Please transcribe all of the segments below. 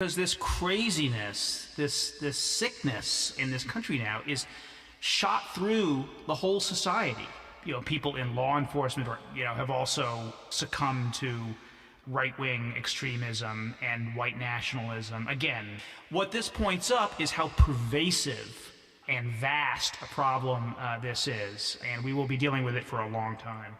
Because this craziness, this sickness in this country now is shot through the whole society. You know, people in law enforcement, have also succumbed to right-wing extremism and white nationalism. Again, what this points up is how pervasive and vast a problem this is, and we will be dealing with it for a long time.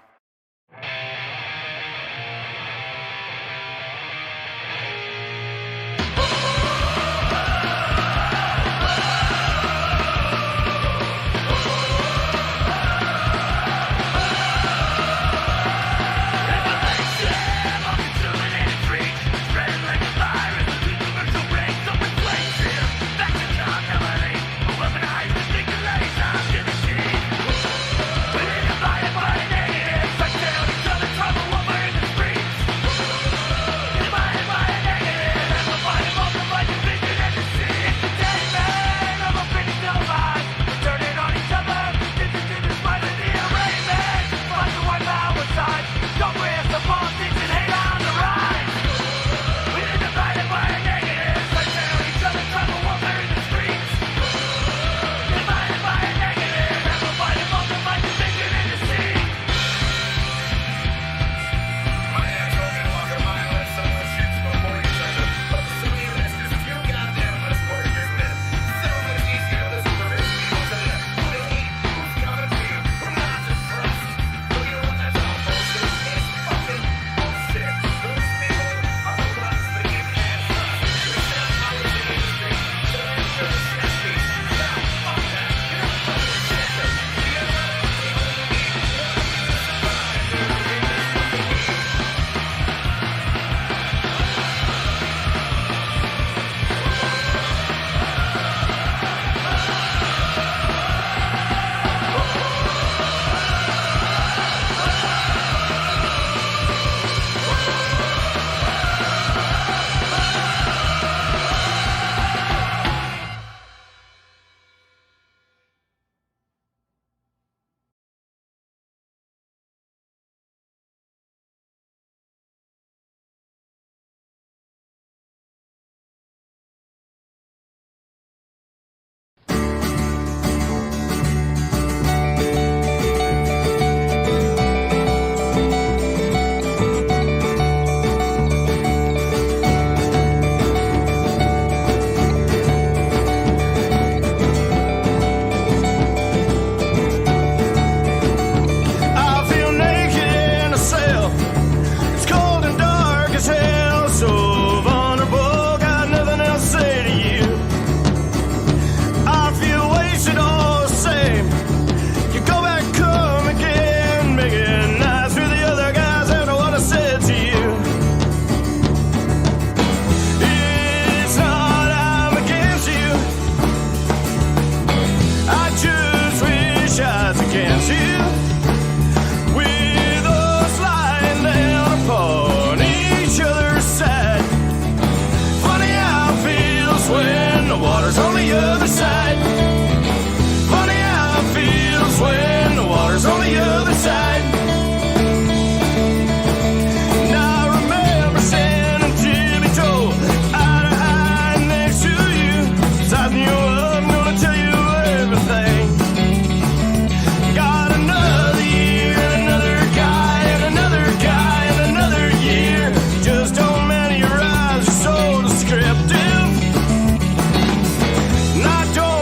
I don't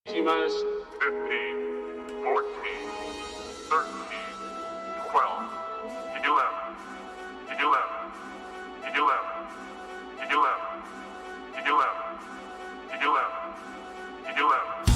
T-minus 15, 14, 13, 12, 11, 11, 11, 11, 11, 11, 11.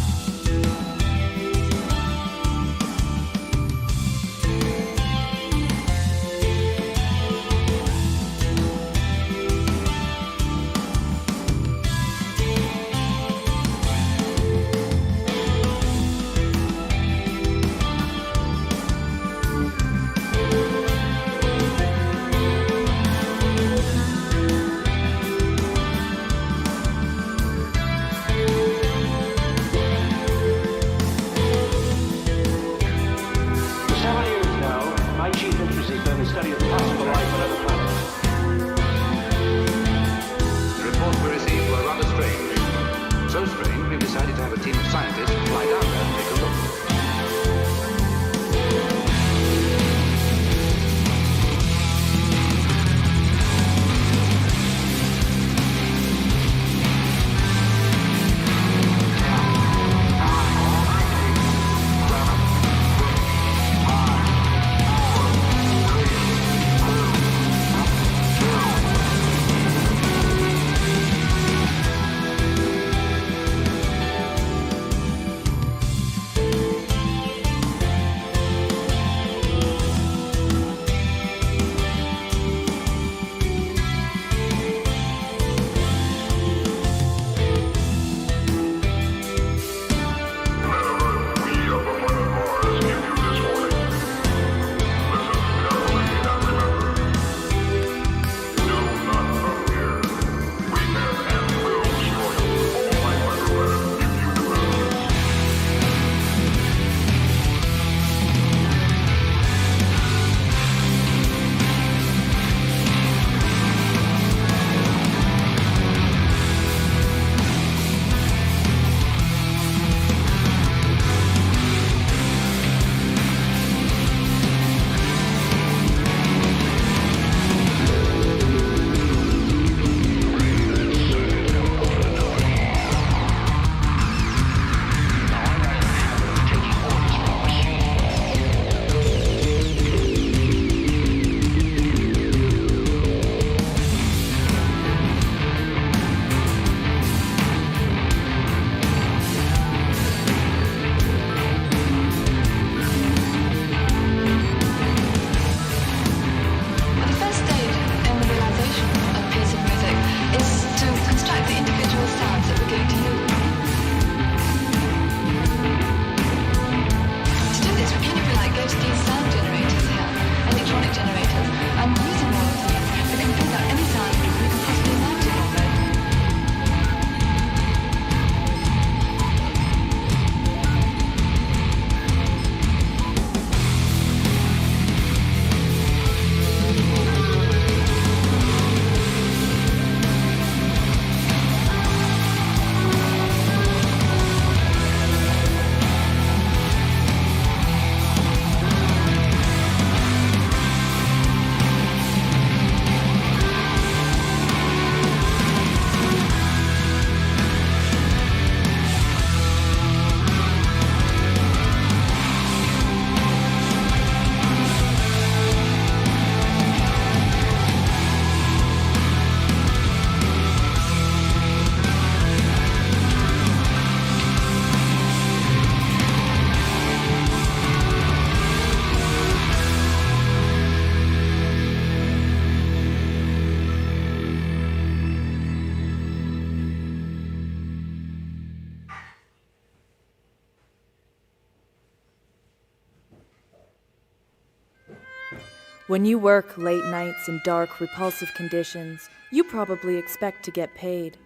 When you work late nights in dark, repulsive conditions, you probably expect to get paid.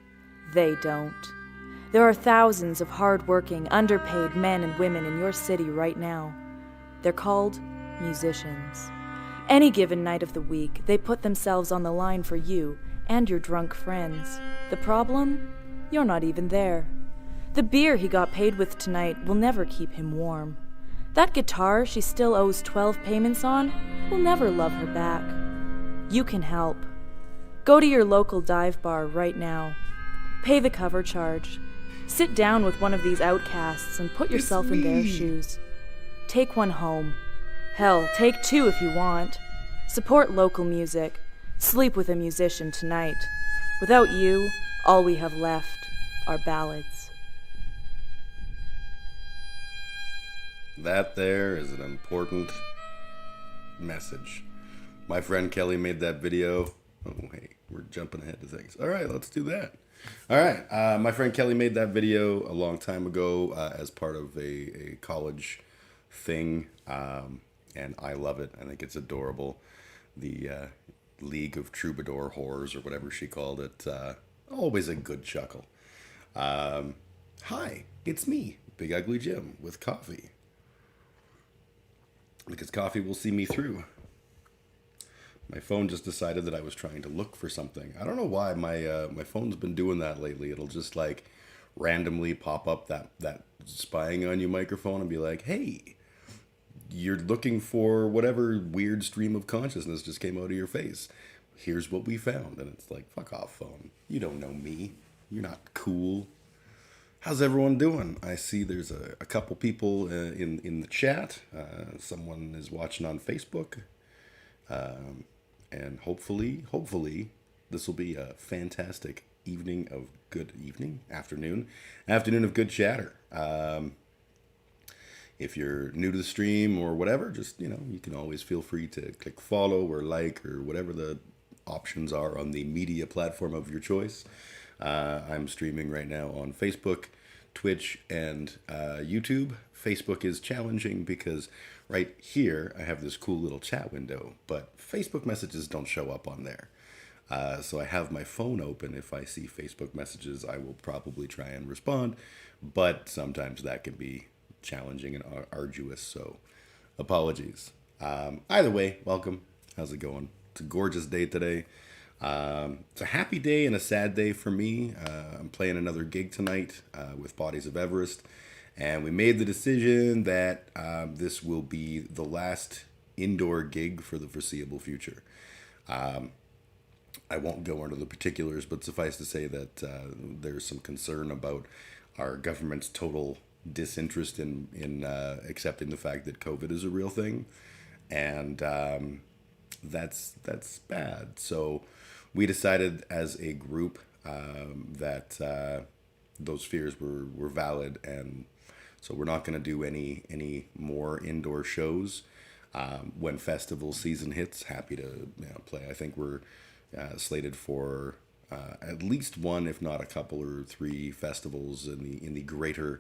They don't. There are thousands of hard-working, underpaid men and women in your city right now. They're called musicians. Any given night of the week, they put themselves on the line for you and your drunk friends. The problem? You're not even there. The beer he got paid with tonight will never keep him warm. That guitar she still owes 12 payments on will never love her back. You can help. Go to your local dive bar right now. Pay the cover charge. Sit down with one of these outcasts and put yourself in their shoes. Take one home. Hell, take two if you want. Support local music. Sleep with a musician tonight. Without you, all we have left are ballads. That there is an important message. My friend Kelly made that video. Oh, hey, we're jumping ahead to things. All right, let's do that. All right, my friend Kelly made that video a long time ago as part of a college thing, and I love it. I think it's adorable. The League of Troubadour Whores, or whatever she called it, always a good chuckle. Hi, it's me, Big Ugly Jim, with coffee. Because coffee will see me through. My phone just decided that I was trying to look for something. I don't know why my phone's been doing that lately. It'll just like randomly pop up that spying on you microphone and be like, hey, you're looking for whatever weird stream of consciousness just came out of your face. Here's what we found. And it's like, fuck off, phone. You don't know me. You're not cool. How's everyone doing? I see there's a couple people in the chat. Someone is watching on Facebook. And hopefully, this will be a fantastic afternoon of good chatter. If you're new to the stream or whatever, just, you can always feel free to click follow or like or whatever the options are on the media platform of your choice. I'm streaming right now on Facebook, Twitch, and YouTube. Facebook is challenging because right here I have this cool little chat window, but Facebook messages don't show up on there. So I have my phone open. If I see Facebook messages, I will probably try and respond, but sometimes that can be challenging and arduous, so apologies. Either way, welcome. How's it going? It's a gorgeous day today. It's a happy day and a sad day for me. I'm playing another gig tonight with Bodies of Everest, and we made the decision that this will be the last indoor gig for the foreseeable future. I won't go into the particulars, but suffice to say that there's some concern about our government's total disinterest in accepting the fact that COVID is a real thing, and that's bad. So we decided as a group that those fears were valid, and so we're not going to do any more indoor shows. When festival season hits, happy to play. I think we're slated for at least one, if not a couple or three festivals in the greater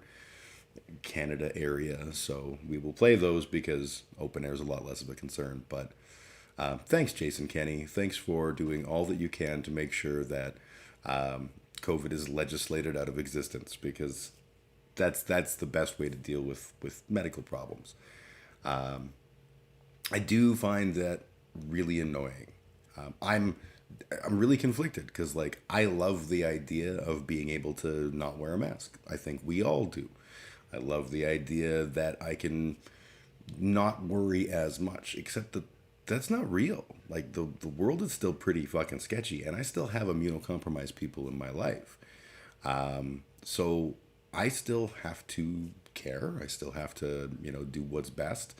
Canada area. So we will play those because open air is a lot less of a concern. But thanks, Jason Kenny. Thanks for doing all that you can to make sure that COVID is legislated out of existence, because that's the best way to deal with medical problems. I do find that really annoying. I'm really conflicted because, like, I love the idea of being able to not wear a mask. I think we all do. I love the idea that I can not worry as much, except that that's not real. Like, the world is still pretty fucking sketchy, and I still have immunocompromised people in my life. So I still have to care. I still have to, do what's best.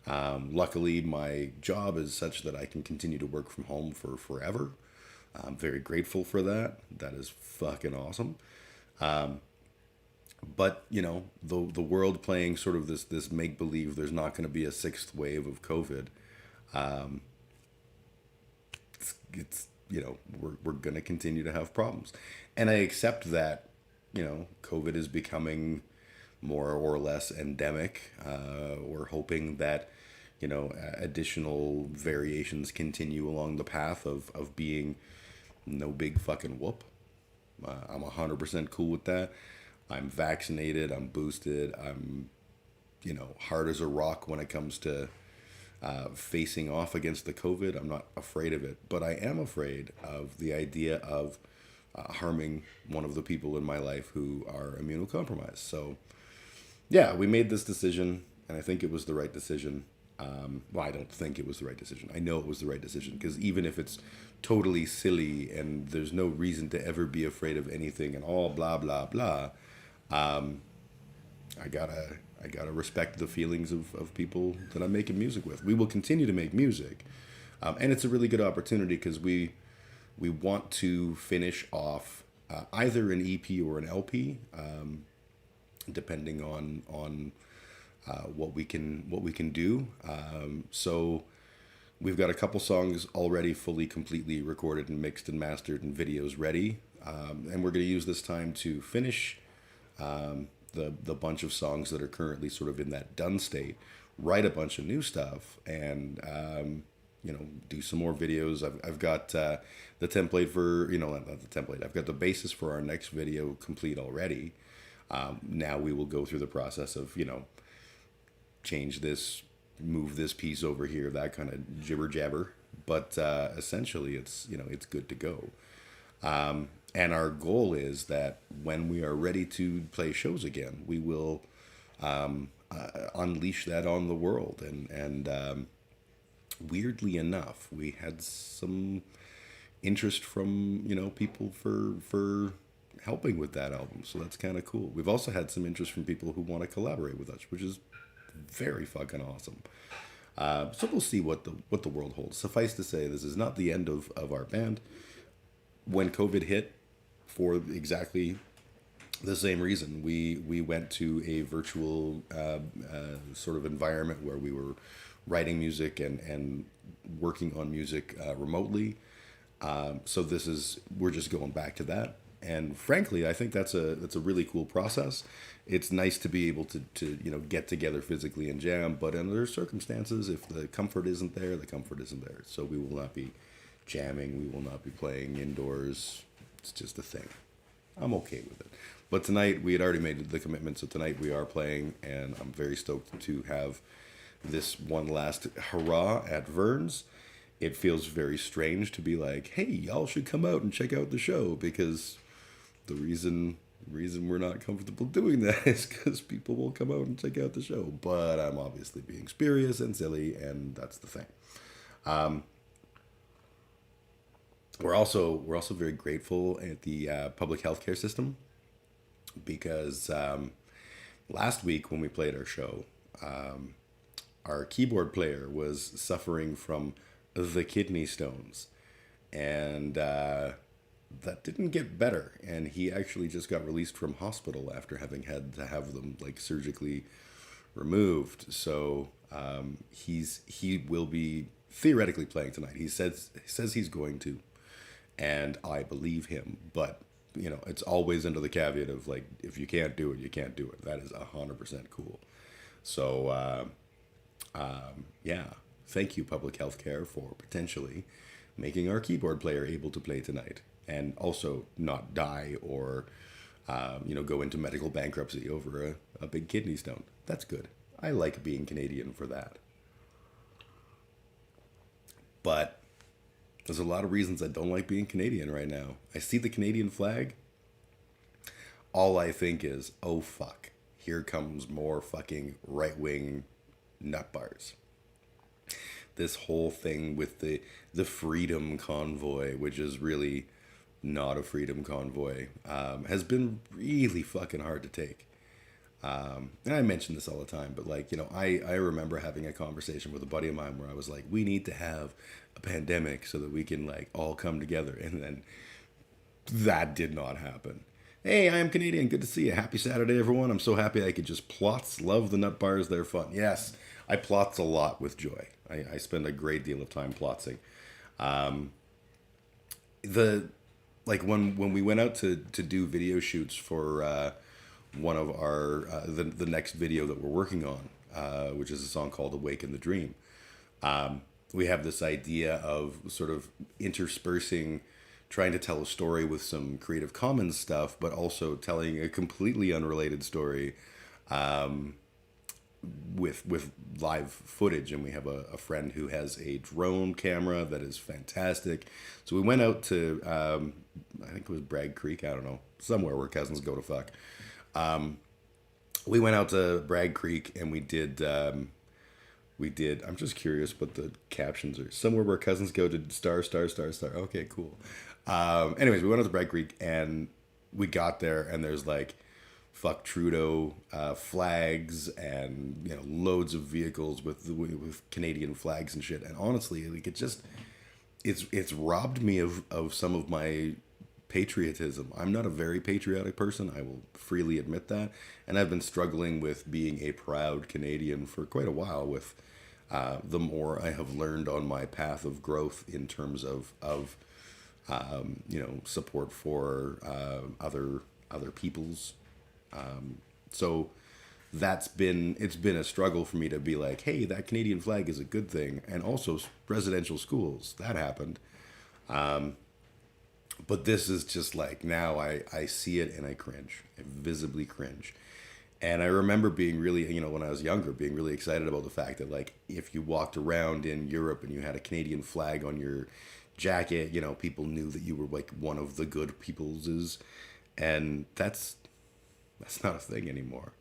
Luckily, my job is such that I can continue to work from home for forever. I'm very grateful for that. That is fucking awesome. But, the world playing sort of this make-believe there's not going to be a sixth wave of COVID. It's we're going to continue to have problems. And I accept that, COVID is becoming more or less endemic. We're hoping that, additional variations continue along the path of being no big fucking whoop. I'm 100% cool with that. I'm vaccinated. I'm boosted. I'm, hard as a rock when it comes to facing off against the COVID. I'm not afraid of it, but I am afraid of the idea of harming one of the people in my life who are immunocompromised. So, yeah, we made this decision, and I think it was the right decision. Well, I don't think it was the right decision. I know it was the right decision, because even if it's totally silly and there's no reason to ever be afraid of anything and all blah, blah, blah, I gotta respect the feelings of people that I'm making music with. We will continue to make music, and it's a really good opportunity because we want to finish off either an EP or an LP, depending on what we can do. So we've got a couple songs already fully, completely recorded and mixed and mastered and videos ready, and we're going to use this time to finish the bunch of songs that are currently sort of in that done state, write a bunch of new stuff, and do some more videos. I've got the template for, not the template, I've got the basis for our next video complete already. Now we will go through the process of, change this, move this piece over here, that kind of jibber jabber. But essentially it's good to go. And our goal is that when we are ready to play shows again, we will unleash that on the world. And weirdly enough, we had some interest from people for helping with that album, so that's kind of cool. We've also had some interest from people who want to collaborate with us, which is very fucking awesome. So we'll see what the world holds. Suffice to say, this is not the end of our band. When COVID hit, for exactly the same reason, we went to a virtual sort of environment where we were writing music and working on music remotely. So we're just going back to that. And frankly, I think that's a really cool process. It's nice to be able to get together physically and jam, but under circumstances, if the comfort isn't there, the comfort isn't there. So we will not be jamming. We will not be playing indoors. It's just a thing. I'm okay with it. But tonight, we had already made the commitment, so tonight we are playing, and I'm very stoked to have this one last hurrah at Vern's. It feels very strange to be like, hey, y'all should come out and check out the show, because the reason we're not comfortable doing that is because people will come out and check out the show. But I'm obviously being spurious and silly, and that's the thing. We're also very grateful at the public healthcare system, because last week when we played our show, our keyboard player was suffering from the kidney stones, and that didn't get better, and he actually just got released from hospital after having had to have them surgically removed. So he will be theoretically playing tonight. He says he's going to, and I believe him, but it's always under the caveat of if you can't do it, you can't do it. That is 100% cool. So yeah, thank you, public health care, for potentially making our keyboard player able to play tonight, and also not die or go into medical bankruptcy over a big kidney stone. That's good. I like being Canadian for that. But there's a lot of reasons I don't like being Canadian right now. I see the Canadian flag. All I think is, oh fuck, here comes more fucking right-wing nut bars. This whole thing with the freedom convoy, which is really not a freedom convoy, has been really fucking hard to take. And I mention this all the time, but I remember having a conversation with a buddy of mine where I was like, we need to have a pandemic so that we can all come together. And then that did not happen. Hey, I am Canadian. Good to see you. Happy Saturday, everyone. I'm so happy I could just plots. Love the nut bars. They're fun. Yes, I plots a lot with joy. I spend a great deal of time plotsing. When we went out to do video shoots for one of our the next video that we're working on, which is a song called "Awaken the Dream." We have this idea of sort of interspersing, trying to tell a story with some Creative Commons stuff, but also telling a completely unrelated story with live footage. And we have a friend who has a drone camera that is fantastic. So we went out to, I think it was Bragg Creek, I don't know, somewhere where cousins go to fuck. We went out to Bragg Creek and we did, I'm just curious what the captions are. Somewhere where cousins go to star. Okay, cool. Anyways, we went out to Bragg Creek and we got there and there's fuck Trudeau flags and, you know, loads of vehicles with Canadian flags and shit. And honestly, like, it's robbed me of some of my patriotism. I'm not a very patriotic person. I will freely admit that. And I've been struggling with being a proud Canadian for quite a while, with the more I have learned on my path of growth in terms of you know, support for other peoples. So it's been a struggle for me to be like, hey, that Canadian flag is a good thing. And also residential schools, that happened. But this is just like, now I see it and I cringe. I visibly cringe. And I remember being really, you know, when I was younger, being really excited about the fact that, like, if you walked around in Europe and you had a Canadian flag on your jacket, you know, people knew that you were like one of the good peopleses. And that's not a thing anymore.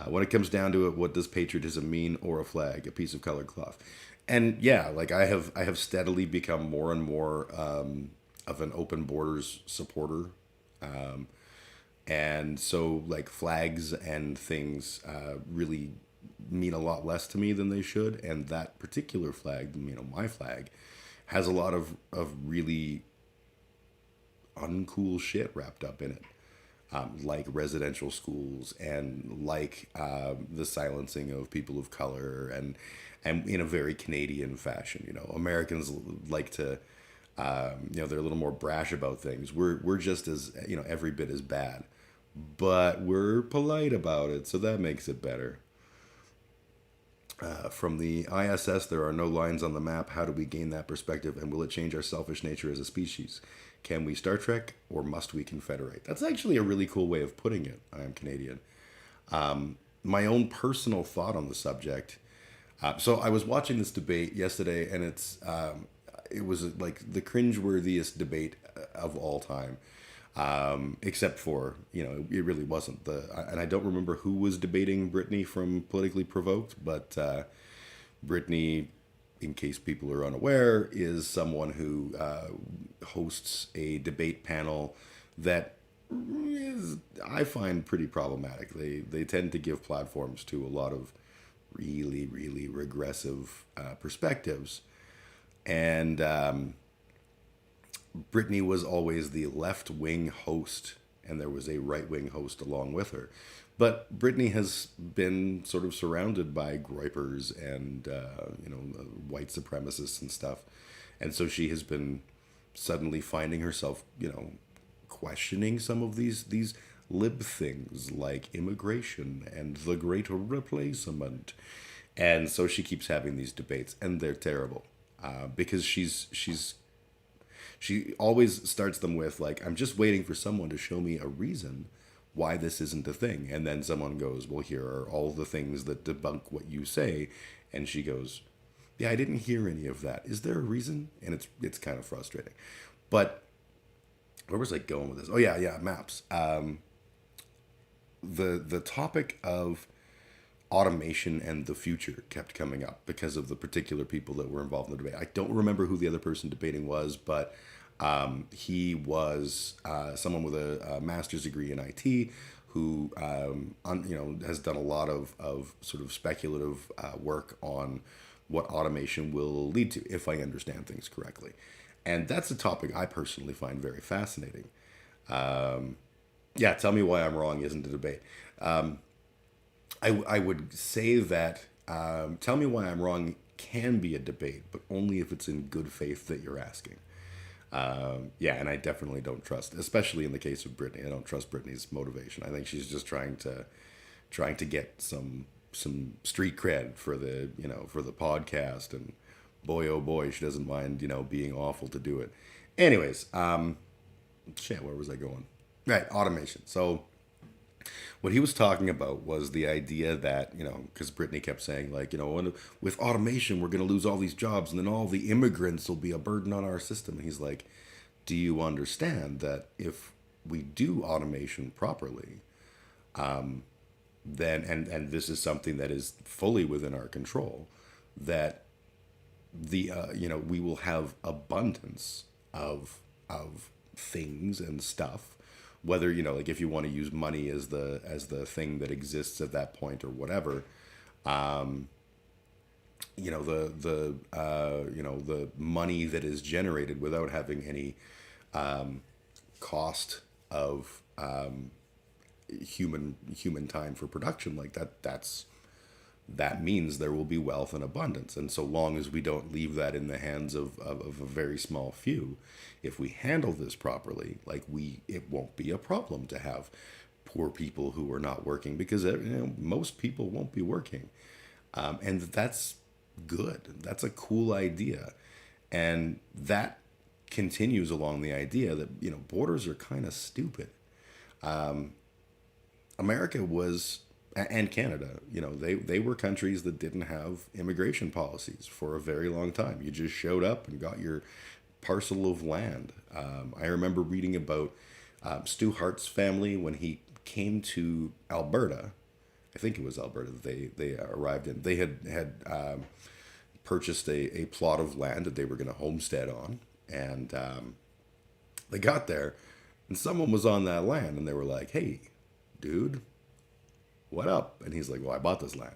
When it comes down to it, what does patriotism mean? Or a flag, a piece of colored cloth. And yeah, like, I have steadily become more and more of an open borders supporter. And so, like, flags and things really mean a lot less to me than they should. And that particular flag, you know, my flag, has a lot of really uncool shit wrapped up in it. Like residential schools, and like the silencing of people of color, and in a very Canadian fashion. You know, Americans like to, you know, they're a little more brash about things. We're just as, you know, every bit as bad, but we're polite about it, so that makes it better. From the ISS, there are no lines on the map. How do we gain that perspective, and will it change our selfish nature as a species? Can we Star Trek, or must we confederate? That's actually a really cool way of putting it. I am Canadian. My own personal thought on the subject. So I was watching this debate yesterday, and it was like the cringeworthiest debate of all time. Except for, you know, it really wasn't and I don't remember who was debating Brittany from Politically Provoked, but Brittany, in case people are unaware, is someone who hosts a debate panel that is, I find, pretty problematic. They tend to give platforms to a lot of really, really regressive perspectives. And Brittany was always the left-wing host, and there was a right-wing host along with her. But Brittany has been sort of surrounded by groypers and, you know, white supremacists and stuff. And so she has been suddenly finding herself, you know, questioning some of these lib things like immigration and the great replacement. And so she keeps having these debates, and they're terrible. Because she always starts them with, like, I'm just waiting for someone to show me a reason why this isn't a thing. And then someone goes, well, here are all the things that debunk what you say. And she goes, yeah, I didn't hear any of that. Is there a reason? And it's kind of frustrating. But where was I going with this? Oh, yeah, maps. The topic of automation and the future kept coming up because of the particular people that were involved in the debate. I don't remember who the other person debating was, but he was someone with a master's degree in IT who you know, has done a lot of sort of speculative work on what automation will lead to, if I understand things correctly. And that's a topic I personally find very fascinating. Yeah, tell me why I'm wrong isn't a debate. I would say that tell me why I'm wrong can be a debate, but only if it's in good faith that you're asking. Yeah, and I definitely don't trust, especially in the case of Brittany, I don't trust Brittany's motivation. I think she's just trying to get some street cred for the, you know, for the podcast, and boy, oh boy, she doesn't mind, you know, being awful to do it. Anyways, shit, where was I going? Right, automation. So what he was talking about was the idea that, you know, because Brittany kept saying, like, you know, with automation, we're going to lose all these jobs, and then all the immigrants will be a burden on our system. And he's like, do you understand that if we do automation properly, then, and this is something that is fully within our control, that you know, we will have abundance of things and stuff whether, you know, like if you want to use money as the thing that exists at that point or whatever, you know, the money that is generated without having any cost of human time for production, like that means there will be wealth and abundance. And so long as we don't leave that in the hands of a very small few, if we handle this properly, like it won't be a problem to have poor people who are not working, because, you know, most people won't be working. And that's good. That's a cool idea. And that continues along the idea that, you know, borders are kind of stupid. America was, and Canada, you know, they were countries that didn't have immigration policies for a very long time. You just showed up and got your parcel of land. I remember reading about Stu Hart's family when he came to Alberta. I think it was Alberta that they arrived in. They had purchased a plot of land that they were going to homestead on, and they got there, and someone was on that land, and they were like, "Hey, dude, what up?" And he's like, "Well, I bought this land."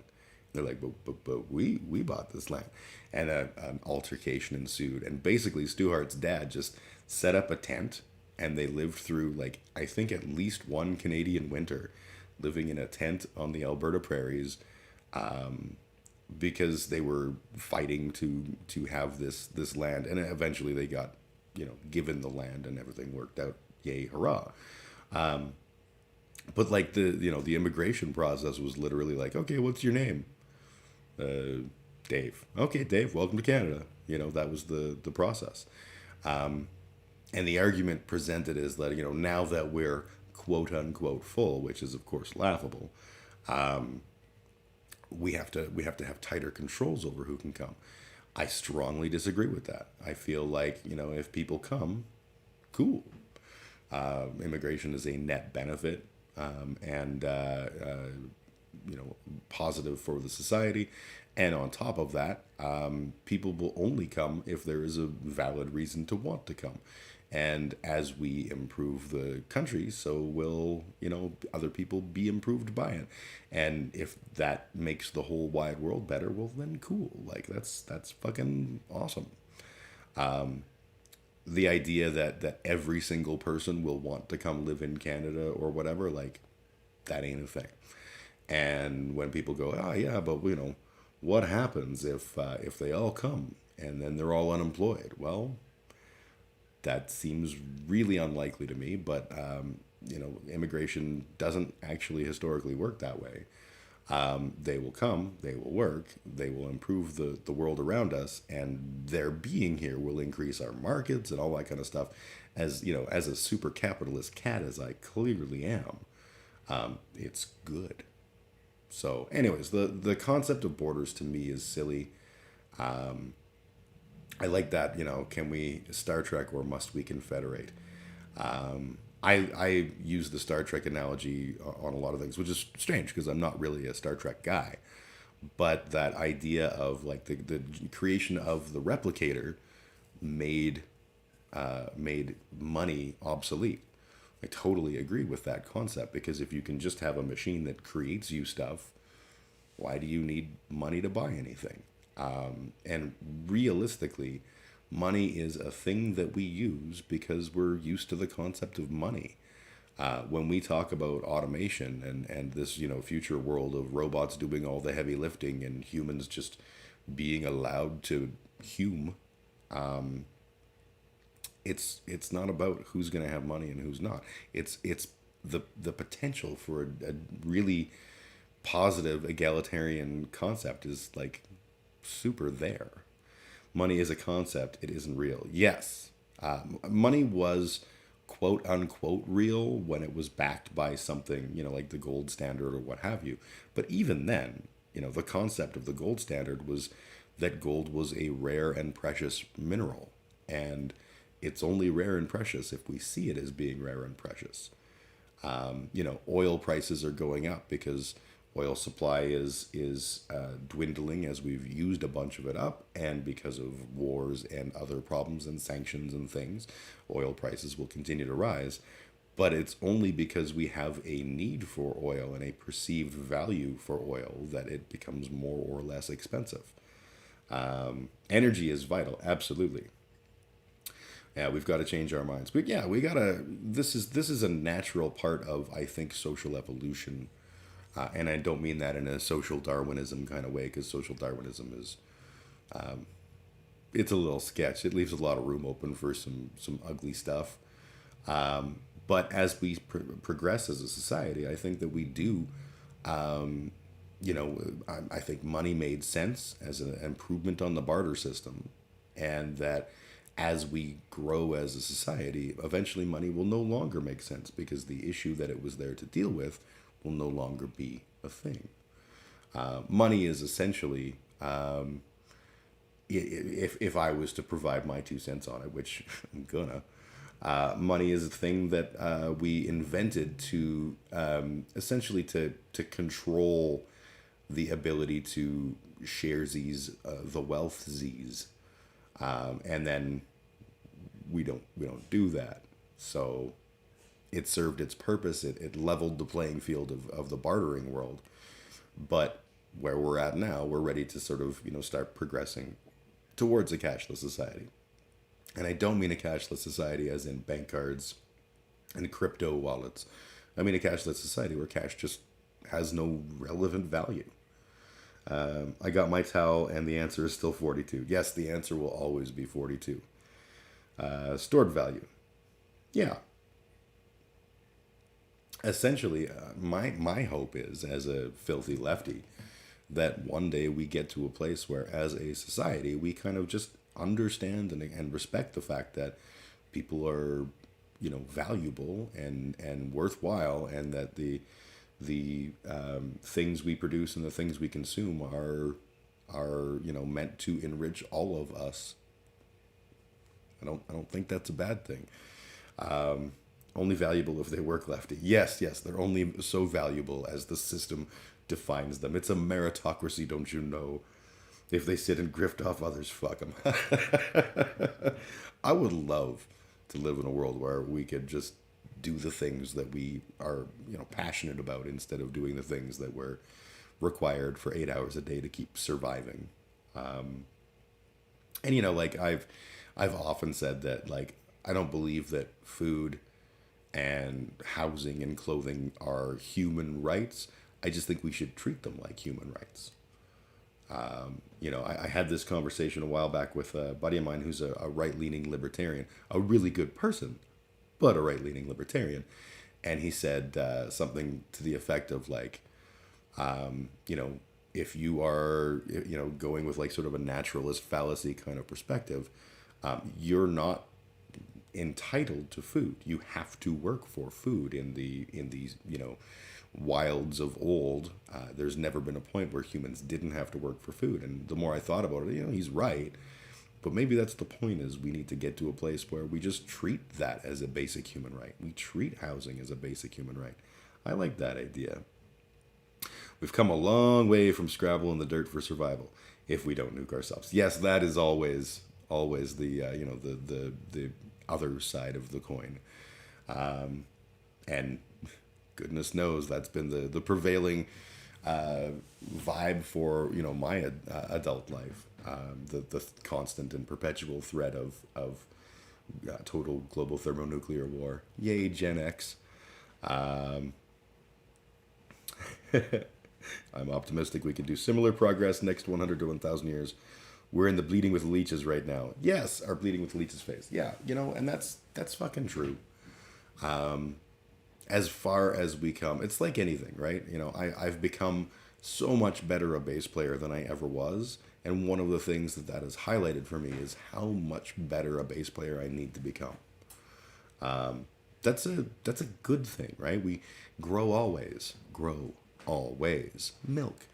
And they're like, but we bought this land. And an altercation ensued. And basically, Stu Hart's dad just set up a tent, and they lived through, like, I think at least one Canadian winter, living in a tent on the Alberta prairies, because they were fighting to have this land. And eventually they got, you know, given the land, and everything worked out. Yay, hurrah. But like the immigration process was literally like, okay, what's your name? Dave. Okay, Dave, welcome to Canada. You know, that was the process. And the argument presented is that, you know, now that we're quote unquote full, which is of course laughable, we have to have tighter controls over who can come. I strongly disagree with that. I feel like, you know, if people come, cool. Immigration is a net benefit, and you know, positive for the society. And on top of that, people will only come if there is a valid reason to want to come. And as we improve the country, so will, you know, other people be improved by it. And if that makes the whole wide world better, well, then cool. Like, that's fucking awesome. The idea that every single person will want to come live in Canada or whatever, like, that ain't a thing. And when people go, oh yeah, but, you know, what happens if they all come and then they're all unemployed? Well, that seems really unlikely to me, but, you know, immigration doesn't actually historically work that way. They will come, they will work, they will improve the world around us, and their being here will increase our markets and all that kind of stuff. As, you know, as a super capitalist cat, as I clearly am, it's good. So anyways, the concept of borders to me is silly. I like that, you know, can we Star Trek or must we confederate? I use the Star Trek analogy on a lot of things, which is strange because I'm not really a Star Trek guy. But that idea of, like, the creation of the replicator made money obsolete. I totally agree with that concept, because if you can just have a machine that creates you stuff, why do you need money to buy anything? And realistically, money is a thing that we use because we're used to the concept of money. When we talk about automation and this, you know, future world of robots doing all the heavy lifting and humans just being allowed to hume, it's not about who's going to have money and who's not. It's the potential for a really positive egalitarian concept is, like, super there. Money is a concept, it isn't real. Yes, money was quote unquote real when it was backed by something, you know, like the gold standard or what have you. But even then, you know, the concept of the gold standard was that gold was a rare and precious mineral, and it's only rare and precious if we see it as being rare and precious. You know, oil prices are going up because oil supply is dwindling as we've used a bunch of it up, and because of wars and other problems and sanctions and things, oil prices will continue to rise. But it's only because we have a need for oil and a perceived value for oil that it becomes more or less expensive. Energy is vital, absolutely. Yeah, we've got to change our minds. But yeah, we gotta. This is a natural part of, I think, social evolution, and I don't mean that in a social Darwinism kind of way, because social Darwinism is, it's a little sketch. It leaves a lot of room open for some ugly stuff. But as we progress as a society, I think that we do. I think money made sense as an improvement on the barter system, and that as we grow as a society, eventually money will no longer make sense because the issue that it was there to deal with will no longer be a thing. Money is essentially, if I was to provide my 2 cents on it, which I'm gonna, money is a thing that we invented to essentially to control the ability to share the wealth Z's. And then we don't do that. So it served its purpose. It leveled the playing field of the bartering world. But where we're at now, we're ready to sort of, start progressing towards a cashless society. And I don't mean a cashless society as in bank cards and crypto wallets. I mean a cashless society where cash just has no relevant value. I got my towel, and the answer is still 42. Yes, the answer will always be 42. Stored value. Yeah. Essentially, my hope is, as a filthy lefty, that one day we get to a place where, as a society, we kind of just understand and respect the fact that people are, valuable and worthwhile, and that the things we produce and the things we consume are meant to enrich all of us. I don't think that's a bad thing. Only valuable if they work, lefty. Yes, they're only so valuable as the system defines them. It's a meritocracy, don't you know? If they sit and grift off others, fuck them. I would love to live in a world where we could just do the things that we are, passionate about, instead of doing the things that we're required for 8 hours a day to keep surviving. And I've often said that, I don't believe that food and housing and clothing are human rights. I just think we should treat them like human rights. I had this conversation a while back with a buddy of mine who's a right-leaning libertarian, a really good person, but a right-leaning libertarian. And he said something to the effect of if you are, going with sort of a naturalist fallacy kind of perspective, you're not entitled to food. You have to work for food in these, wilds of old. There's never been a point where humans didn't have to work for food. And the more I thought about it, he's right. But maybe that's the point, is we need to get to a place where we just treat that as a basic human right. We treat housing as a basic human right. I like that idea. We've come a long way from Scrabble in the dirt for survival, if we don't nuke ourselves. Yes, that is always the the other side of the coin. And goodness knows that's been the prevailing vibe for my adult life. The constant and perpetual threat of total global thermonuclear war. Yay, Gen X. I'm optimistic we can do similar progress next 100 to 1,000 years. We're in the bleeding with leeches right now. Yes, our bleeding with leeches phase. Yeah, and that's fucking true. As far as we come, it's like anything, right? I've become so much better a bass player than I ever was. And one of the things that has highlighted for me is how much better a bass player I need to become. That's a good thing, right? We grow always. Milk.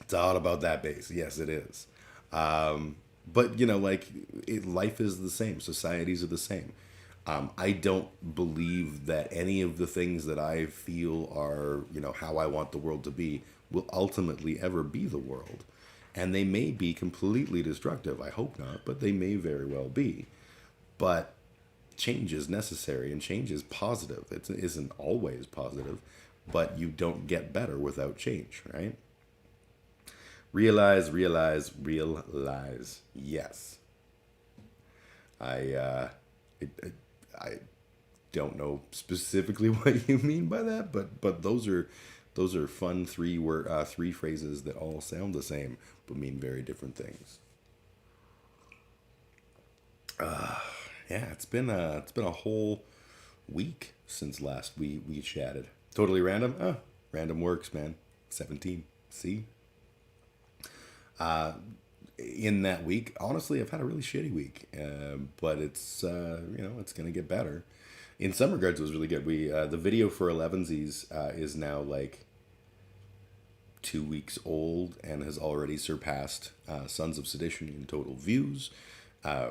It's all about that bass. Yes, it is. But life is the same. Societies are the same. I don't believe that any of the things that I feel are, how I want the world to be will ultimately ever be the world. And they may be completely destructive. I hope not, but they may very well be. But change is necessary and change is positive. It isn't always positive, but you don't get better without change, right? Realize. Yes. I don't know specifically what you mean by that, but those are fun three phrases that all sound the same but mean very different things. Yeah, it's been a whole week since last we chatted. Totally random? Random works, man. 17. See? In that week, honestly, I've had a really shitty week, but it's it's gonna get better. In some regards, it was really good. The video for 11sies is now like 2 weeks old and has already surpassed Sons of Sedition in total views.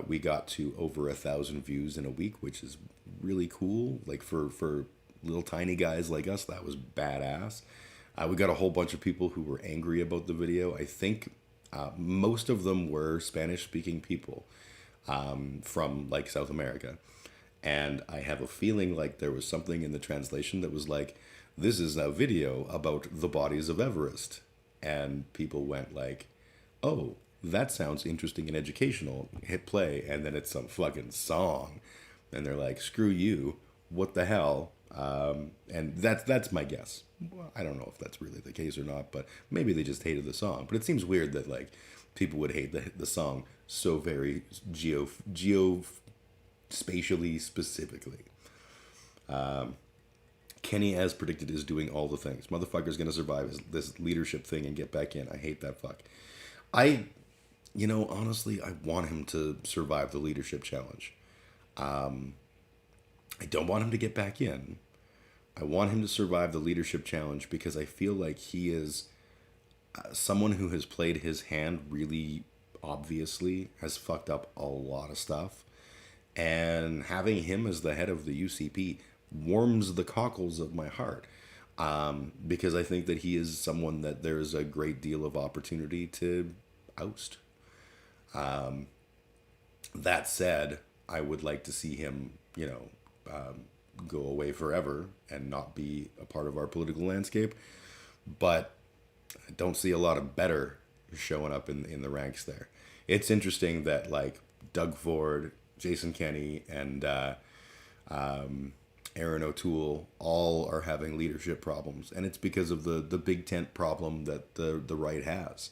We got to over 1,000 views in a week, which is really cool. Like for little tiny guys like us, that was badass. We got a whole bunch of people who were angry about the video. I think most of them were Spanish-speaking people from like South America. And I have a feeling like there was something in the translation that was like, this is a video about the bodies of Everest. And people went like, oh, that sounds interesting and educational. Hit play, and then it's some fucking song. And they're like, screw you, what the hell? And that's my guess. Well, I don't know if that's really the case or not, but maybe they just hated the song. But it seems weird that like people would hate the song so very geospatially specifically. Kenny, as predicted, is doing all the things. Motherfucker's gonna survive this leadership thing and get back in. I hate that fuck. Honestly, I want him to survive the leadership challenge. I don't want him to get back in. I want him to survive the leadership challenge because I feel like he is someone who has played his hand really obviously, has fucked up a lot of stuff. And having him as the head of the UCP warms the cockles of my heart. Because I think that he is someone that there is a great deal of opportunity to oust. That said, I would like to see him, go away forever and not be a part of our political landscape. But I don't see a lot of better showing up in the ranks there. It's interesting that like Doug Ford, Jason Kenney, and Aaron O'Toole all are having leadership problems, and it's because of the big tent problem that the right has.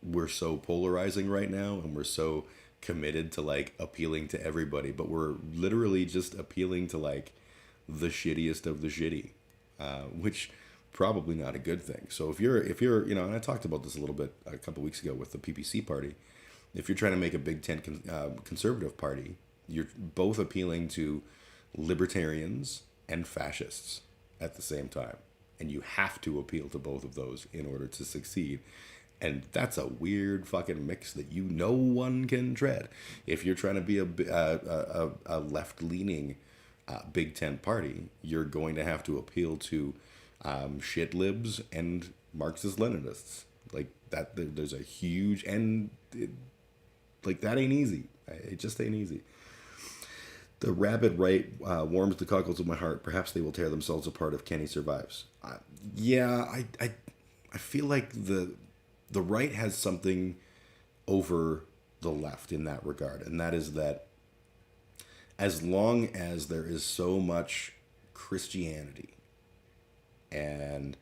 We're so polarizing right now, and we're so committed to like appealing to everybody, but we're literally just appealing to like the shittiest of the shitty, which probably not a good thing. So if you're and I talked about this a little bit a couple weeks ago with the PPC party, if you're trying to make a big tent conservative party, you're both appealing to libertarians and fascists at the same time. And you have to appeal to both of those in order to succeed. And that's a weird fucking mix that no one can tread. If you're trying to be a left-leaning big tent party, you're going to have to appeal to shit libs and Marxist-Leninists. Like that, there's a huge... And that ain't easy. It just ain't easy. The rabid right warms the cockles of my heart. Perhaps they will tear themselves apart if Kenny survives. I feel like the right has something over the left in that regard. And that is that as long as there is so much Christianity and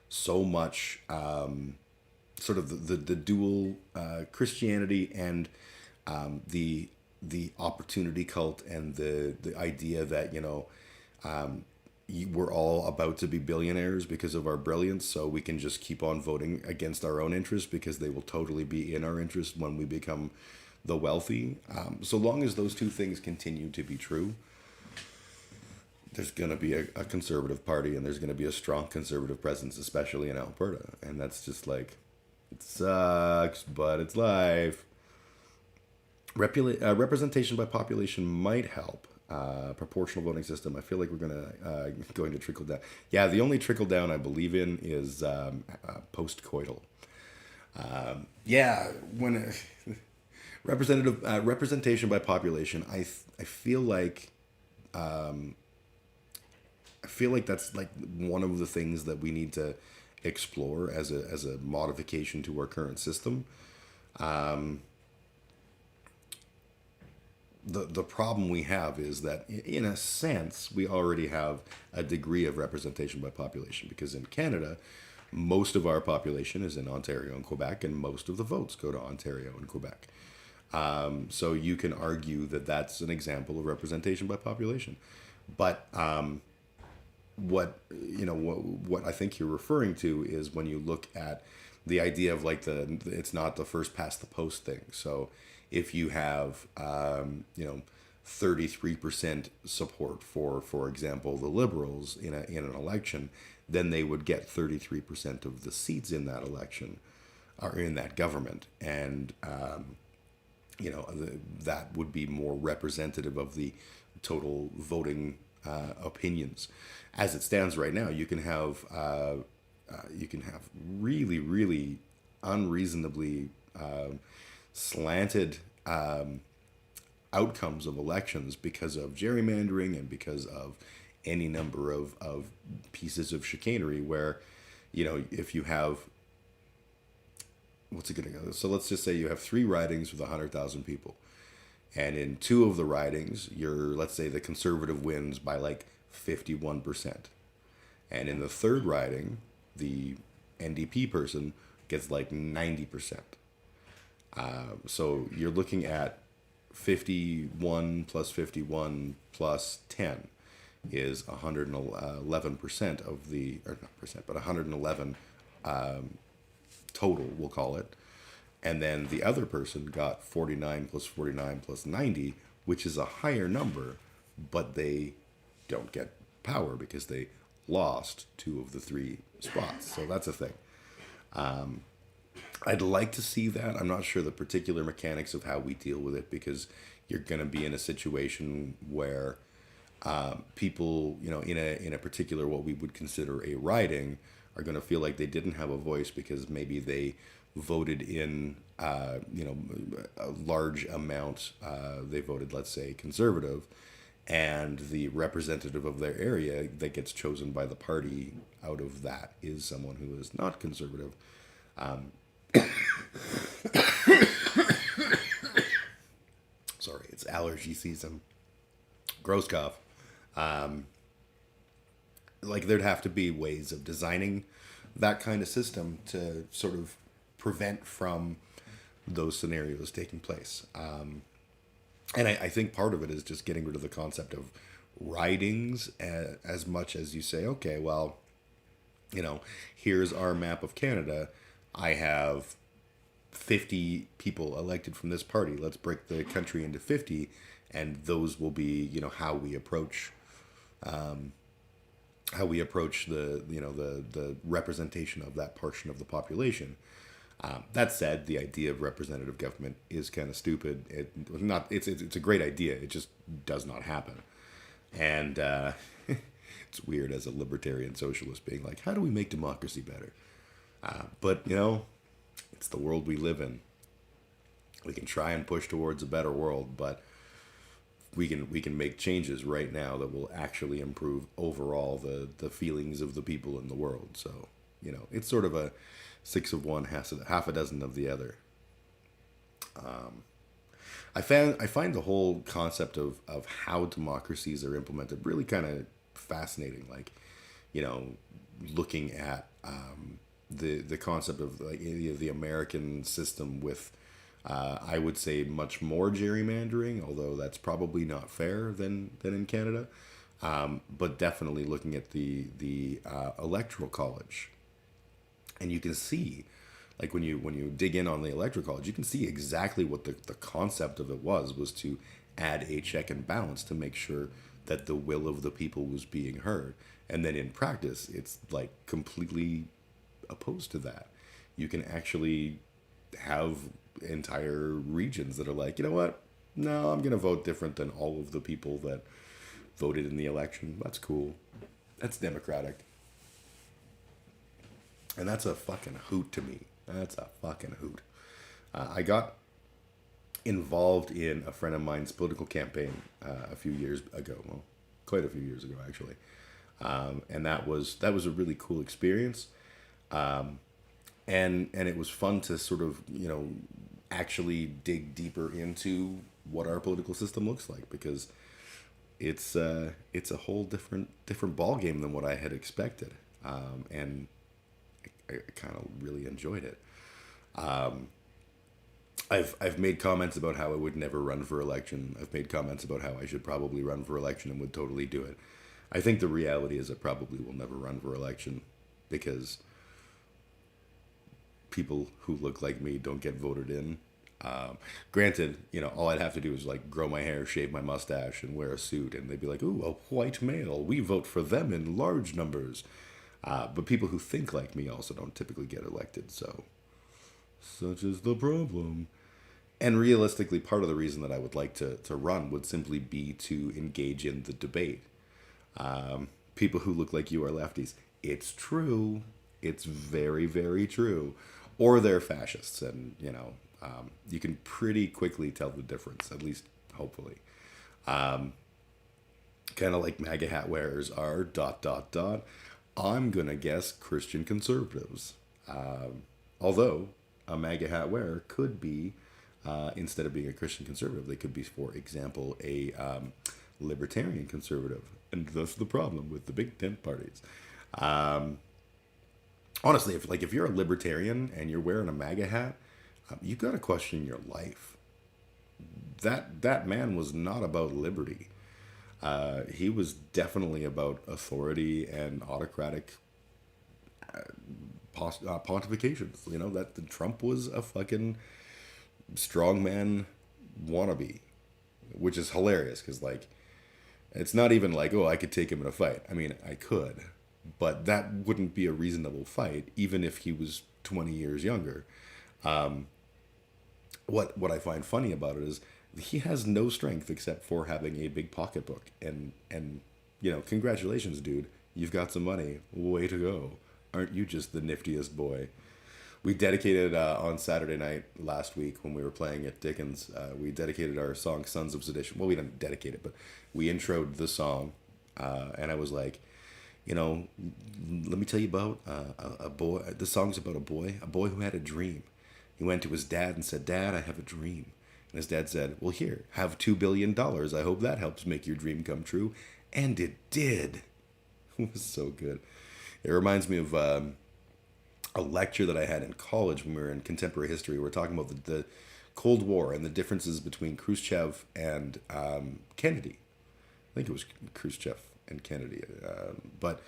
so much sort of the dual Christianity and the opportunity cult and the idea that we're all about to be billionaires because of our brilliance, so we can just keep on voting against our own interests because they will totally be in our interest when we become the wealthy. So long as those two things continue to be true, there's going to be a conservative party and there's going to be a strong conservative presence, especially in Alberta. And that's just like, it sucks, but it's life. Representation by population might help. Proportional voting system. I feel like we're going to trickle down. Yeah, the only trickle down I believe in is Representation by population. I feel like that's like one of the things that we need to explore as a modification to our current system. The problem we have is that, in a sense, we already have a degree of representation by population, because in Canada, most of our population is in Ontario and Quebec, and most of the votes go to Ontario and Quebec. So you can argue that that's an example of representation by population. But what I think you're referring to is when you look at the idea of like it's not the first past the post thing. So if you have 33% support for example, the Liberals in an election, then they would get 33% of the seats in that election or in that government, and that would be more representative of the total voting opinions. As it stands right now, you can have really, really unreasonably slanted outcomes of elections because of gerrymandering and because of any number of pieces of chicanery where, if you have, what's it going to go? So let's just say you have 3 ridings with 100,000 people. And in 2 of the ridings, let's say the Conservative wins by like 51%. And in the 3rd riding, the NDP person gets like 90%. So you're looking at 51 plus 51 plus 10 is 111% of the, or not percent, but 111 total, we'll call it. And then the other person got 49 plus 49 plus 90, which is a higher number, but they don't get power because they lost 2 of the 3 spots. So that's a thing. I'd like to see that. I'm not sure the particular mechanics of how we deal with it, because you're going to be in a situation where people, in a particular what we would consider a riding, are going to feel like they didn't have a voice because maybe they voted in, a large amount. They voted, let's say, Conservative, and the representative of their area that gets chosen by the party out of that is someone who is not Conservative. Sorry, it's allergy season. Gross cough. Like, there'd have to be ways of designing that kind of system to sort of prevent from those scenarios taking place. And I think part of it is just getting rid of the concept of ridings as much as you say, okay, well, here's our map of Canada. I have 50 people elected from this party. Let's break the country into 50, and those will be, how we approach the the representation of that portion of the population. That said, the idea of representative government is kind of stupid. It's a great idea. It just does not happen. And it's weird as a libertarian socialist being like, how do we make democracy better? But it's the world we live in. We can try and push towards a better world, but we can make changes right now that will actually improve overall the feelings of the people in the world. So it's sort of a 6 of one, half a dozen of the other. I find the whole concept of how democracies are implemented really kind of fascinating. Like, looking at the concept of like the American system with, I would say, much more gerrymandering, although that's probably not fair than in Canada. But definitely looking at the electoral college. And you can see, like, when you dig in on the electoral college, you can see exactly what the concept of it was to add a check and balance to make sure that the will of the people was being heard. And then in practice, it's like completely opposed to that. You can actually have entire regions that are like, you know what? No, I'm going to vote different than all of the people that voted in the election. That's cool. That's democratic. And that's a fucking hoot to me. That's a fucking hoot. I got involved in a friend of mine's political campaign a few years ago. Well, quite a few years ago, actually. And that was a really cool experience. And it was fun to sort of, actually dig deeper into what our political system looks like, because it's a whole different ball game than what I had expected. And I kind of really enjoyed it. I've made comments about how I would never run for election. I've made comments about how I should probably run for election and would totally do it. I think the reality is I probably will never run for election, because people who look like me don't get voted in. Granted, all I'd have to do is like grow my hair, shave my mustache, and wear a suit, and they'd be like, "Ooh, a white male. We vote for them in large numbers." But people who think like me also don't typically get elected, so such is the problem. And realistically, part of the reason that I would like to run would simply be to engage in the debate. People who look like you are lefties. It's true. It's very, very true. Or they're fascists, and, you can pretty quickly tell the difference, at least hopefully. Kind of like MAGA hat wearers are ... I'm going to guess Christian conservatives. Although a MAGA hat wearer could be, instead of being a Christian conservative, they could be, for example, a libertarian conservative. And that's the problem with the big tent parties. Honestly, if you're a libertarian and you're wearing a MAGA hat, you've got to question your life. That man was not about liberty. He was definitely about authority and autocratic pontifications. That Trump was a fucking strongman wannabe, which is hilarious, because it's not even like, oh, I could take him in a fight. I mean, I could, but that wouldn't be a reasonable fight, even if he was 20 years younger. What I find funny about it is he has no strength except for having a big pocketbook. And congratulations, dude. You've got some money. Way to go. Aren't you just the niftiest boy? We dedicated on Saturday night last week when we were playing at Dickens, we dedicated our song Sons of Sedition. Well, we didn't dedicate it, but we introed the song. And I was like, let me tell you about a boy. The song's about a boy who had a dream. He went to his dad and said, "Dad, I have a dream." And his dad said, "Well, here, have $2 billion. I hope that helps make your dream come true." And it did. It was so good. It reminds me of a lecture that I had in college when we were in contemporary history. We were talking about the Cold War and the differences between Khrushchev and Kennedy. I think it was Khrushchev and Kennedy. But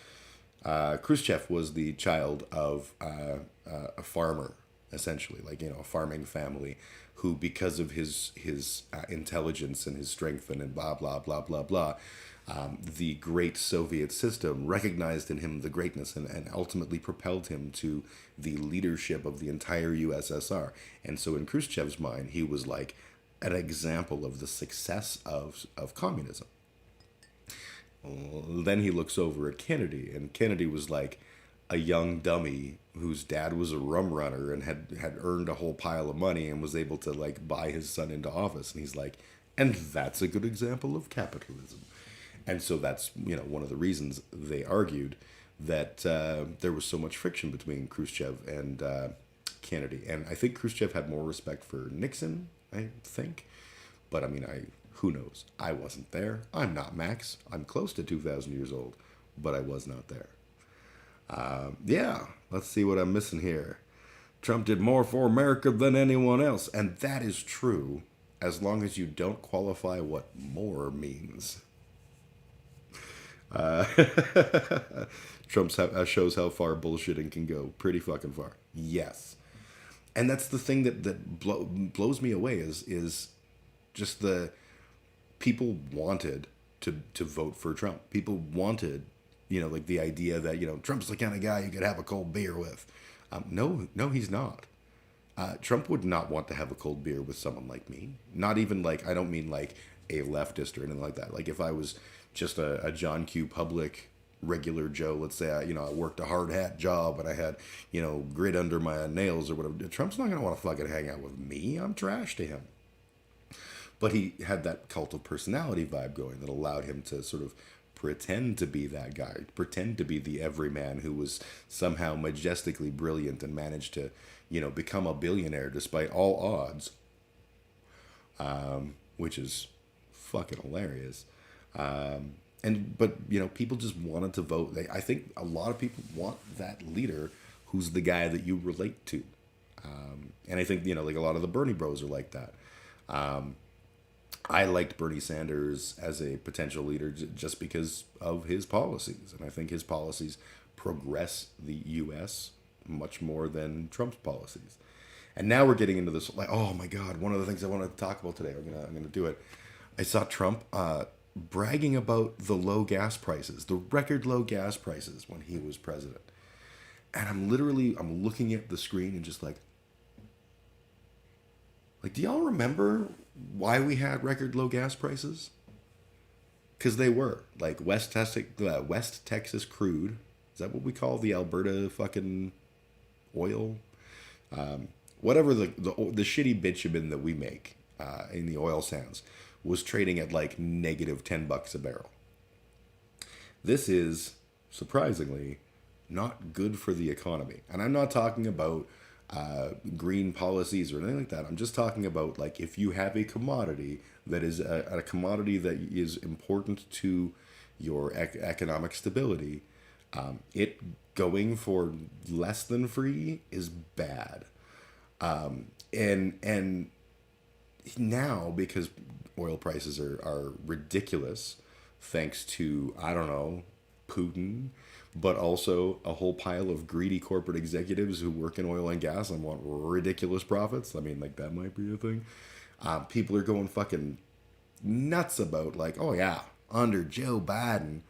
Khrushchev was the child of a farmer, essentially, a farming family, who, because of his intelligence and his strength and blah, blah, blah, blah, blah, the great Soviet system recognized in him the greatness and ultimately propelled him to the leadership of the entire USSR. And so in Khrushchev's mind, he was like an example of the success of communism. Then he looks over at Kennedy, and Kennedy was like a young dummy whose dad was a rum runner and had earned a whole pile of money and was able to buy his son into office. And he's like, and that's a good example of capitalism. And so that's, one of the reasons they argued that there was so much friction between Khrushchev and Kennedy. And I think Khrushchev had more respect for Nixon, I think. But I mean, who knows? I wasn't there. I'm not Max. I'm close to 2,000 years old, but I was not there. Let's see what I'm missing here. Trump did more for America than anyone else. And that is true, as long as you don't qualify what more means. Trump shows how far bullshitting can go. Pretty fucking far. Yes. And that's the thing that blows me away is just the people wanted to vote for Trump. People wanted, the idea that, Trump's the kind of guy you could have a cold beer with. No, he's not. Trump would not want to have a cold beer with someone like me. Not even I don't mean a leftist or anything like that. If I was just a John Q. Public regular Joe, let's say I worked a hard hat job and I had, grit under my nails or whatever. Trump's not going to want to fucking hang out with me. I'm trash to him. But he had that cult of personality vibe going that allowed him to sort of pretend to be that guy, pretend to be the everyman who was somehow majestically brilliant and managed to, become a billionaire despite all odds, which is fucking hilarious. But people just wanted to vote. I think a lot of people want that leader who's the guy that you relate to. And I think, like a lot of the Bernie bros are like that. I liked Bernie Sanders as a potential leader just because of his policies. And I think his policies progress the U.S. much more than Trump's policies. And now we're getting into this, like, oh my God, one of the things I want to talk about today, I'm gonna do it. I saw Trump bragging about the low gas prices, the record low gas prices when he was president. And I'm looking at the screen and just like, do y'all remember why we had record low gas prices? Because they were like West Texas crude. Is that what we call the Alberta fucking oil? Whatever the shitty bitumen that we make in the oil sands was trading at like negative $10 a barrel. This is surprisingly not good for the economy, and I'm not talking about green policies or anything like that. I'm just talking about, like, if you have a commodity that is a commodity that is important to your economic stability, it going for less than free is bad. And now, because oil prices are ridiculous, thanks to, I don't know, Putin, but also a whole pile of greedy corporate executives who work in oil and gas and want ridiculous profits. I mean, like, that might be a thing. People are going fucking nuts about, like, oh yeah, under Joe Biden,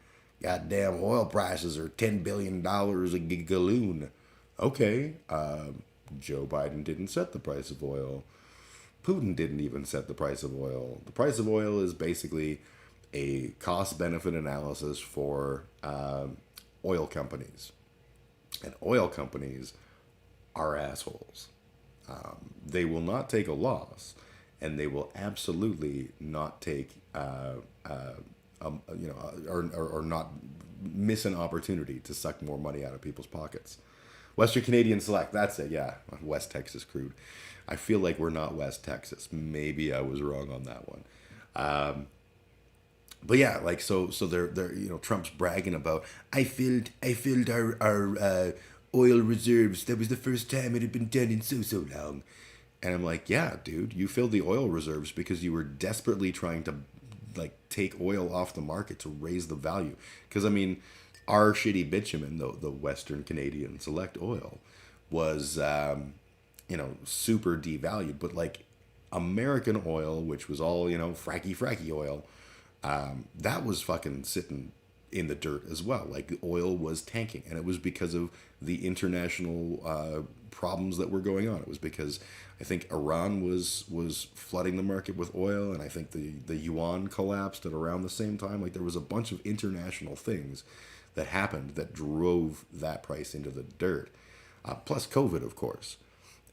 goddamn oil prices are $10 billion a gallon. Okay, Joe Biden didn't set the price of oil. Putin didn't even set the price of oil. The price of oil is basically a cost-benefit analysis for oil companies. And oil companies are assholes. They will not take a loss, and they will absolutely not take, or not miss an opportunity to suck more money out of people's pockets. Western Canadian Select, that's it, yeah. West Texas crude. I feel like we're not West Texas. Maybe I was wrong on that one. But yeah, like, so they're Trump's bragging about, I filled our oil reserves. That was the first time it had been done in so long. And I'm like, yeah, dude, you filled the oil reserves because you were desperately trying to, like, take oil off the market to raise the value. Because, I mean, our shitty bitumen, the Western Canadian Select oil, was, super devalued. But, like, American oil, which was all, fracky oil, that was fucking sitting in the dirt as well. Like, the oil was tanking, and it was because of the international problems that were going on. It was because I think Iran was flooding the market with oil, and I think the yuan collapsed at around the same time. Like, there was a bunch of international things that happened that drove that price into the dirt. Plus COVID, of course.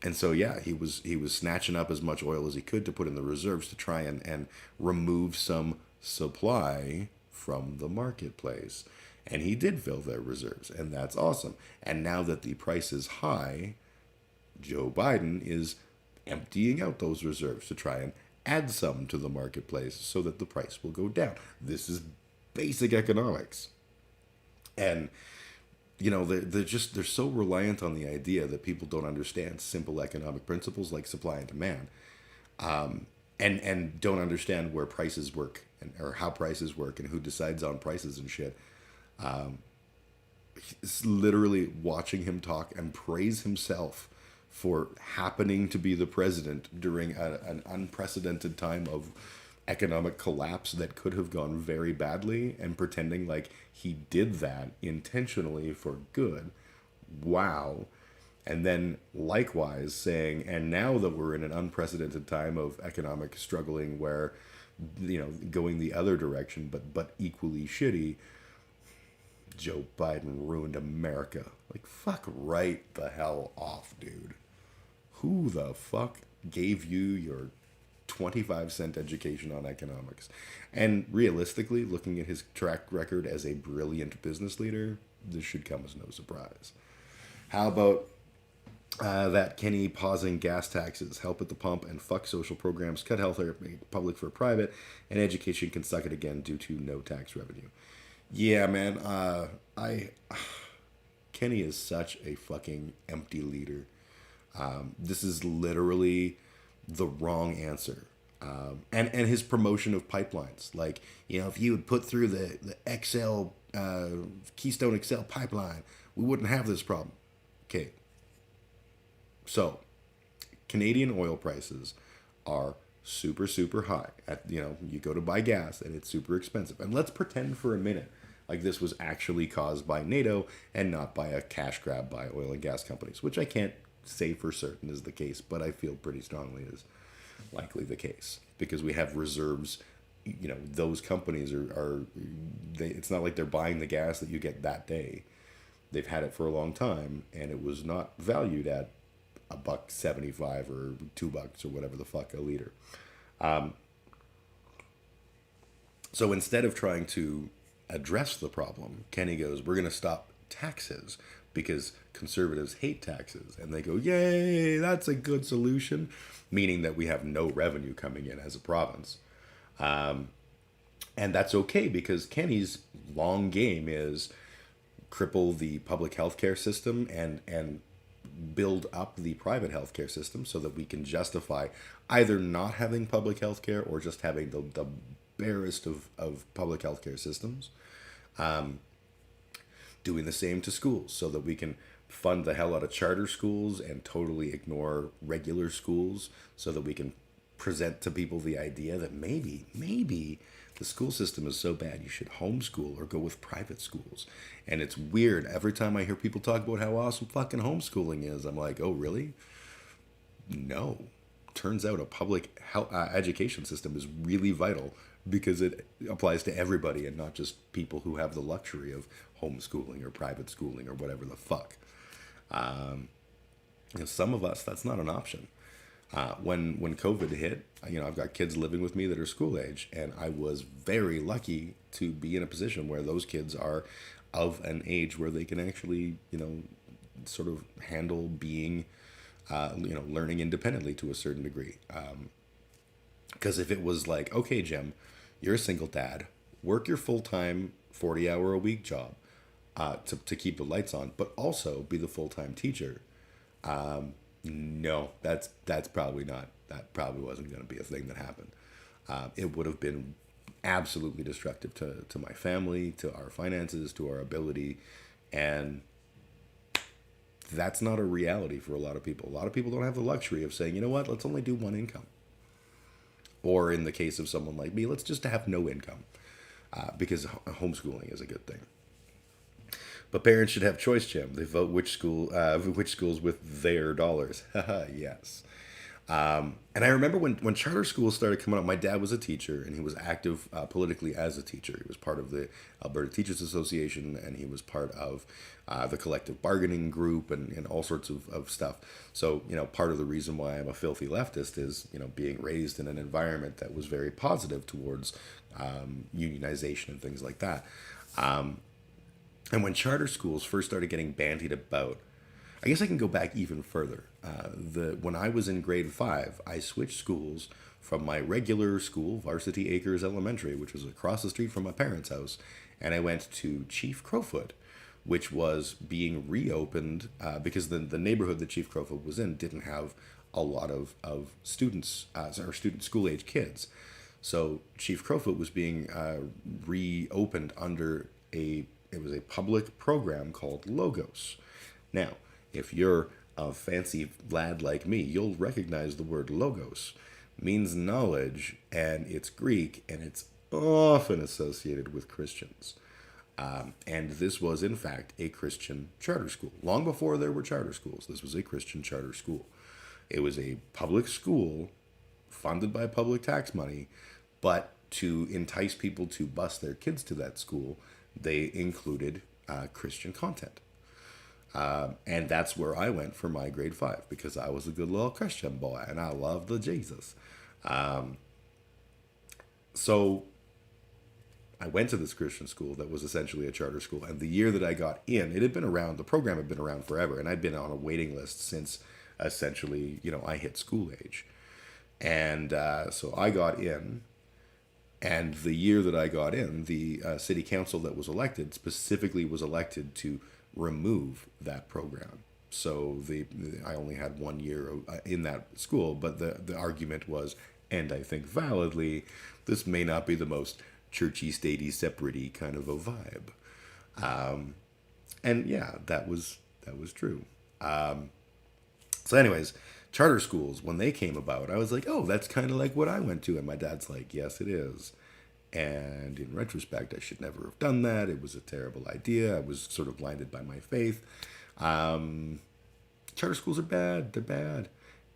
And so, yeah, he was snatching up as much oil as he could to put in the reserves to try and remove some supply from the marketplace. And he did fill their reserves, and that's awesome. And now that the price is high, Joe Biden is emptying out those reserves to try and add some to the marketplace so that the price will go down. This is basic economics. And they're so reliant on the idea that people don't understand simple economic principles like supply and demand, and don't understand where prices work or how prices work and who decides on prices and shit. It's literally watching him talk and praise himself for happening to be the president during an unprecedented time of economic collapse that could have gone very badly, and pretending like he did that intentionally for good. Wow. And then likewise saying, and now that we're in an unprecedented time of economic struggling where, going the other direction, but equally shitty, Joe Biden ruined America. Like, fuck right the hell off, dude. Who the fuck gave you your 25-cent education on economics. And realistically, looking at his track record as a brilliant business leader, this should come as no surprise. How about that Kenny pausing gas taxes, help at the pump, and fuck social programs, cut healthcare public for private, and education can suck it again due to no tax revenue. Yeah, man, Kenny is such a fucking empty leader. This is literally the wrong answer. And his promotion of pipelines. Like, you know, if you would put through the XL, Keystone XL pipeline, we wouldn't have this problem. Okay. So, Canadian oil prices are super, super high. You go to buy gas and it's super expensive. And let's pretend for a minute like this was actually caused by NATO and not by a cash grab by oil and gas companies, which I can't say for certain is the case, but I feel pretty strongly is likely the case because we have reserves. You know, those companies it's not like they're buying the gas that you get that day. They've had it for a long time, and it was not valued at $1.75 or $2 or whatever the fuck a liter. So instead of trying to address the problem, Kenny goes, we're going to stop taxes because conservatives hate taxes. And they go, yay, that's a good solution, meaning that we have no revenue coming in as a province. And that's okay because Kenny's long game is cripple the public healthcare system and build up the private healthcare system so that we can justify either not having public healthcare or just having the barest of public healthcare systems. Doing the same to schools so that we can fund the hell out of charter schools and totally ignore regular schools so that we can present to people the idea that maybe the school system is so bad you should homeschool or go with private schools. And it's weird. Every time I hear people talk about how awesome fucking homeschooling is, I'm like, oh, really? No. Turns out a public education system is really vital because it applies to everybody and not just people who have the luxury of homeschooling or private schooling or whatever the fuck. Some of us, that's not an option. When COVID hit, I've got kids living with me that are school age, and I was very lucky to be in a position where those kids are of an age where they can actually, sort of handle being, learning independently to a certain degree. Because if it was like, okay, Jim, you're a single dad, work your full-time 40-hour-a-week job to keep the lights on, but also be the full-time teacher. No, that's probably not. That probably wasn't going to be a thing that happened. It would have been absolutely destructive to my family, to our finances, to our ability, and that's not a reality for a lot of people. A lot of people don't have the luxury of saying, you know what, let's only do one income. Or in the case of someone like me, let's just have no income, because homeschooling is a good thing. But parents should have choice, Jim. They vote which schools with their dollars. Yes. And I remember when charter schools started coming up, my dad was a teacher, and he was active politically as a teacher. He was part of the Alberta Teachers Association, and he was part of the collective bargaining group and all sorts of stuff. So, part of the reason why I'm a filthy leftist is, being raised in an environment that was very positive towards unionization and things like that. And when charter schools first started getting bandied about, I guess I can go back even further. When I was in grade 5, I switched schools from my regular school, Varsity Acres Elementary, which was across the street from my parents' house, and I went to Chief Crowfoot, which was being reopened because the neighborhood that Chief Crowfoot was in didn't have a lot of students, or student school-age kids. So Chief Crowfoot was being reopened under it was a public program called Logos. Now, if you're a fancy lad like me, you'll recognize the word Logos. It means knowledge, and it's Greek, and it's often associated with Christians. And this was, in fact, a Christian charter school. Long before there were charter schools, this was a Christian charter school. It was a public school funded by public tax money, but to entice people to bus their kids to that school, they included Christian content. And that's where I went for my grade 5, because I was a good little Christian boy and I loved the Jesus. So I went to this Christian school that was essentially a charter school, and the year that I got in, it had been around, the program had been around forever, and I'd been on a waiting list since essentially, I hit school age. And so I got in, and the year that I got in, the city council that was elected specifically was elected to remove that program. So I only had 1 year in that school, but the argument was, and I think validly, this may not be the most churchy, statey, separate-y kind of a vibe. And yeah, that was true. So anyways, charter schools, when they came about, I was like, oh, that's kind of like what I went to. And my dad's like, yes, it is. And in retrospect, I should never have done that. It was a terrible idea. I was sort of blinded by my faith. Charter schools are bad. They're bad.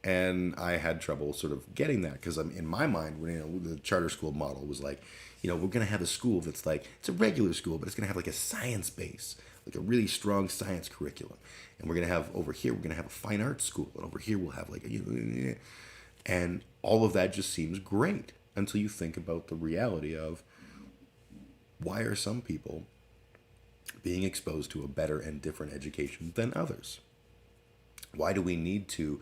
And I had trouble sort of getting that because in my mind, the charter school model was like, we're going to have a school that's like, it's a regular school, but it's going to have like a science base, like a really strong science curriculum. And we're going to have over here, we're going to have a fine arts school. And over here, we'll have like and all of that just seems great until you think about the reality of why are some people being exposed to a better and different education than others? Why do we need to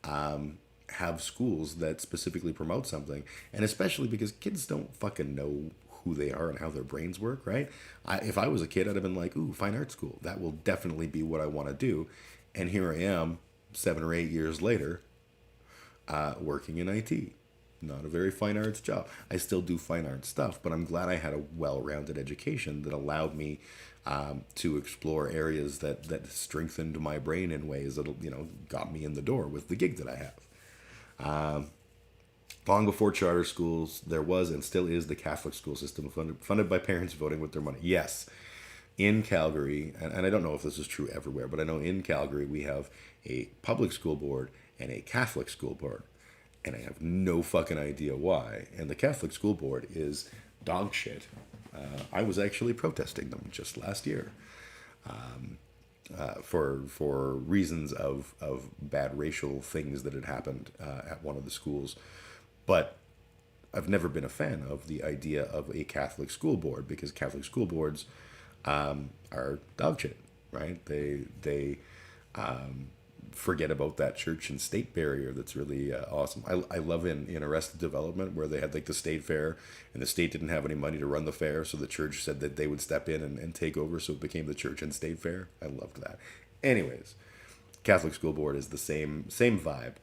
have schools that specifically promote something? And especially because kids don't fucking know who they are and how their brains work, right? If I was a kid, I'd have been like, ooh, fine art school. That will definitely be what I want to do. And here I am, 7 or 8 years later, working in IT. Not a very fine arts job. I still do fine arts stuff, but I'm glad I had a well-rounded education that allowed me to explore areas that strengthened my brain in ways that got me in the door with the gig that I have. Long before charter schools, there was and still is the Catholic school system funded by parents voting with their money. Yes, in Calgary, and I don't know if this is true everywhere, but I know in Calgary we have a public school board and a Catholic school board. And I have no fucking idea why. And the Catholic school board is dog shit. I was actually protesting them just last year for reasons of bad racial things that had happened at one of the schools. But I've never been a fan of the idea of a Catholic school board because Catholic school boards are dog shit, right? They forget about that church and state barrier that's really awesome. I love in Arrested Development where they had like the state fair and the state didn't have any money to run the fair, so the church said that they would step in and take over, so it became the church and state fair. I loved that. Anyways, Catholic school board is the same vibe.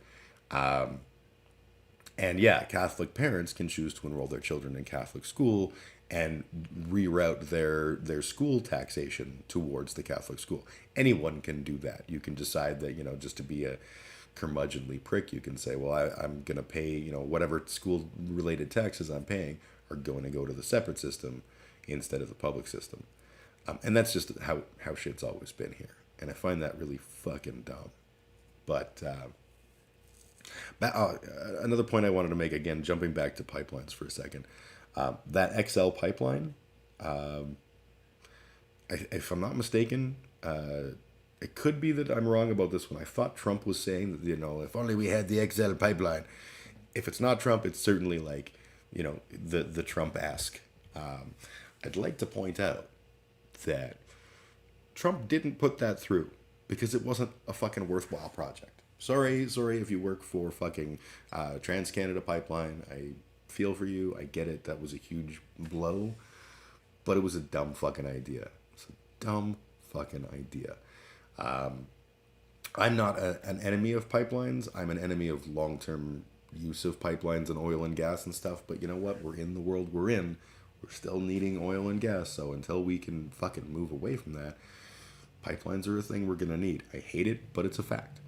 And yeah, Catholic parents can choose to enroll their children in Catholic school and reroute their school taxation towards the Catholic school. Anyone can do that. You can decide that, just to be a curmudgeonly prick, you can say, well, I'm going to pay, whatever school-related taxes I'm paying are going to go to the separate system instead of the public system. And that's just how shit's always been here. And I find that really fucking dumb. But another point I wanted to make, again, jumping back to pipelines for a second. That XL pipeline, if I'm not mistaken, it could be that I'm wrong about this one. I thought Trump was saying that, if only we had the XL pipeline. If it's not Trump, it's certainly like, the Trump-esque. I'd like to point out that Trump didn't put that through because it wasn't a fucking worthwhile project. Sorry if you work for fucking Trans-Canada Pipeline. I feel for you. I get it. That was a huge blow. But it was a dumb fucking idea. It's a dumb fucking idea. I'm not an enemy of pipelines. I'm an enemy of long-term use of pipelines and oil and gas and stuff. But you know what? We're in the world we're in. We're still needing oil and gas. So until we can fucking move away from that, pipelines are a thing we're going to need. I hate it, but it's a fact.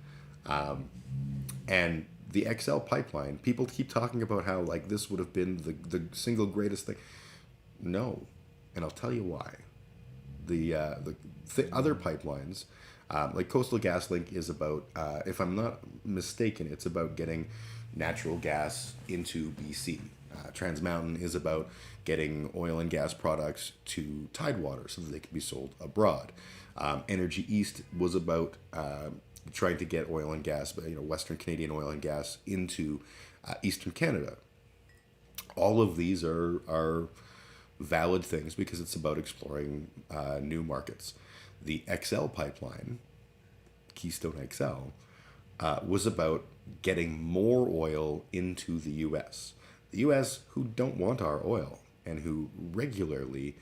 And the XL pipeline, people keep talking about how like this would have been the single greatest thing. No, and I'll tell you why. The other pipelines, like Coastal GasLink is about, if I'm not mistaken, it's about getting natural gas into BC. Trans Mountain is about getting oil and gas products to Tidewater so that they can be sold abroad. Energy East was about trying to get oil and gas, Western Canadian oil and gas into Eastern Canada. All of these are valid things because it's about exploring new markets. The XL pipeline, Keystone XL, was about getting more oil into the U.S. The U.S., who don't want our oil and who regularly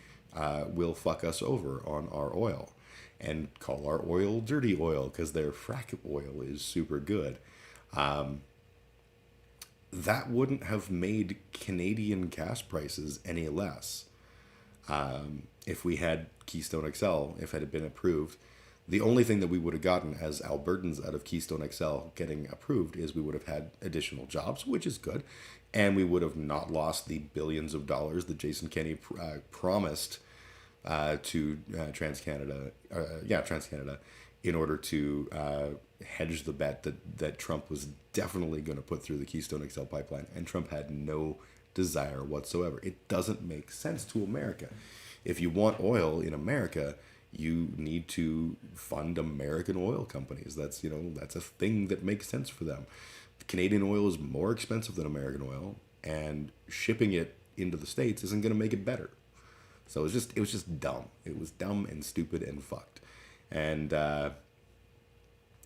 will fuck us over on our oil and call our oil dirty oil because their frack oil is super good. That wouldn't have made Canadian gas prices any less if we had Keystone XL, if it had been approved. The only thing that we would have gotten as Albertans out of Keystone XL getting approved is we would have had additional jobs, which is good, and we would have not lost the billions of dollars that Jason Kenney promised to TransCanada, in order to hedge the bet that Trump was definitely going to put through the Keystone XL pipeline, and Trump had no desire whatsoever. It doesn't make sense to America. If you want oil in America, you need to fund American oil companies. That's a thing that makes sense for them. Canadian oil is more expensive than American oil, and shipping it into the States isn't going to make it better. So it was just dumb. It was dumb and stupid and fucked. And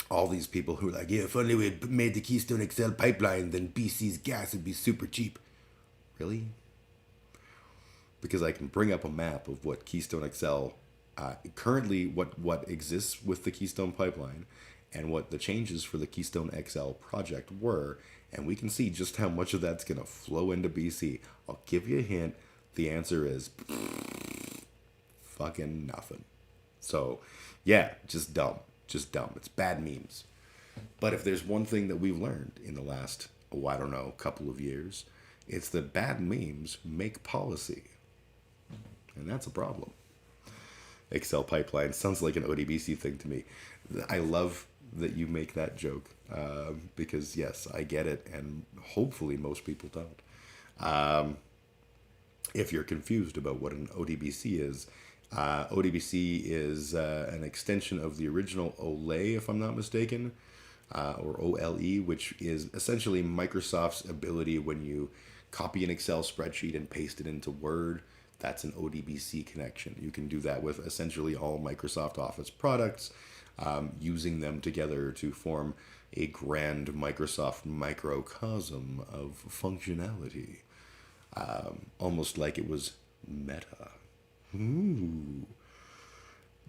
all these people who are like, yeah, if only we had made the Keystone XL pipeline, then BC's gas would be super cheap. Really? Because I can bring up a map of what Keystone XL currently, what exists with the Keystone pipeline, and what the changes for the Keystone XL project were, and we can see just how much of that's going to flow into BC. I'll give you a hint. The answer is fucking nothing. So, yeah, just dumb. Just dumb. It's bad memes. But if there's one thing that we've learned in the last, couple of years, it's that bad memes make policy. And that's a problem. XL pipeline sounds like an ODBC thing to me. I love that you make that joke because, yes, I get it, and hopefully most people don't. If you're confused about what an ODBC is an extension of the original OLE, if I'm not mistaken, or OLE, which is essentially Microsoft's ability when you copy an Excel spreadsheet and paste it into Word. That's an ODBC connection. You can do that with essentially all Microsoft Office products, using them together to form a grand Microsoft microcosm of functionality. Almost like it was meta. Ooh.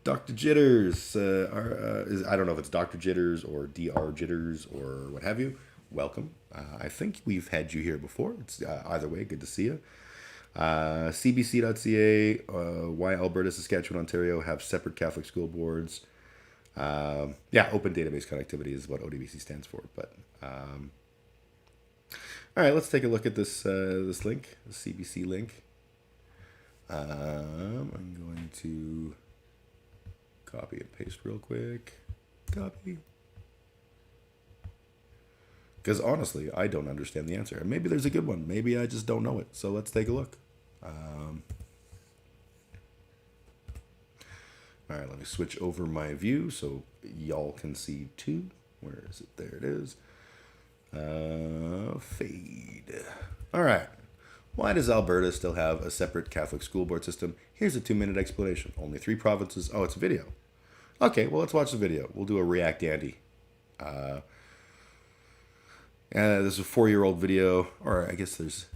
Dr. Jitters, I don't know if it's Dr. Jitters or DR Jitters or what have you. Welcome. I think we've had you here before. It's either way, good to see you. CBC.ca, why Alberta, Saskatchewan, Ontario have separate Catholic school boards. Open database connectivity is what ODBC stands for. But all right, let's take a look at this link, the CBC link. I'm going to copy and paste real quick. Copy. Because honestly, I don't understand the answer. And maybe there's a good one. Maybe I just don't know it. So let's take a look. All right, let me switch over my view so y'all can see too. Where is it? There it is. Fade. All right. Why does Alberta still have a separate Catholic school board system? Here's a 2-minute explanation. Only 3 provinces. Oh, it's a video. Okay, well, let's watch the video. We'll do a React Andy. This is a 4-year-old video, or I guess there's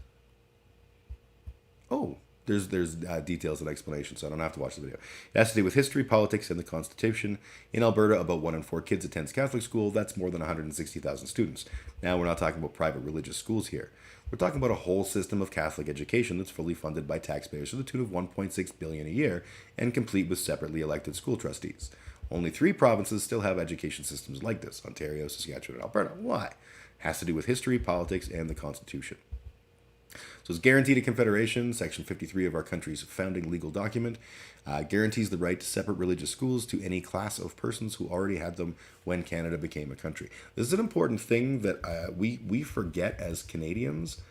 details and explanations, so I don't have to watch the video. It has to do with history, politics, and the Constitution. In Alberta, about 1 in 4 kids attends Catholic school. That's more than 160,000 students. Now, we're not talking about private religious schools here. We're talking about a whole system of Catholic education that's fully funded by taxpayers to the tune of $1.6 billion a year and complete with separately elected school trustees. Only 3 provinces still have education systems like this: Ontario, Saskatchewan, and Alberta. Why? It has to do with history, politics, and the Constitution. So it's guaranteed a confederation. Section 53 of our country's founding legal document guarantees the right to separate religious schools to any class of persons who already had them when Canada became a country. This is an important thing that we forget as Canadians.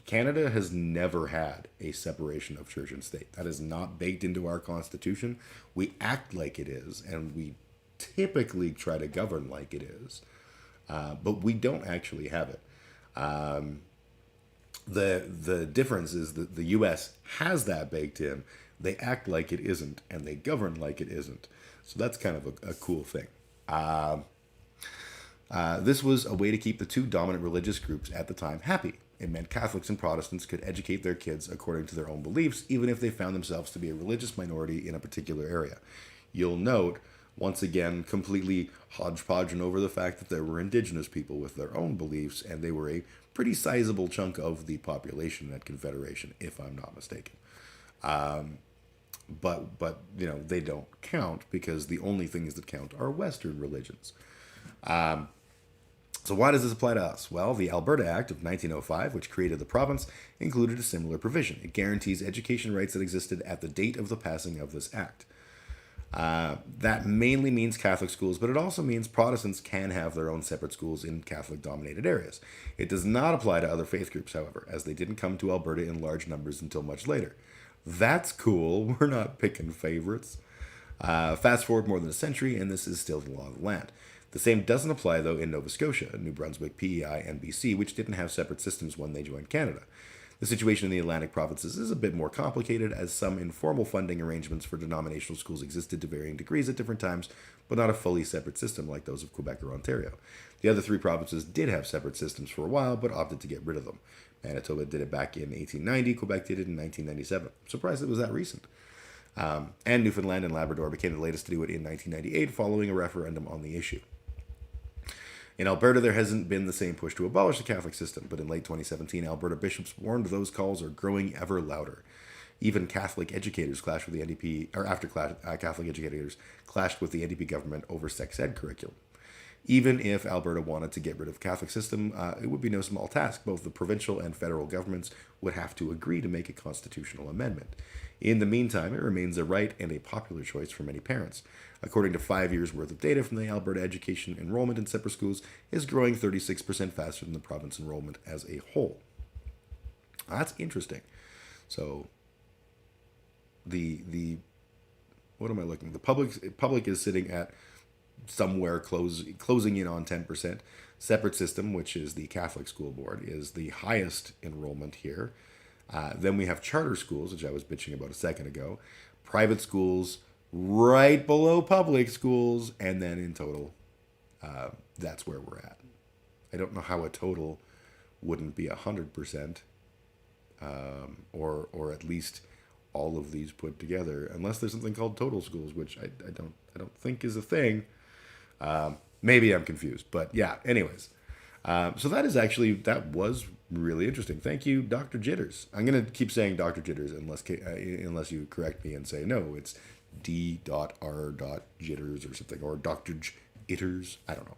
Canada has never had a separation of church and state. That is not baked into our Constitution. We act like it is, and we typically try to govern like it is. but we don't actually have it. The difference is that the U.S. has that baked in. They act like it isn't, and they govern like it isn't. So that's kind of a cool thing. This was a way to keep the two dominant religious groups at the time happy. It meant Catholics and Protestants could educate their kids according to their own beliefs, even if they found themselves to be a religious minority in a particular area. You'll note, once again, completely hodgepodging over the fact that there were indigenous people with their own beliefs, and they were a pretty sizable chunk of the population at Confederation, if I'm not mistaken. But they don't count because the only things that count are Western religions. So why does this apply to us? Well, the Alberta Act of 1905, which created the province, included a similar provision. It guarantees education rights that existed at the date of the passing of this act. That mainly means Catholic schools, but it also means Protestants can have their own separate schools in Catholic-dominated areas. It does not apply to other faith groups, however, as they didn't come to Alberta in large numbers until much later. That's cool. We're not picking favorites. Fast forward more than a century, and this is still the law of the land. The same doesn't apply, though, in Nova Scotia, New Brunswick, PEI, and BC, which didn't have separate systems when they joined Canada. The situation in the Atlantic provinces is a bit more complicated, as some informal funding arrangements for denominational schools existed to varying degrees at different times, but not a fully separate system like those of Quebec or Ontario. The other three provinces did have separate systems for a while, but opted to get rid of them. Manitoba did it back in 1890, Quebec did it in 1997. I'm surprised it was that recent. And Newfoundland and Labrador became the latest to do it in 1998, following a referendum on the issue. In Alberta, there hasn't been the same push to abolish the Catholic system, but in late 2017, Alberta bishops warned those calls are growing ever louder. Even Catholic educators clashed with the NDP, or after Catholic educators clashed with the NDP government over sex ed curriculum. Even if Alberta wanted to get rid of the Catholic system, it would be no small task. Both the provincial and federal governments would have to agree to make a constitutional amendment. In the meantime, it remains a right and a popular choice for many parents. According to 5 years' worth of data from the Alberta education enrollment in separate schools is growing 36% faster than the province enrollment as a whole. That's interesting. So the what am I looking? The public is sitting at somewhere closing in on 10%. Separate system, which is the Catholic School Board, is the highest enrollment here. Then we have charter schools, which I was bitching about a second ago. Private schools right below public schools, and then in total, that's where we're at. I don't know how a total wouldn't be 100%, or at least all of these put together, unless there's something called total schools, which I don't think is a thing. Maybe I'm confused, but yeah. Anyways, so that was really interesting. Thank you, Dr. Jitters. I'm gonna keep saying Dr. Jitters unless you correct me and say no. It's D.R.Jitters or something, or Dr. Jitters. I don't know.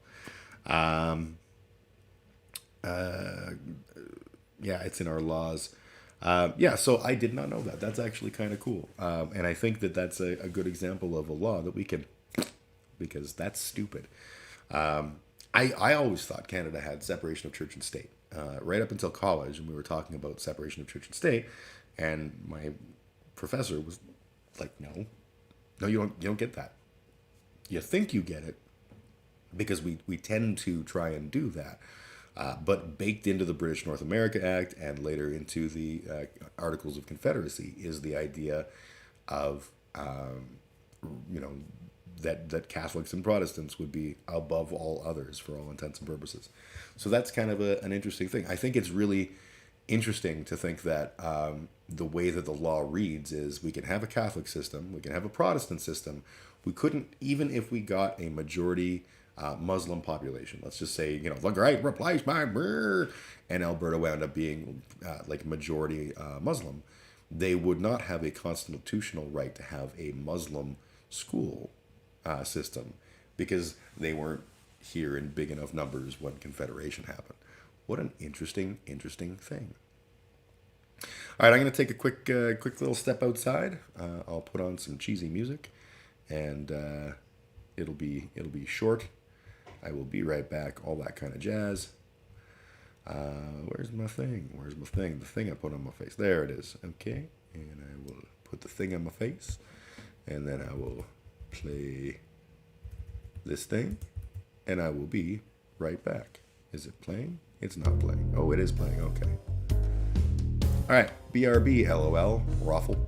Yeah, it's in our laws. So I did not know that. That's actually kind of cool. And I think that that's a good example of a law that we can, because that's stupid. I always thought Canada had separation of church and state, right up until college, and we were talking about separation of church and state, and my professor was like, no, you don't get that. You think you get it, because we tend to try and do that. But baked into the British North America Act and later into the Articles of Confederacy is the idea of, that Catholics and Protestants would be above all others for all intents and purposes. So that's kind of an interesting thing. I think it's really interesting to think that the way that the law reads is we can have a Catholic system, we can have a Protestant system. We couldn't, even if we got a majority Muslim population. Let's just say, the great replacement, and Alberta wound up being majority Muslim. They would not have a constitutional right to have a Muslim school system because they weren't here in big enough numbers when Confederation happened. What an interesting thing. All right, I'm going to take a quick little step outside. I'll put on some cheesy music, and it'll be short. I will be right back, all that kind of jazz. Where's my thing? The thing I put on my face. There it is. Okay. And I will put the thing on my face. And then I will play this thing. And I will be right back. Is it playing? It's not playing. Oh, it is playing. Okay. All right. BRB, LOL, Raffle.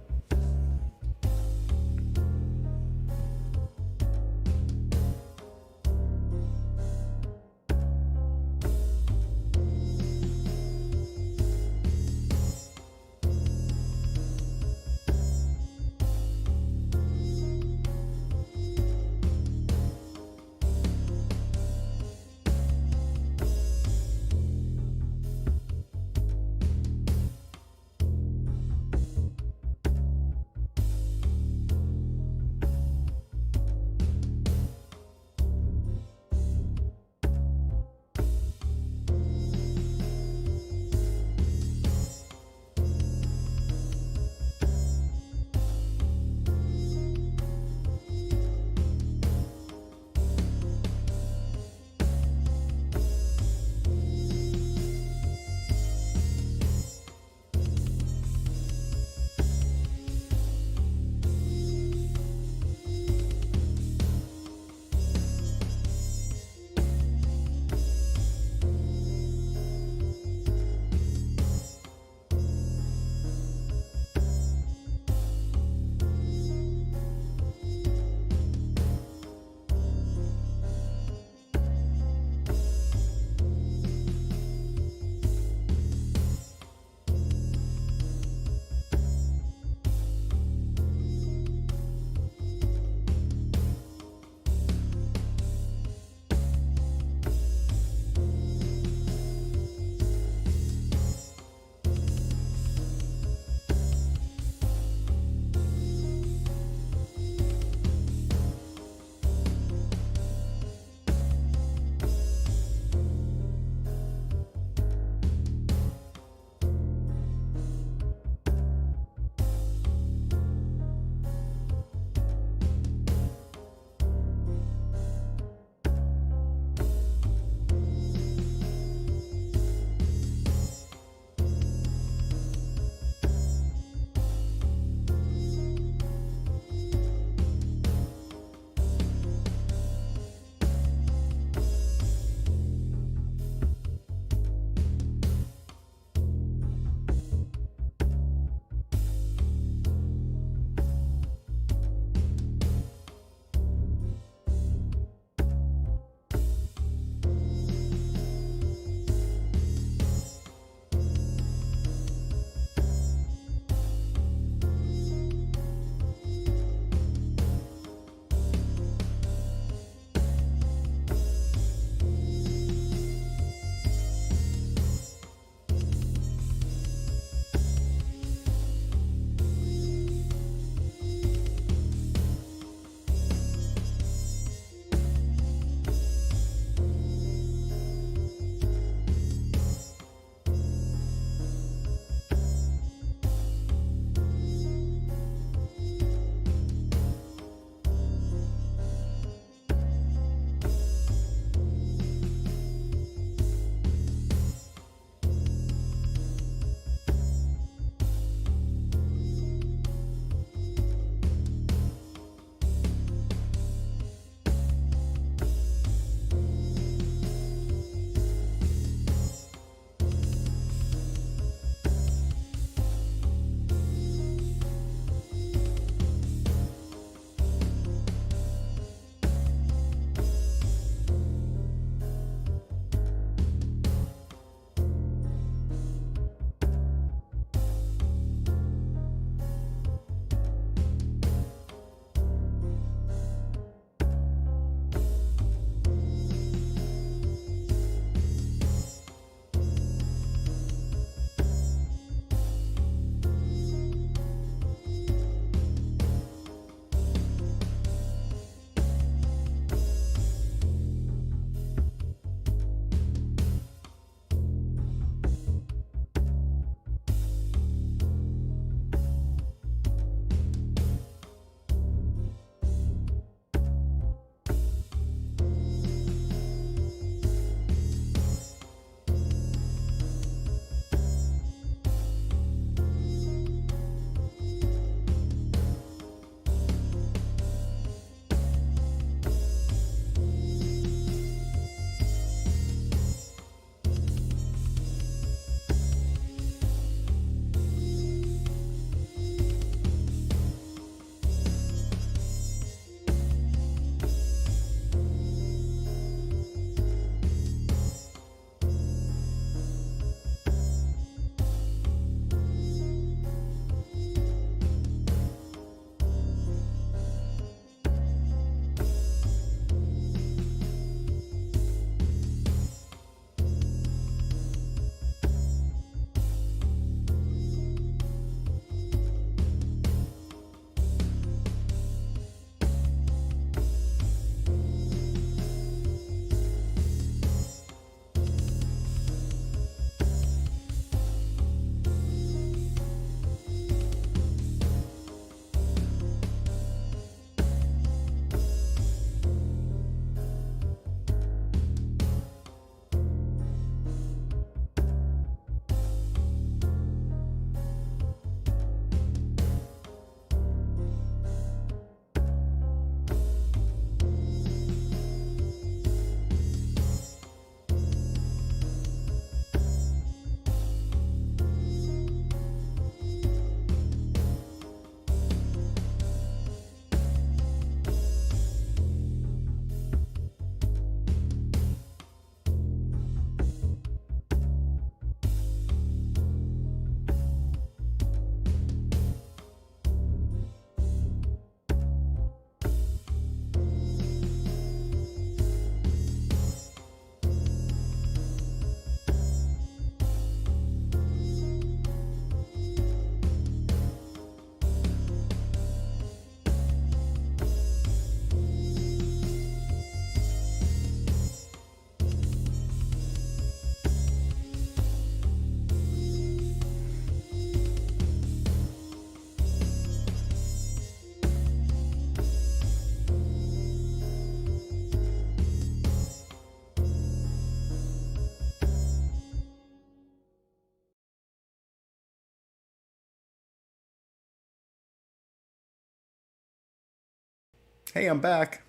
Hey, I'm back.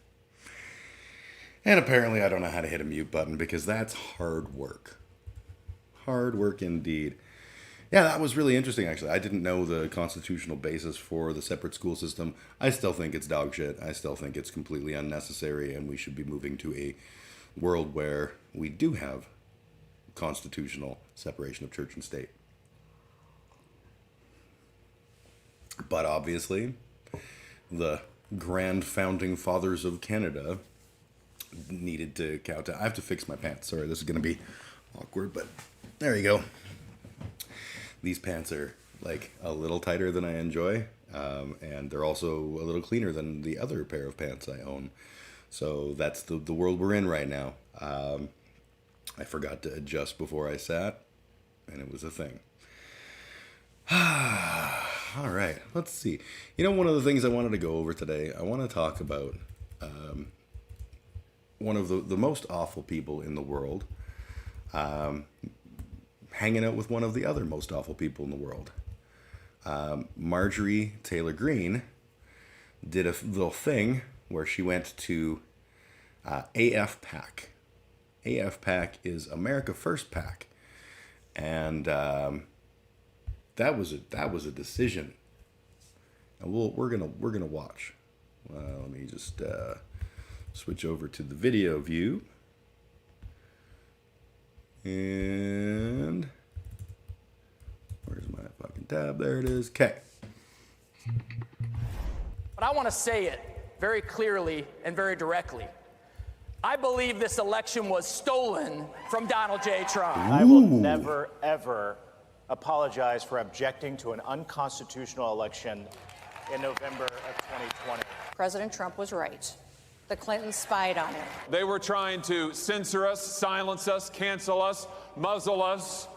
And apparently I don't know how to hit a mute button because that's hard work. Hard work indeed. Yeah, that was really interesting, actually. I didn't know the constitutional basis for the separate school system. I still think it's dog shit. I still think it's completely unnecessary, and we should be moving to a world where we do have constitutional separation of church and state. But obviously, the grand founding fathers of Canada needed to kowtow. I have to fix my pants. Sorry, this is going to be awkward, but there you go. These pants are like a little tighter than I enjoy, and they're also a little cleaner than the other pair of pants I own. So that's the world we're in right now. I forgot to adjust before I sat, and it was a thing. All right, let's see. You know, one of the things I wanted to go over today, I want to talk about one of the most awful people in the world, hanging out with one of the other most awful people in the world. Marjorie Taylor Greene did a little thing where she went to AFPAC. AFPAC is America First PAC, and that was a decision. And we're gonna watch. Let me just switch over to the video view. And where's my fucking tab? There it is. Okay. But I want to say it very clearly and very directly. I believe this election was stolen from Donald J. Trump. I will never, ever apologize for objecting to an unconstitutional election in November of 2020. President Trump was right. The Clintons spied on him. They were trying to censor us, silence us, cancel us, muzzle us.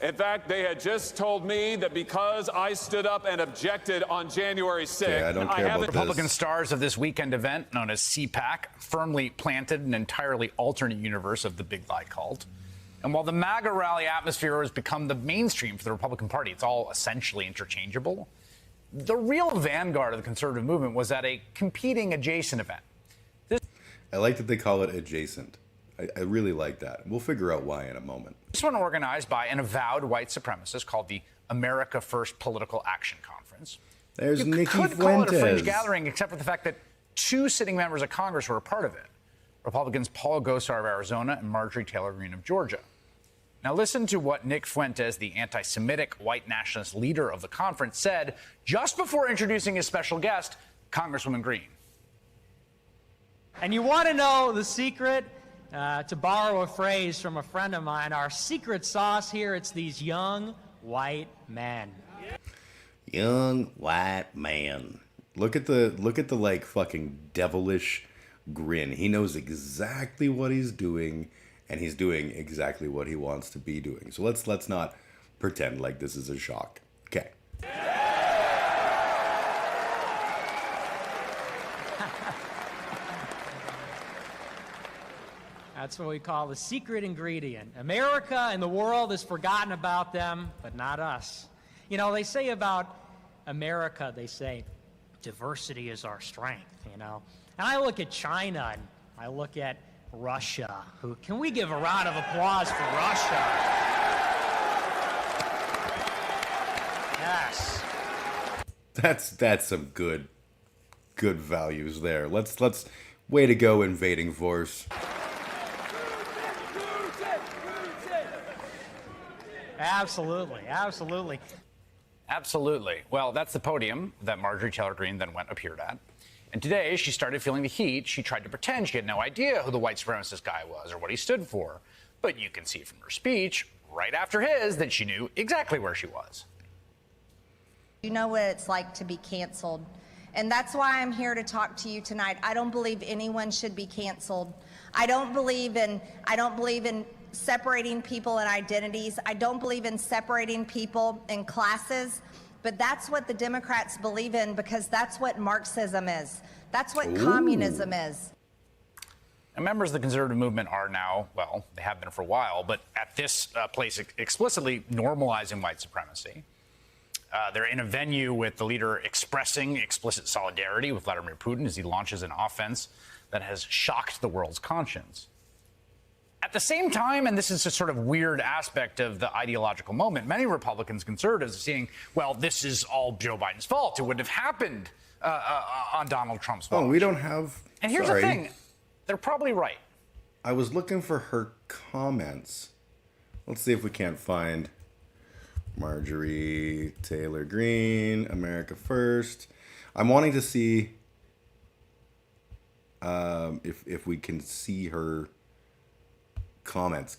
In fact, they had just told me that because I stood up and objected on January 6th, okay, I don't care about this. Republican stars of this weekend event, known as CPAC, firmly planted an entirely alternate universe of the Big Lie cult. And while the MAGA rally atmosphere has become the mainstream for the Republican Party, it's all essentially interchangeable. The real vanguard of the conservative movement was at a competing adjacent event. I like that they call it adjacent. I really like that. We'll figure out why in a moment. This one organized by an avowed white supremacist called the America First Political Action Conference. There's You Nikki could Fuentes. call it a fringe gathering, except for the fact that two sitting members of Congress were a part of it. Republicans Paul Gosar of Arizona and Marjorie Taylor Greene of Georgia. Now listen to what Nick Fuentes, the anti-Semitic white nationalist leader of the conference, said just before introducing his special guest, Congresswoman Greene. And you want to know the secret? To borrow a phrase from a friend of mine, our secret sauce here, it's these young white men. Young white man. Look at the like fucking devilish grin. He knows exactly what he's doing, and he's doing exactly what he wants to be doing. So let's not pretend like this is a shock. Okay. That's what we call the secret ingredient. America and the world has forgotten about them, but not us. You know, they say about America, they say, diversity is our strength, you know. And I look at China and I look at Russia. Can we give a round of applause for Russia? Yes. That's some good values there. Let's way to go, invading force. Absolutely, absolutely. Absolutely. Well, that's the podium that Marjorie Taylor Greene then appeared at. And today, she started feeling the heat. She tried to pretend she had no idea who the white supremacist guy was or what he stood for. But you can see from her speech, right after his, that she knew exactly where she was. You know what it's like to be canceled. And that's why I'm here to talk to you tonight. I don't believe anyone should be canceled. I don't believe in separating people and identities. I don't believe in separating people in classes, but that's what the Democrats believe in because that's what Marxism is. That's what communism is. And members of the conservative movement are now, well, they have been for a while, but at this place explicitly normalizing white supremacy. They're in a venue with the leader expressing explicit solidarity with Vladimir Putin as he launches an offense that has shocked the world's conscience. At the same time, and this is a sort of weird aspect of the ideological moment, many Republicans, conservatives are seeing, well, this is all Joe Biden's fault. It wouldn't have happened on Donald Trump's watch. Oh, we don't have... And here's the thing. They're probably right. I was looking for her comments. Let's see if we can't find Marjorie Taylor Greene, America First. I'm wanting to see if we can see her comments,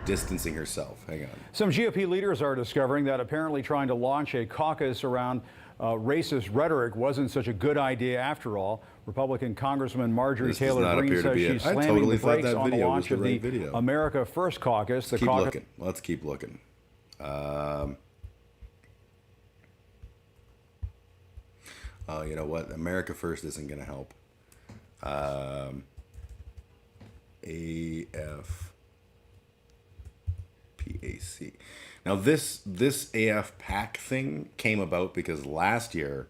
distancing herself. Hang on. Some GOP leaders are discovering that apparently trying to launch a caucus around racist rhetoric wasn't such a good idea after all. Republican Congressman Marjorie Taylor Greene says she's slamming the brakes on the launch of the America First caucus. Keep looking. Let's keep looking. Oh, you know what? America First isn't going to help. AFPAC. Now, this AFPAC thing came about because last year,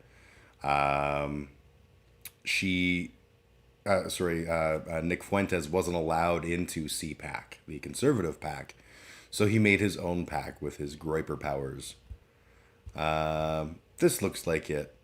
Nick Fuentes wasn't allowed into CPAC, the conservative PAC, so he made his own PAC with his Groyper powers. This looks like it.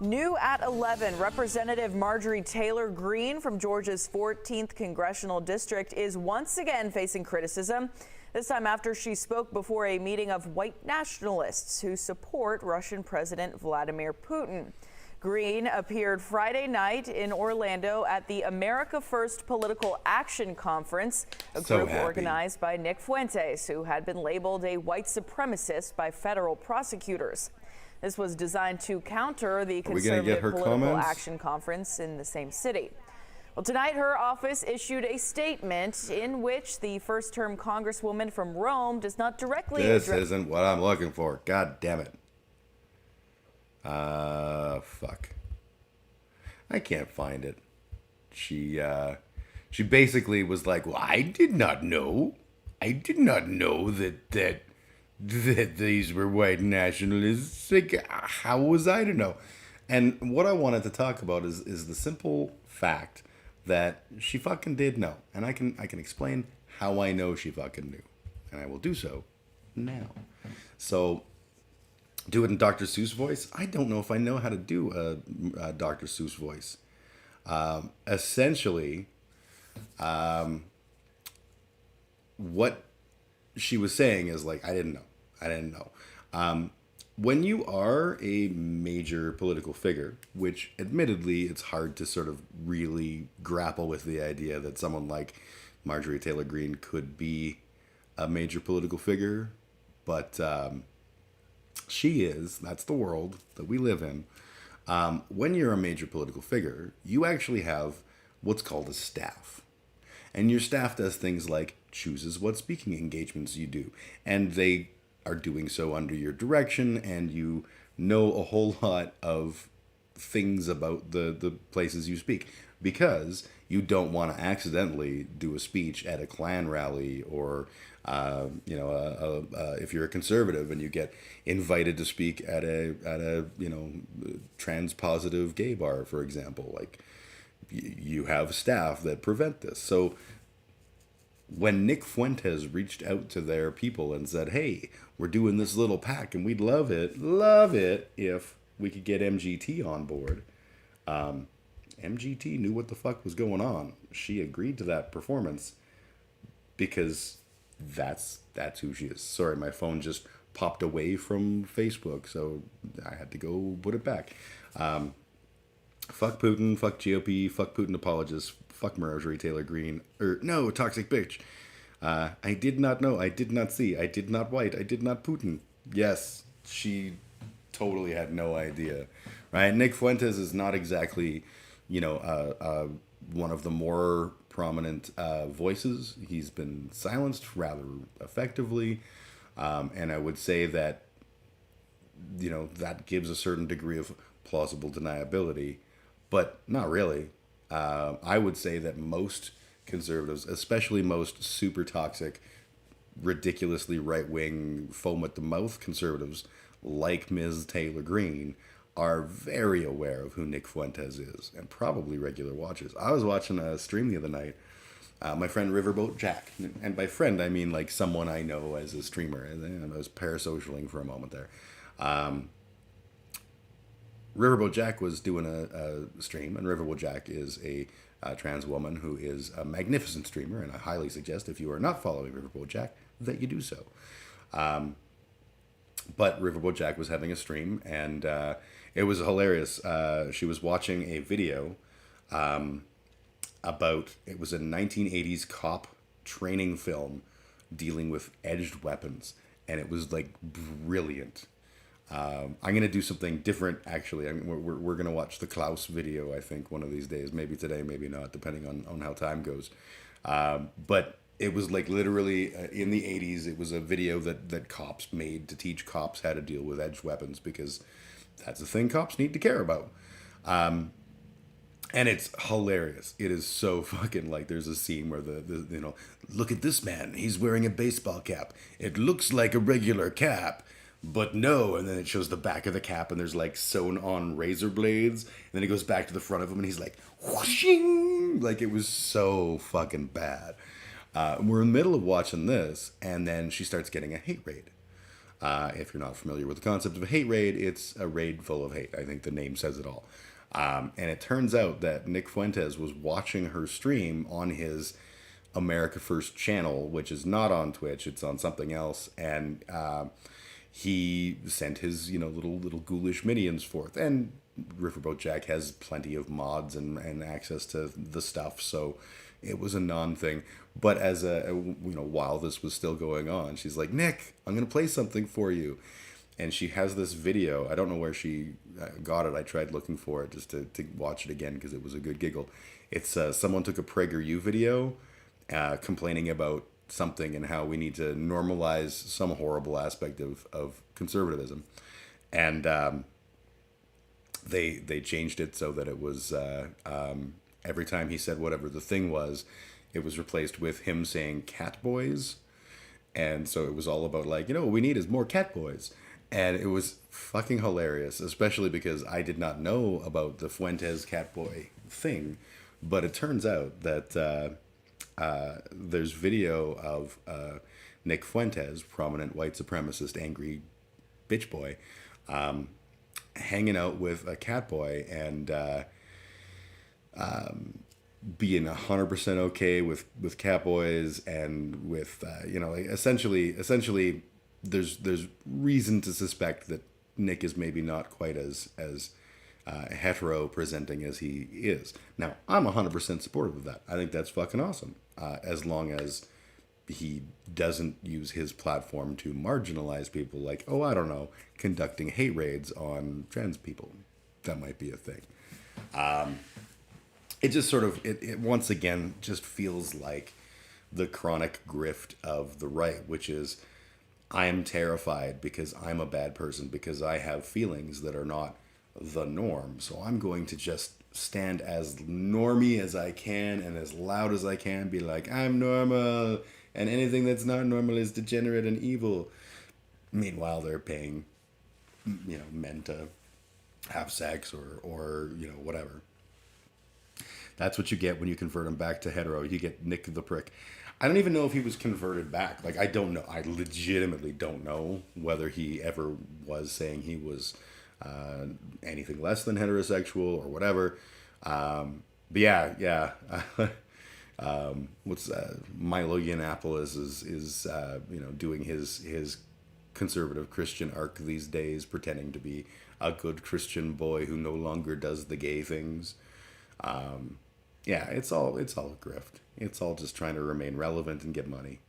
New at 11, Representative Marjorie Taylor Greene from Georgia's 14th Congressional District is once again facing criticism, this time after she spoke before a meeting of white nationalists who support Russian President Vladimir Putin. Greene appeared Friday night in Orlando at the America First Political Action Conference, a group organized by Nick Fuentes, who had been labeled a white supremacist by federal prosecutors. This was designed to counter the Conservative Political Action Conference in the same city. Well, tonight her office issued a statement in which the first-term Congresswoman from Rome does not directly address... This isn't what I'm looking for. God damn it. Fuck. I can't find it. She basically was like, well, I did not know that these were white nationalists. Like, how was I to know? And what I wanted to talk about is the simple fact that she fucking did know. And I can explain how I know she fucking knew. And I will do so now. So, do it in Dr. Seuss voice? I don't know if I know how to do a Dr. Seuss voice. Essentially, what she was saying is like, I didn't know. When you are a major political figure, which admittedly it's hard to sort of really grapple with the idea that someone like Marjorie Taylor Greene could be a major political figure, but she is. That's the world that we live in. When you're a major political figure, you actually have what's called a staff. And your staff does things like chooses what speaking engagements you do. And they are doing so under your direction, and you know a whole lot of things about the places you speak, because you don't want to accidentally do a speech at a Klan rally, or if you're a conservative and you get invited to speak at a trans positive gay bar, for example. Like, you have staff that prevent this. So when Nick Fuentes reached out to their people and said, hey, we're doing this little pack and we'd love it if we could get MGT on board. MGT knew what the fuck was going on. She agreed to that performance because that's who she is. Sorry, my phone just popped away from Facebook, so I had to go put it back. Fuck Putin, fuck GOP, fuck Putin apologists, fuck Marjorie Taylor Greene, no, toxic bitch. I did not know, I did not see, I did not white, I did not Putin. Yes, she totally had no idea, right? Nick Fuentes is not exactly, one of the more prominent voices. He's been silenced rather effectively, and I would say that, that gives a certain degree of plausible deniability, but not really. I would say that most conservatives, especially most super toxic ridiculously right-wing, foam-at-the-mouth conservatives like Ms. Taylor Greene are very aware of who Nick Fuentes is, and probably regular watchers. I was watching a stream the other night. My friend Riverboat Jack, and by friend I mean like someone I know as a streamer. I was parasocialing for a moment there. Riverboat Jack was doing a stream, and Riverboat Jack is a trans woman who is a magnificent streamer, and I highly suggest if you are not following Riverboat Jack that you do so. But Riverboat Jack was having a stream, and it was hilarious. She was watching a video about, it was a 1980s cop training film dealing with edged weapons, and it was like brilliant. I'm going to do something different, actually. We're going to watch the Klaus video, I think, one of these days. Maybe today, maybe not, depending on how time goes. But it was like literally in the 80s, it was a video that cops made to teach cops how to deal with edged weapons, because that's the thing cops need to care about. And it's hilarious. It is so fucking, like, there's a scene where the you know, look at this man. He's wearing a baseball cap. It looks like a regular cap, but no. And then it shows the back of the cap, and there's like sewn on razor blades. And then it goes back to the front of him, and he's like, whooshing. Like, it was so fucking bad. We're in the middle of watching this, and then she starts getting a hate raid. If you're not familiar with the concept of a hate raid, it's a raid full of hate. I think the name says it all. And it turns out that Nick Fuentes was watching her stream on his America First channel, which is not on Twitch, it's on something else. And he sent his, little ghoulish minions forth. And Riverboat Jack has plenty of mods and access to the stuff, so it was a non-thing. But as while this was still going on, she's like, Nick, I'm going to play something for you. And she has this video. I don't know where she got it. I tried looking for it just to watch it again because it was a good giggle. It's someone took a PragerU video complaining about something and how we need to normalize some horrible aspect of conservatism. And they changed it so that it was every time he said whatever the thing was, it was replaced with him saying cat boys. And so it was all about like, what we need is more cat boys. And it was fucking hilarious, especially because I did not know about the Fuentes Catboy thing. But it turns out that there's video of Nick Fuentes, prominent white supremacist, angry bitch boy, hanging out with a catboy and being 100% okay with catboys and with, essentially there's reason to suspect that Nick is maybe not quite as hetero presenting as he is. Now, I'm 100% supportive of that. I think that's fucking awesome. As long as he doesn't use his platform to marginalize people like, conducting hate raids on trans people. That might be a thing. It just sort of, it once again just feels like the chronic grift of the right, which is, I am terrified because I'm a bad person, because I have feelings that are not the norm. So I'm going to just stand as normie as I can and as loud as I can, be like, I'm normal, and anything that's not normal is degenerate and evil. Meanwhile, they're paying, men to have sex or whatever. That's what you get when you convert them back to hetero. You get Nick the Prick. I don't even know if he was converted back. Like, I don't know. I legitimately don't know whether he ever was saying he was anything less than heterosexual or whatever. But yeah. Milo Yiannopoulos is doing his conservative Christian arc these days, pretending to be a good Christian boy who no longer does the gay things. It's all a grift. It's all just trying to remain relevant and get money.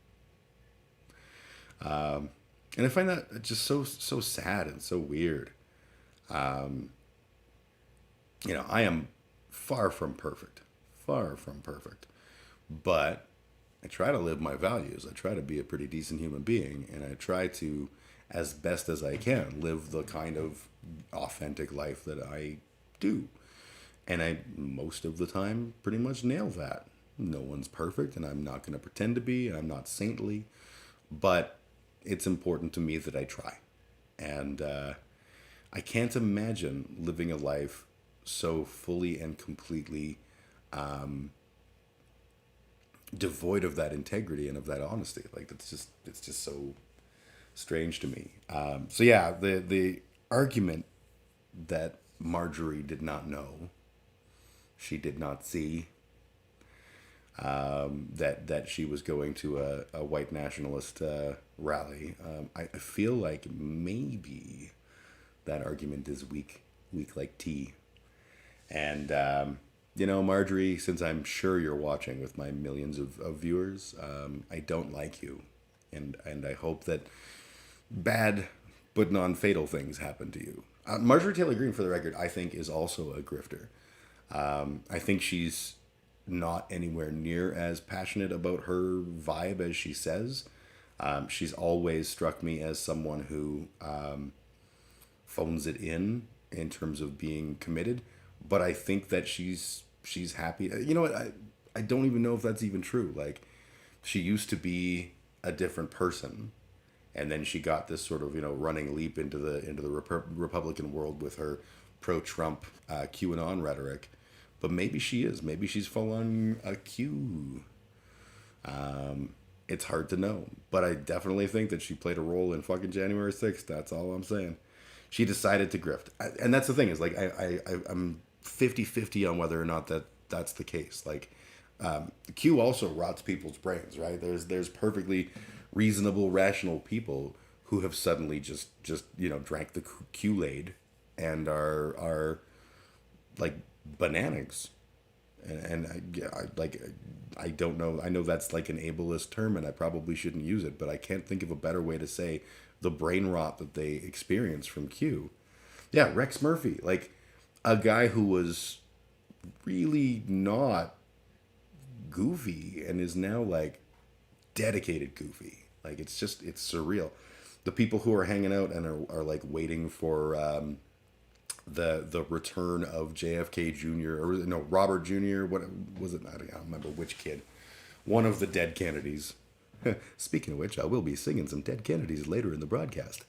And I find that just so sad and so weird. I am far from perfect, but I try to live my values. I try to be a pretty decent human being, and I try to, as best as I can, live the kind of authentic life that I do. And I, most of the time, pretty much nail that. No one's perfect, and I'm not going to pretend to be, and I'm not saintly. but it's important to me that I try. And I can't imagine living a life so fully and completely devoid of that integrity and of that honesty. Like, it's just so strange to me. So yeah, the argument that Marjorie did not know, she did not see, that she was going to a white nationalist rally. I feel like maybe that argument is weak like tea. And Marjorie, since I'm sure you're watching with my millions of viewers, I don't like you, and I hope that bad but non-fatal things happen to you. Marjorie Taylor Greene, for the record, I think is also a grifter. I think she's not anywhere near as passionate about her vibe as she says. She's always struck me as someone who phones it in terms of being committed, but I think that she's happy. You know what? I don't even know if that's even true. Like, she used to be a different person, and then she got this sort of running leap into the Republican world with her pro-Trump QAnon rhetoric. But maybe she is. Maybe she's full on a Q. It's hard to know. But I definitely think that she played a role in fucking January 6th. That's all I'm saying. She decided to grift. And that's the thing, is like I'm 50-50 on whether or not that's the case. Like, Q also rots people's brains, right? There's perfectly reasonable, rational people who have suddenly just drank the Kool-Aid and are like bananas. And I don't know. I know that's like an ableist term, and I probably shouldn't use it, but I can't think of a better way to say the brain rot that they experience from Q. Yeah, Rex Murphy, like a guy who was really not goofy and is now like dedicated goofy. Like, it's surreal. The people who are hanging out and are like waiting for the return of JFK Jr. or no, Robert Jr. What was it? I don't remember which kid. One of the dead Kennedys. Speaking of which, I will be singing some dead Kennedys later in the broadcast.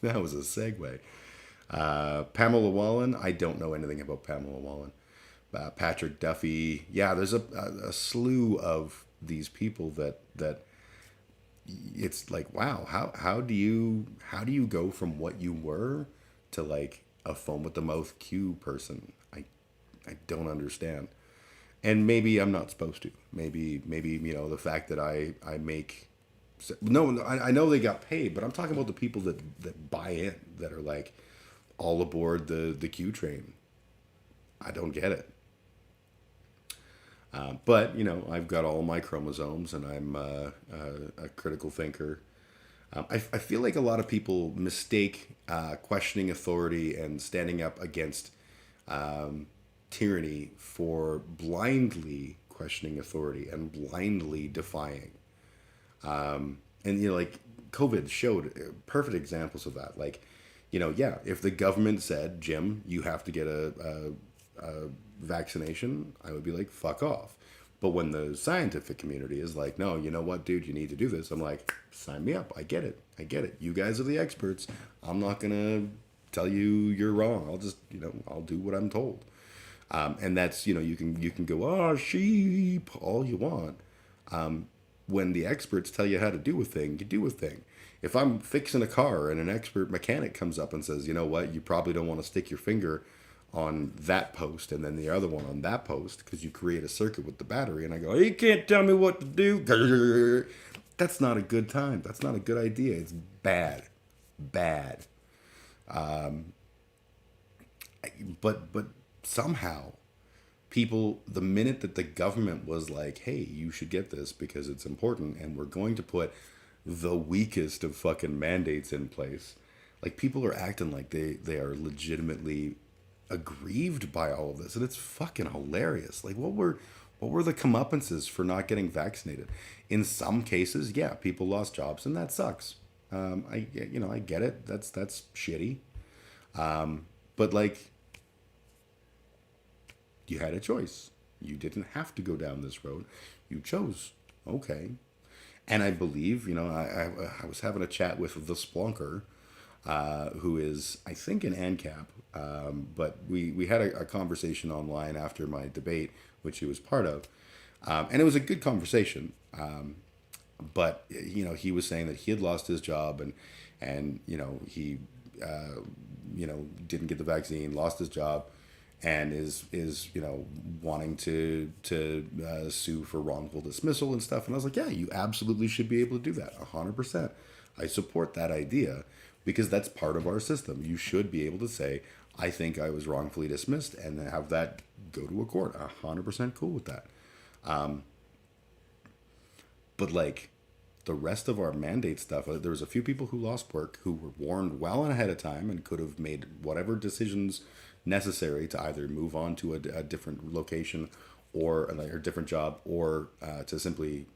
That was a segue. Pamela Wallin. I don't know anything about Pamela Wallin. Patrick Duffy. Yeah, there's a slew of these people that it's like, wow, how do you go from what you were to like a foam at the mouth Q person? I don't understand. And maybe I'm not supposed to. Maybe the fact that I make I know they got paid, but I'm talking about the people that buy in, that are like all aboard the Q train. I don't get it. But I've got all my chromosomes, and I'm a critical thinker. I feel like a lot of people mistake questioning authority and standing up against tyranny for blindly questioning authority and blindly defying. And like COVID showed perfect examples of that. Like, if the government said, Jim, you have to get a vaccination, I would be like, fuck off. But when the scientific community is like, no, you know what, dude, you need to do this, I'm like, sign me up. I get it. You guys are the experts. I'm not gonna tell you you're wrong. I'll just, I'll do what I'm told. And that's, you can go, sheep, all you want. When the experts tell you how to do a thing, you do a thing. If I'm fixing a car and an expert mechanic comes up and says, you know what, you probably don't want to stick your finger on that post and then the other one on that post because you create a circuit with the battery, and I go, you can't tell me what to do. That's not a good time. That's not a good idea. It's bad. But somehow people, the minute that the government was like, hey, you should get this because it's important, and we're going to put the weakest of fucking mandates in place, like, people are acting like they are legitimately aggrieved by all of this, and it's fucking hilarious. Like, what were the comeuppances for not getting vaccinated? In some cases, yeah, people lost jobs, and that sucks. I get it. That's shitty. But like, you had a choice. You didn't have to go down this road. You chose. Okay. And I believe, I was having a chat with the Splunker, who is, I think, an ANCAP, but we had a conversation online after my debate, which he was part of, and it was a good conversation. But he was saying that he had lost his job, and he didn't get the vaccine, lost his job, and is wanting to sue for wrongful dismissal and stuff. And I was like, yeah, you absolutely should be able to do that, 100%. I support that idea because that's part of our system. You should be able to say, I think I was wrongfully dismissed, and have that go to a court. 100% cool with that. But like the rest of our mandate stuff, there was a few people who lost work who were warned well ahead of time and could have made whatever decisions necessary to either move on to a different location or a different job, or to simply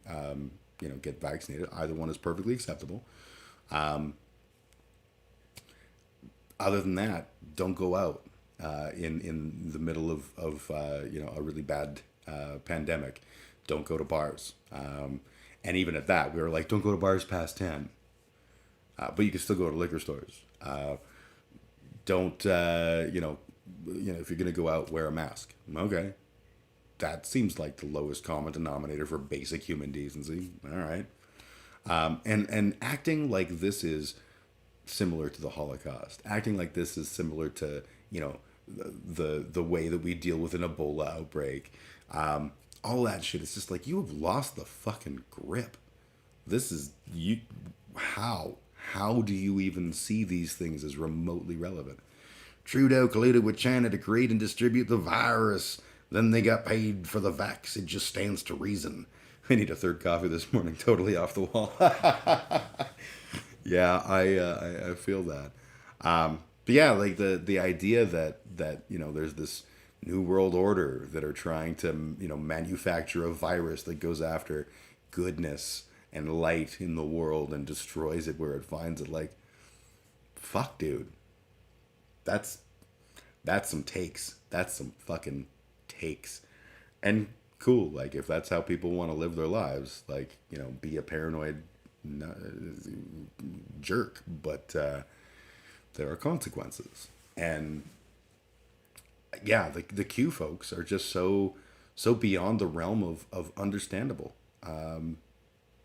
get vaccinated. Either one is perfectly acceptable. Other than that, don't go out in the middle of a really bad pandemic. Don't go to bars. And even at that, we were like, don't go to bars past 10. But you can still go to liquor stores. Don't, if you're going to go out, wear a mask. Okay. That seems like the lowest common denominator for basic human decency. All right. And acting like this is similar to the Holocaust. Acting like this is similar to, the way that we deal with an Ebola outbreak. All that shit. It's just like, you have lost the fucking grip. This is you. How do you even see these things as remotely relevant? Trudeau colluded with China to create and distribute the virus. Then they got paid for the vax. It just stands to reason. I need a third coffee this morning. Totally off the wall. Yeah, I feel that. But yeah, like the idea that there's this new world order that are trying to manufacture a virus that goes after goodness and light in the world and destroys it where it finds it. Like, fuck, dude. That's some takes. That's some fucking takes. And cool, like, if that's how people want to live their lives, like, be a paranoid jerk, but there are consequences. And yeah, the Q folks are just so beyond the realm of understandable. And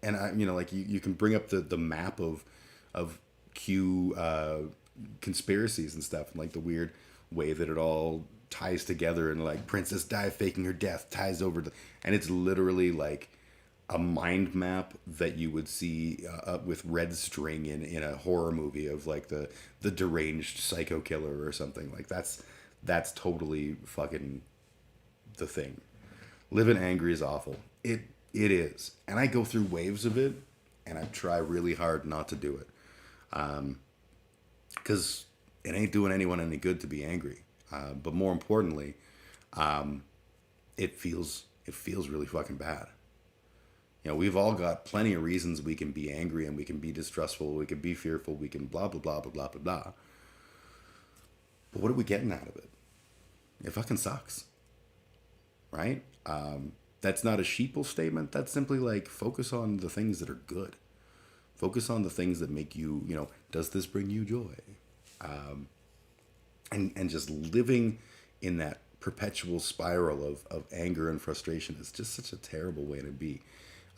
I, like you can bring up the map of Q conspiracies and stuff, and like the weird way that it all ties together, and like Princess Di faking her death ties over to, and it's literally like a mind map that you would see with red string in a horror movie of like the deranged psycho killer or something. Like that's totally fucking the thing. Living angry is awful. It is. And I go through waves of it, and I try really hard not to do it. Because it ain't doing anyone any good to be angry. But more importantly, it feels really fucking bad. We've all got plenty of reasons we can be angry, and we can be distrustful, we can be fearful, we can blah, blah, blah, blah, blah, blah, blah. But what are we getting out of it? It fucking sucks. Right? That's not a sheeple statement. That's simply like, focus on the things that are good. Focus on the things that make you, does this bring you joy? And just living in that perpetual spiral of anger and frustration is just such a terrible way to be.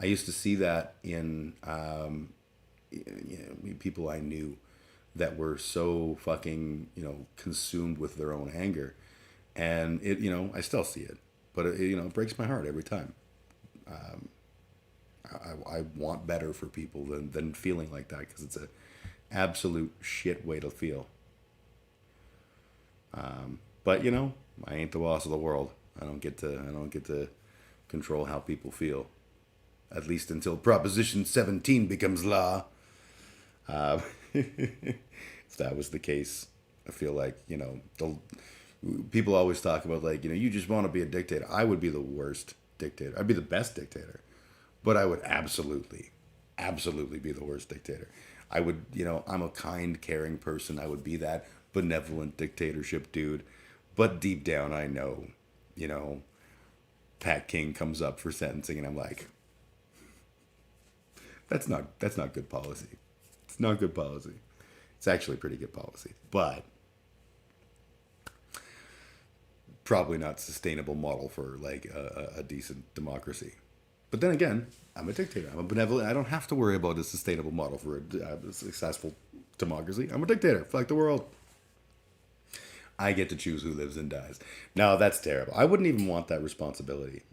I used to see that in people I knew that were so fucking, consumed with their own anger. And it, I still see it, but it breaks my heart every time. I want better for people than feeling like that, because it's a absolute shit way to feel. But I ain't the boss of the world. I don't get to control how people feel, at least until Proposition 17 becomes law. If that was the case, I feel like people always talk about, like, you just want to be a dictator. I would be the worst dictator. I'd be the best dictator, but I would absolutely be the worst dictator. I would, I'm a kind, caring person. I would be that benevolent dictatorship dude. But deep down, I know, Pat King comes up for sentencing, and I'm like, That's not good policy. It's not good policy. It's actually pretty good policy, but probably not sustainable model for like a decent democracy. But then again, I'm a dictator. I'm a benevolent. I don't have to worry about a sustainable model for a successful democracy. I'm a dictator. Fuck the world. I get to choose who lives and dies. No, that's terrible. I wouldn't even want that responsibility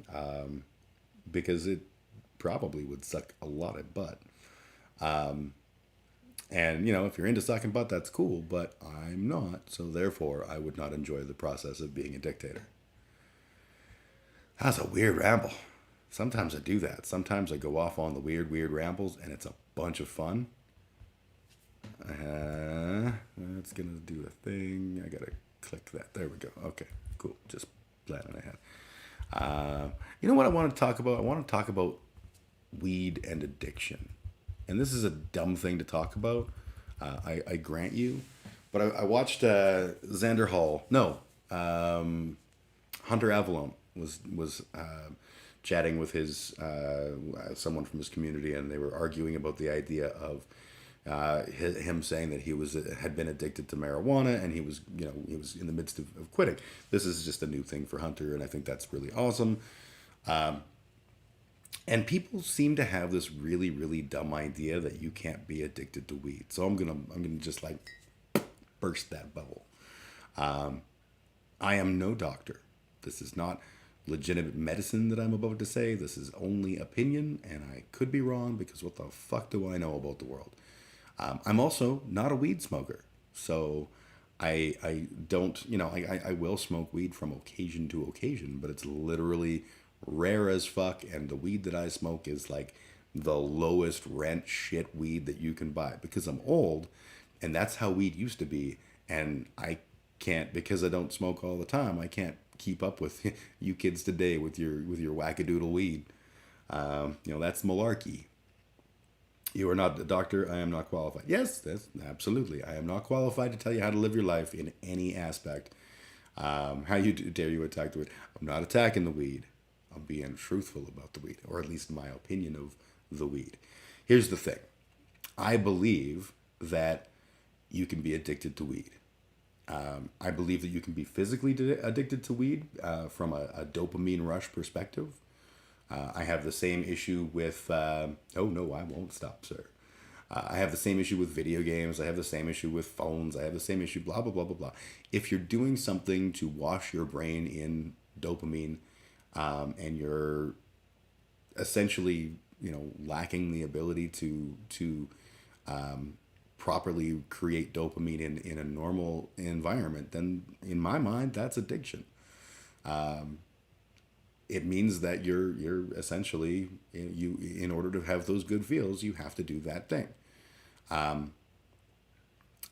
because it probably would suck a lot of butt. And, you know, if you're into sucking butt, that's cool, but I'm not. So therefore, I would not enjoy the process of being a dictator. That's a weird ramble. Sometimes I do that. Sometimes I go off on the weird rambles, and it's a bunch of fun. That's going to do a thing. I got to click that. There we go. Okay, cool. Just planning ahead. You know what I want to talk about? I want to talk about weed and addiction. And this is a dumb thing to talk about, I grant you. But I watched Xander Hall. No, Hunter Avalon was chatting with his someone from his community, and they were arguing about the idea of him saying that he had been addicted to marijuana, and he was in the midst of quitting. This is just a new thing for Hunter, and I think that's really awesome. And people seem to have this really, really dumb idea that you can't be addicted to weed. So I'm gonna just like burst that bubble. I am no doctor. This is not legitimate medicine that I'm about to say. This is only opinion, and I could be wrong because what the fuck do I know about the world? I'm also not a weed smoker, so I don't, I will smoke weed from occasion to occasion, but it's literally rare as fuck, and the weed that I smoke is like the lowest rent shit weed that you can buy because I'm old, and that's how weed used to be, and I can't, because I don't smoke all the time, I can't keep up with you kids today with your wackadoodle weed. That's malarkey. You are not a doctor. I am not qualified. Yes, that's absolutely. I am not qualified to tell you how to live your life in any aspect. How dare you attack the weed? I'm not attacking the weed. I'm being truthful about the weed, or at least my opinion of the weed. Here's the thing. I believe that you can be addicted to weed. I believe that you can be physically addicted to weed from a dopamine rush perspective. I have the same issue with, oh no, I won't stop, sir. I have the same issue with video games. I have the same issue with phones. I have the same issue, blah, blah, blah, blah, blah. If you're doing something to wash your brain in dopamine, and you're essentially, lacking the ability to properly create dopamine in a normal environment, then in my mind, that's addiction. It means that you're essentially, in order to have those good feels, you have to do that thing.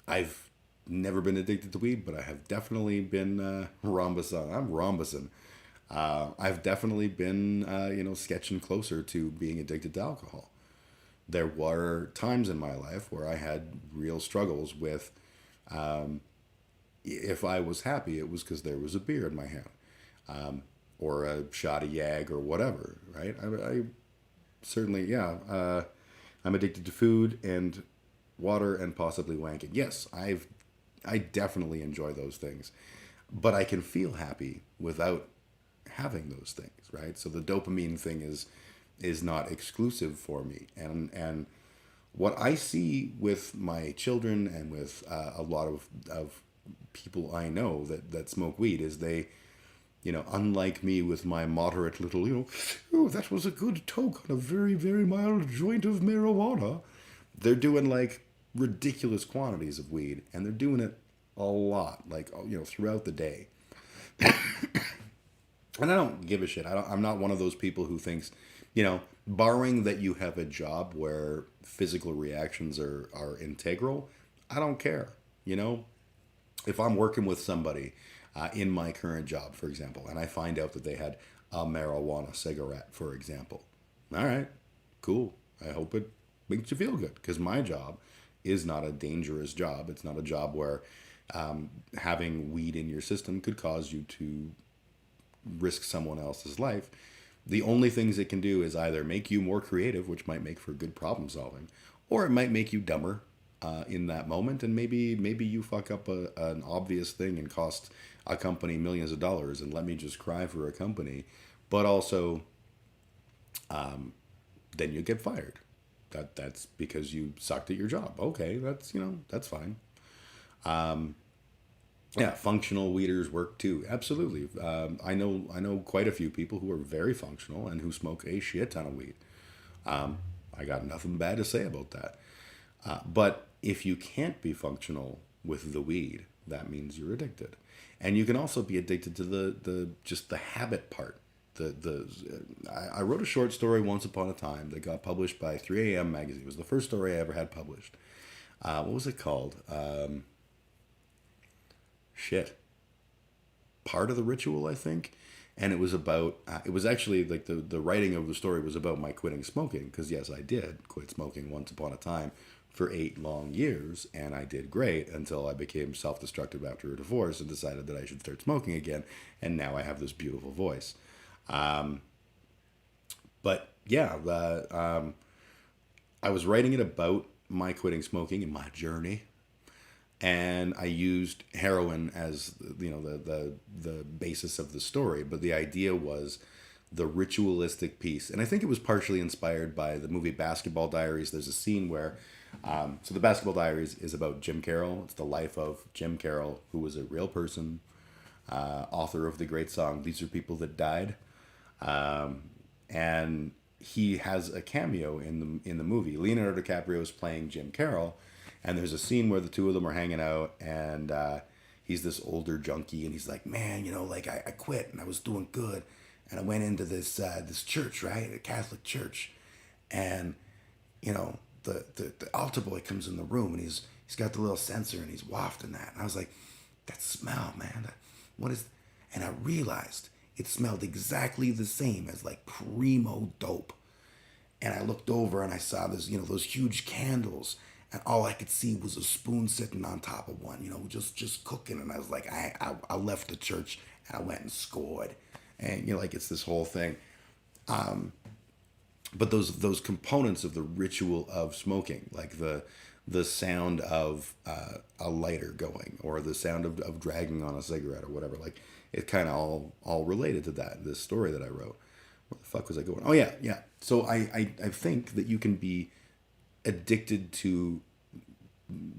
I've never been addicted to weed, but I have definitely been rhombusing. I'm rhombusing. I've definitely been, sketching closer to being addicted to alcohol. There were times in my life where I had real struggles with, if I was happy, it was because there was a beer in my hand, or a shot of Yag or whatever, right? I certainly, I'm addicted to food and water and possibly wanking. Yes, I definitely enjoy those things, but I can feel happy without having those things, right? So the dopamine thing is not exclusive for me, and what I see with my children and with a lot of people I know that smoke weed is they, unlike me with my moderate little, oh, that was a good toke on a very, very mild joint of marijuana, they're doing like ridiculous quantities of weed, and they're doing it a lot, like, throughout the day. And I don't give a shit. I'm not one of those people who thinks, barring that you have a job where physical reactions are integral, I don't care. If I'm working with somebody in my current job, for example, and I find out that they had a marijuana cigarette, for example, all right, cool. I hope it makes you feel good, because my job is not a dangerous job. It's not a job where having weed in your system could cause you to risk someone else's life. The only things it can do is either make you more creative, which might make for good problem solving, or it might make you dumber in that moment, and maybe you fuck up an obvious thing and cost a company millions of dollars, and let me just cry for a company. But also, then you get fired. That's because you sucked at your job. Okay, that's fine. Yeah, functional weeders work too. Absolutely. I know quite a few people who are very functional and who smoke a shit ton of weed. I got nothing bad to say about that. But if you can't be functional with the weed, that means you're addicted. And you can also be addicted to the habit part. I wrote a short story once upon a time that got published by 3 a.m. magazine. It was the first story I ever had published. What was it called? Part of the Ritual, I think. And it was about, it was actually like the writing of the story was about my quitting smoking. Because yes, I did quit smoking once upon a time for 8 long years. And I did great until I became self-destructive after a divorce and decided that I should start smoking again. And now I have this beautiful voice. But yeah, I was writing it about my quitting smoking and my journey. And I used heroin as, the basis of the story. But the idea was the ritualistic piece. And I think it was partially inspired by the movie Basketball Diaries. There's a scene where, so the Basketball Diaries is about Jim Carroll. It's the life of Jim Carroll, who was a real person, author of the great song, These Are People That Died. And he has a cameo in the movie. Leonardo DiCaprio is playing Jim Carroll. And there's a scene where the two of them are hanging out, and he's this older junkie, and he's like, man, I quit, and I was doing good, and I went into this church, right, a Catholic church, and, the altar boy comes in the room, and he's got the little censer, and he's wafting that, and I was like, that smell, man, what is, and I realized it smelled exactly the same as, like, primo dope, and I looked over, and I saw this, those huge candles. And all I could see was a spoon sitting on top of one, just cooking. And I was like, I left the church and I went and scored. And, it's this whole thing. But those components of the ritual of smoking, like the sound of a lighter going or the sound of dragging on a cigarette or whatever, like it kind of all related to this story that I wrote. Where the fuck was I going? Oh, yeah. So I think that you can be addicted to,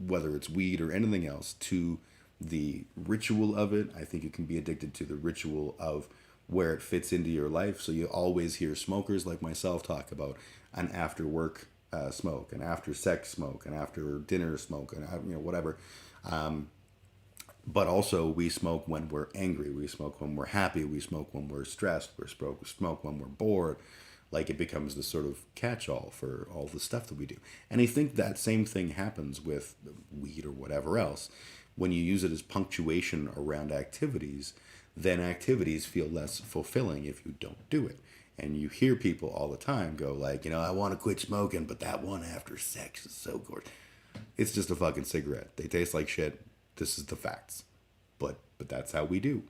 whether it's weed or anything else, to the ritual of it. I think you can be addicted to the ritual of where it fits into your life. So you always hear smokers like myself talk about an after work smoke, an after sex smoke, an after dinner smoke, and whatever. But also we smoke when we're angry, we smoke when we're happy, we smoke when we're stressed, we smoke when we're bored. Like it becomes this sort of catch-all for all the stuff that we do. And I think that same thing happens with weed or whatever else. When you use it as punctuation around activities, then activities feel less fulfilling if you don't do it. And you hear people all the time go like, I want to quit smoking, but that one after sex is so gorgeous. It's just a fucking cigarette. They taste like shit. This is the facts. But that's how we do.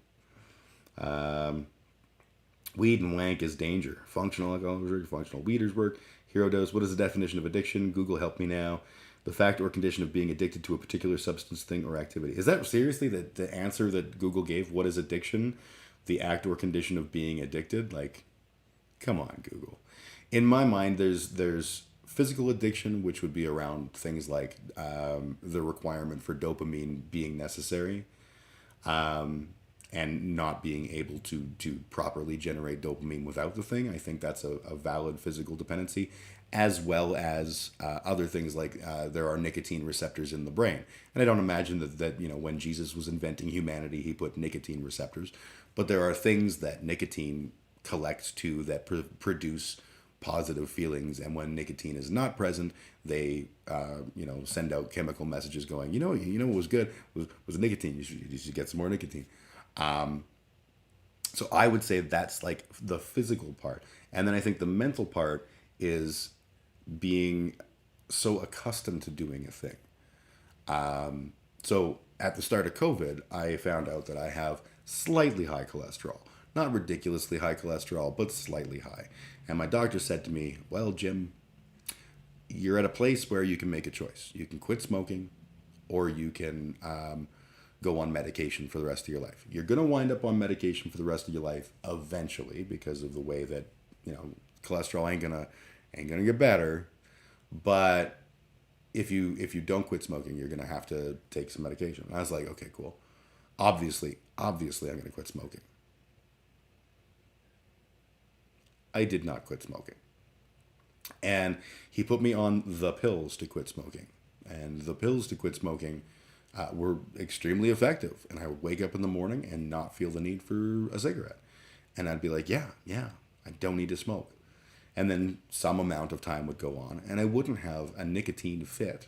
Weed and wank is danger. Functional alcoholics work, functional weeders work. Hero does. What is the definition of addiction? Google, help me now. The fact or condition of being addicted to a particular substance, thing, or activity. Is that seriously the answer that Google gave? What is addiction? The act or condition of being addicted? Like, come on, Google. In my mind, there's physical addiction, which would be around things like the requirement for dopamine being necessary. And not being able to properly generate dopamine without the thing. I think that's a valid physical dependency, as well as other things like there are nicotine receptors in the brain. And I don't imagine that when Jesus was inventing humanity, he put nicotine receptors. But there are things that nicotine collects to that produce positive feelings. And when nicotine is not present, they send out chemical messages going, what was good was nicotine. You should get some more nicotine. So I would say that's like the physical part. And then I think the mental part is being so accustomed to doing a thing. So at the start of COVID, I found out that I have slightly high cholesterol. not ridiculously high cholesterol, but slightly high. And my doctor said to me, well, Jim, you're at a place where you can make a choice. You can quit smoking, or you can go on medication for the rest of your life. You're going to wind up on medication for the rest of your life eventually, because of the way that, cholesterol ain't gonna get better. But if you don't quit smoking, you're going to have to take some medication. And I was like, okay, cool. Obviously I'm going to quit smoking. I did not quit smoking. And he put me on the pills to quit smoking. And the pills to quit smoking were extremely effective. And I would wake up in the morning and not feel the need for a cigarette. And I'd be like, yeah, I don't need to smoke. And then some amount of time would go on, and I wouldn't have a nicotine fit,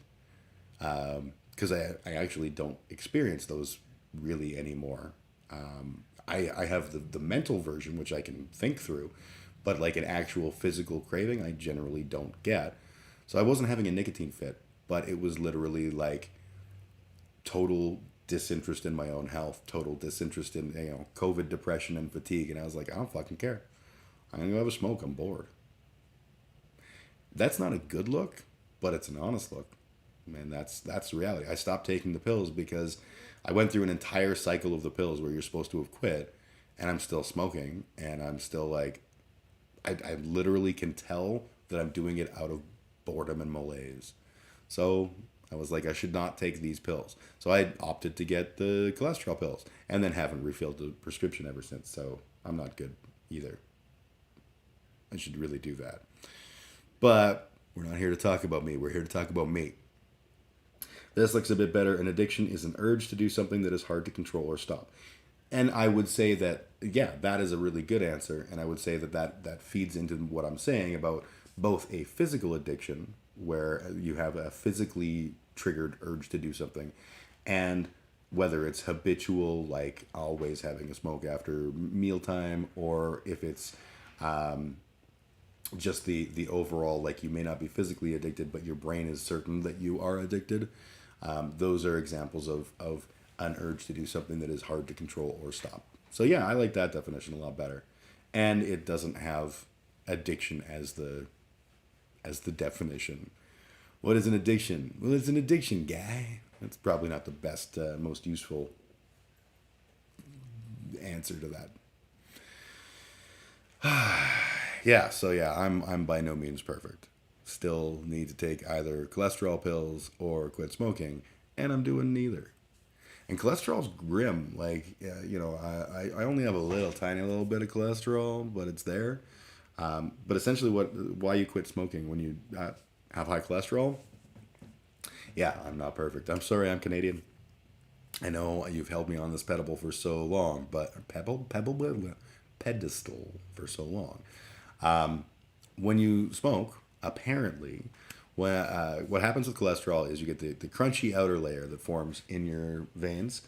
because I actually don't experience those really anymore. I have the mental version, which I can think through, but like an actual physical craving, I generally don't get. So I wasn't having a nicotine fit, but it was literally like total disinterest in my own health, total disinterest in COVID, depression, and fatigue. And I was like, I don't fucking care. I'm gonna go have a smoke. I'm bored. That's not a good look, but it's an honest look. And that's the reality. I stopped taking the pills because I went through an entire cycle of the pills where you're supposed to have quit, and I'm still smoking, and I'm still like, I literally can tell that I'm doing it out of boredom and malaise. So I was like, I should not take these pills. So I opted to get the cholesterol pills, and then haven't refilled the prescription ever since. So I'm not good either. I should really do that. But we're not here to talk about me. We're here to talk about me. This looks a bit better. An addiction is an urge to do something that is hard to control or stop. And I would say that, yeah, that is a really good answer. And I would say that feeds into what I'm saying about both a physical addiction, where you have a physically triggered urge to do something, and whether it's habitual, like always having a smoke after mealtime, or if it's just the overall, like you may not be physically addicted, but your brain is certain that you are addicted. Those are examples of an urge to do something that is hard to control or stop. So yeah, I like that definition a lot better. And it doesn't have addiction as the definition. What is an addiction? Well, it's an addiction, guy. That's probably not the best, most useful answer to that. Yeah, I'm by no means perfect. Still need to take either cholesterol pills or quit smoking, and I'm doing neither. And cholesterol's grim. Like, I only have a tiny little bit of cholesterol, but it's there. But essentially, why you quit smoking when you have high cholesterol? Yeah, I'm not perfect. I'm sorry, I'm Canadian. I know you've held me on this pedestal for so long, pedestal for so long. When you smoke, apparently, what happens with cholesterol is you get the crunchy outer layer that forms in your veins,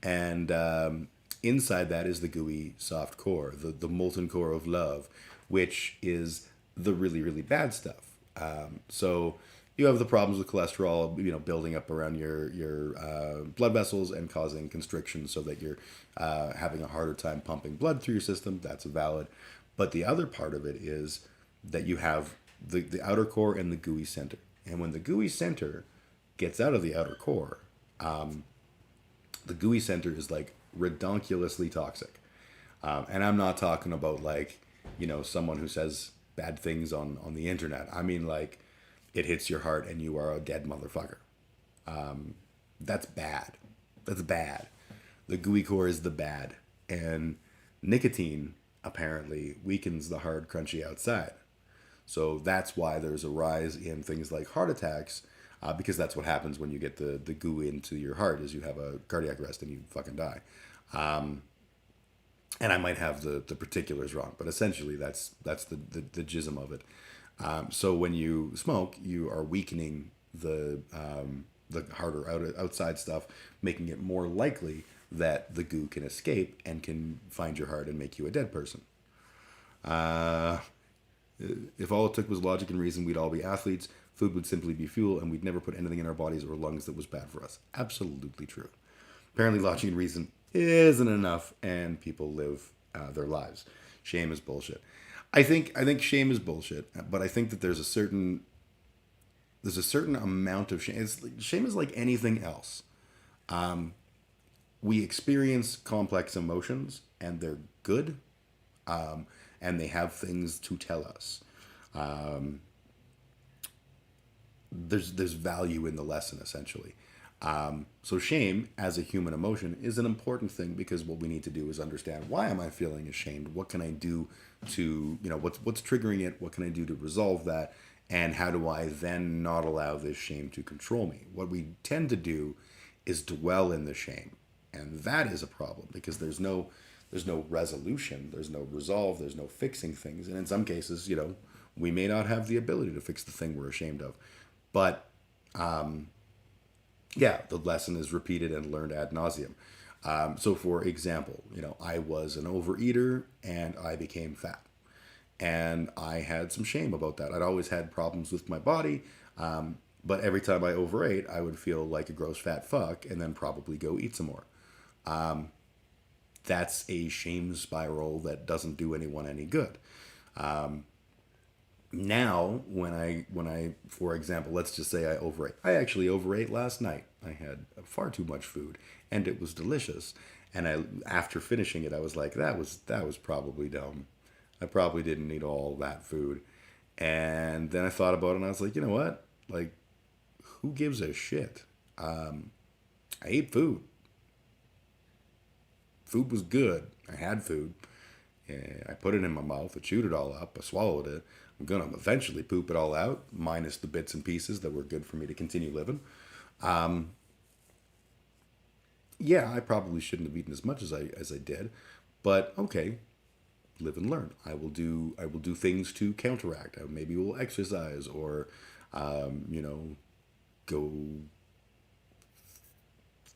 and inside that is the gooey soft core, the molten core of love, which is the really, really bad stuff. So you have the problems with cholesterol, building up around your blood vessels and causing constriction, so that you're having a harder time pumping blood through your system. That's valid. But the other part of it is that you have the outer core and the gooey center. And when the gooey center gets out of the outer core, the gooey center is like redonkulously toxic. And I'm not talking about like, someone who says bad things on the internet. I mean, like, it hits your heart and you are a dead motherfucker. That's bad. That's bad. The gooey core is the bad. And nicotine apparently weakens the hard, crunchy outside. So that's why there's a rise in things like heart attacks, because that's what happens when you get the goo into your heart, is you have a cardiac arrest and you fucking die. And I might have the particulars wrong, but essentially that's the jism of it. So when you smoke, you are weakening the harder outside stuff, making it more likely that the goo can escape and can find your heart and make you a dead person. If all it took was logic and reason, we'd all be athletes. Food would simply be fuel, and we'd never put anything in our bodies or lungs that was bad for us. Absolutely true. Apparently, logic and reason isn't enough, and people live their lives. Shame is bullshit. I think shame is bullshit, but I think that there's a certain amount of shame. Shame is like anything else. We experience complex emotions, and they're good, and they have things to tell us. There's value in the lesson, essentially. So shame as a human emotion is an important thing, because what we need to do is understand, why am I feeling ashamed? What can I do to, what's triggering it? What can I do to resolve that? And how do I then not allow this shame to control me? What we tend to do is dwell in the shame. And that is a problem, because there's no resolution, there's no resolve, there's no fixing things. And in some cases, we may not have the ability to fix the thing we're ashamed of. But, the lesson is repeated and learned ad nauseum. So for example, I was an overeater and I became fat. And I had some shame about that. I'd always had problems with my body, but every time I overate, I would feel like a gross fat fuck and then probably go eat some more. That's a shame spiral that doesn't do anyone any good. Now, when I, for example, let's just say I overate. I actually overate last night. I had far too much food, and it was delicious. And after finishing it, I was like, that was probably dumb. I probably didn't eat all that food. And then I thought about it, and I was like, you know what? Like, who gives a shit? I ate food. Food was good. I had food. I put it in my mouth. I chewed it all up. I swallowed it. I'm going to eventually poop it all out, minus the bits and pieces that were good for me to continue living. I probably shouldn't have eaten as much as I did, but okay, live and learn. I will do things to counteract. I maybe will exercise, or go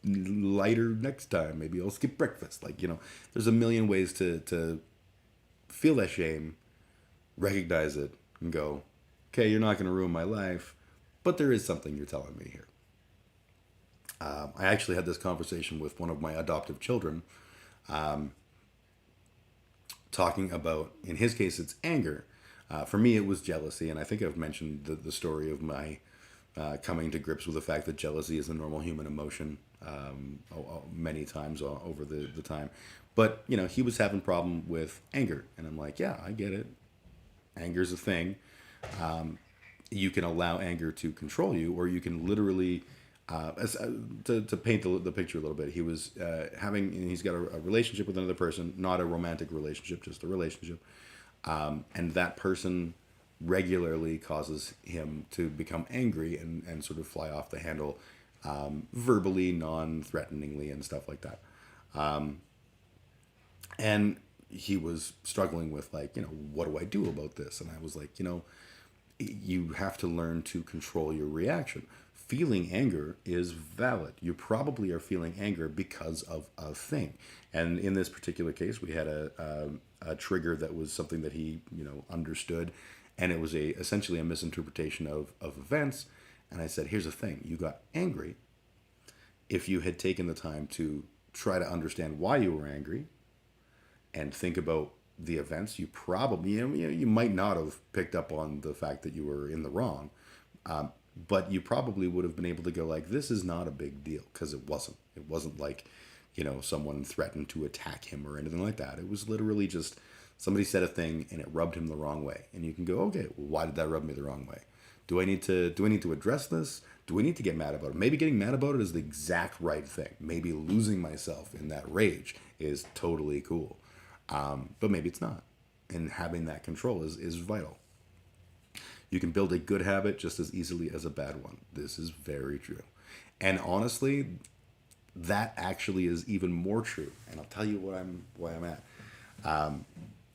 lighter next time. Maybe I'll skip breakfast. There's a million ways to feel that shame, recognize it, and go, okay, you're not going to ruin my life, but there is something you're telling me here. I actually had this conversation with one of my adoptive children, talking about, in his case, it's anger. For me, it was jealousy, and I think I've mentioned the story of my coming to grips with the fact that jealousy is a normal human emotion many times over the time. But, he was having a problem with anger, and I'm like, yeah, I get it. Anger's a thing. You can allow anger to control you, or you can literally, to paint the picture a little bit, he's got a relationship with another person, not a romantic relationship, just a relationship. And that person regularly causes him to become angry and sort of fly off the handle, verbally, non-threateningly, and stuff like that. And he was struggling with, what do I do about this? And I was like, you have to learn to control your reaction. Feeling anger is valid. You probably are feeling anger because of a thing. And in this particular case, we had a trigger that was something that he, understood. And it was essentially a misinterpretation of events. And I said, here's the thing. You got angry. If you had taken the time to try to understand why you were angry and think about the events, you probably, you might not have picked up on the fact that you were in the wrong. But you probably would have been able to go like, this is not a big deal, because it wasn't. It wasn't like, someone threatened to attack him or anything like that. It was literally just somebody said a thing and it rubbed him the wrong way. And you can go, okay, well, why did that rub me the wrong way? Do I need to address this? Do I need to get mad about it? Maybe getting mad about it is the exact right thing. Maybe losing myself in that rage is totally cool. But maybe it's not. And having that control is vital. You can build a good habit just as easily as a bad one. This is very true. And honestly, that actually is even more true. And I'll tell you why I'm at.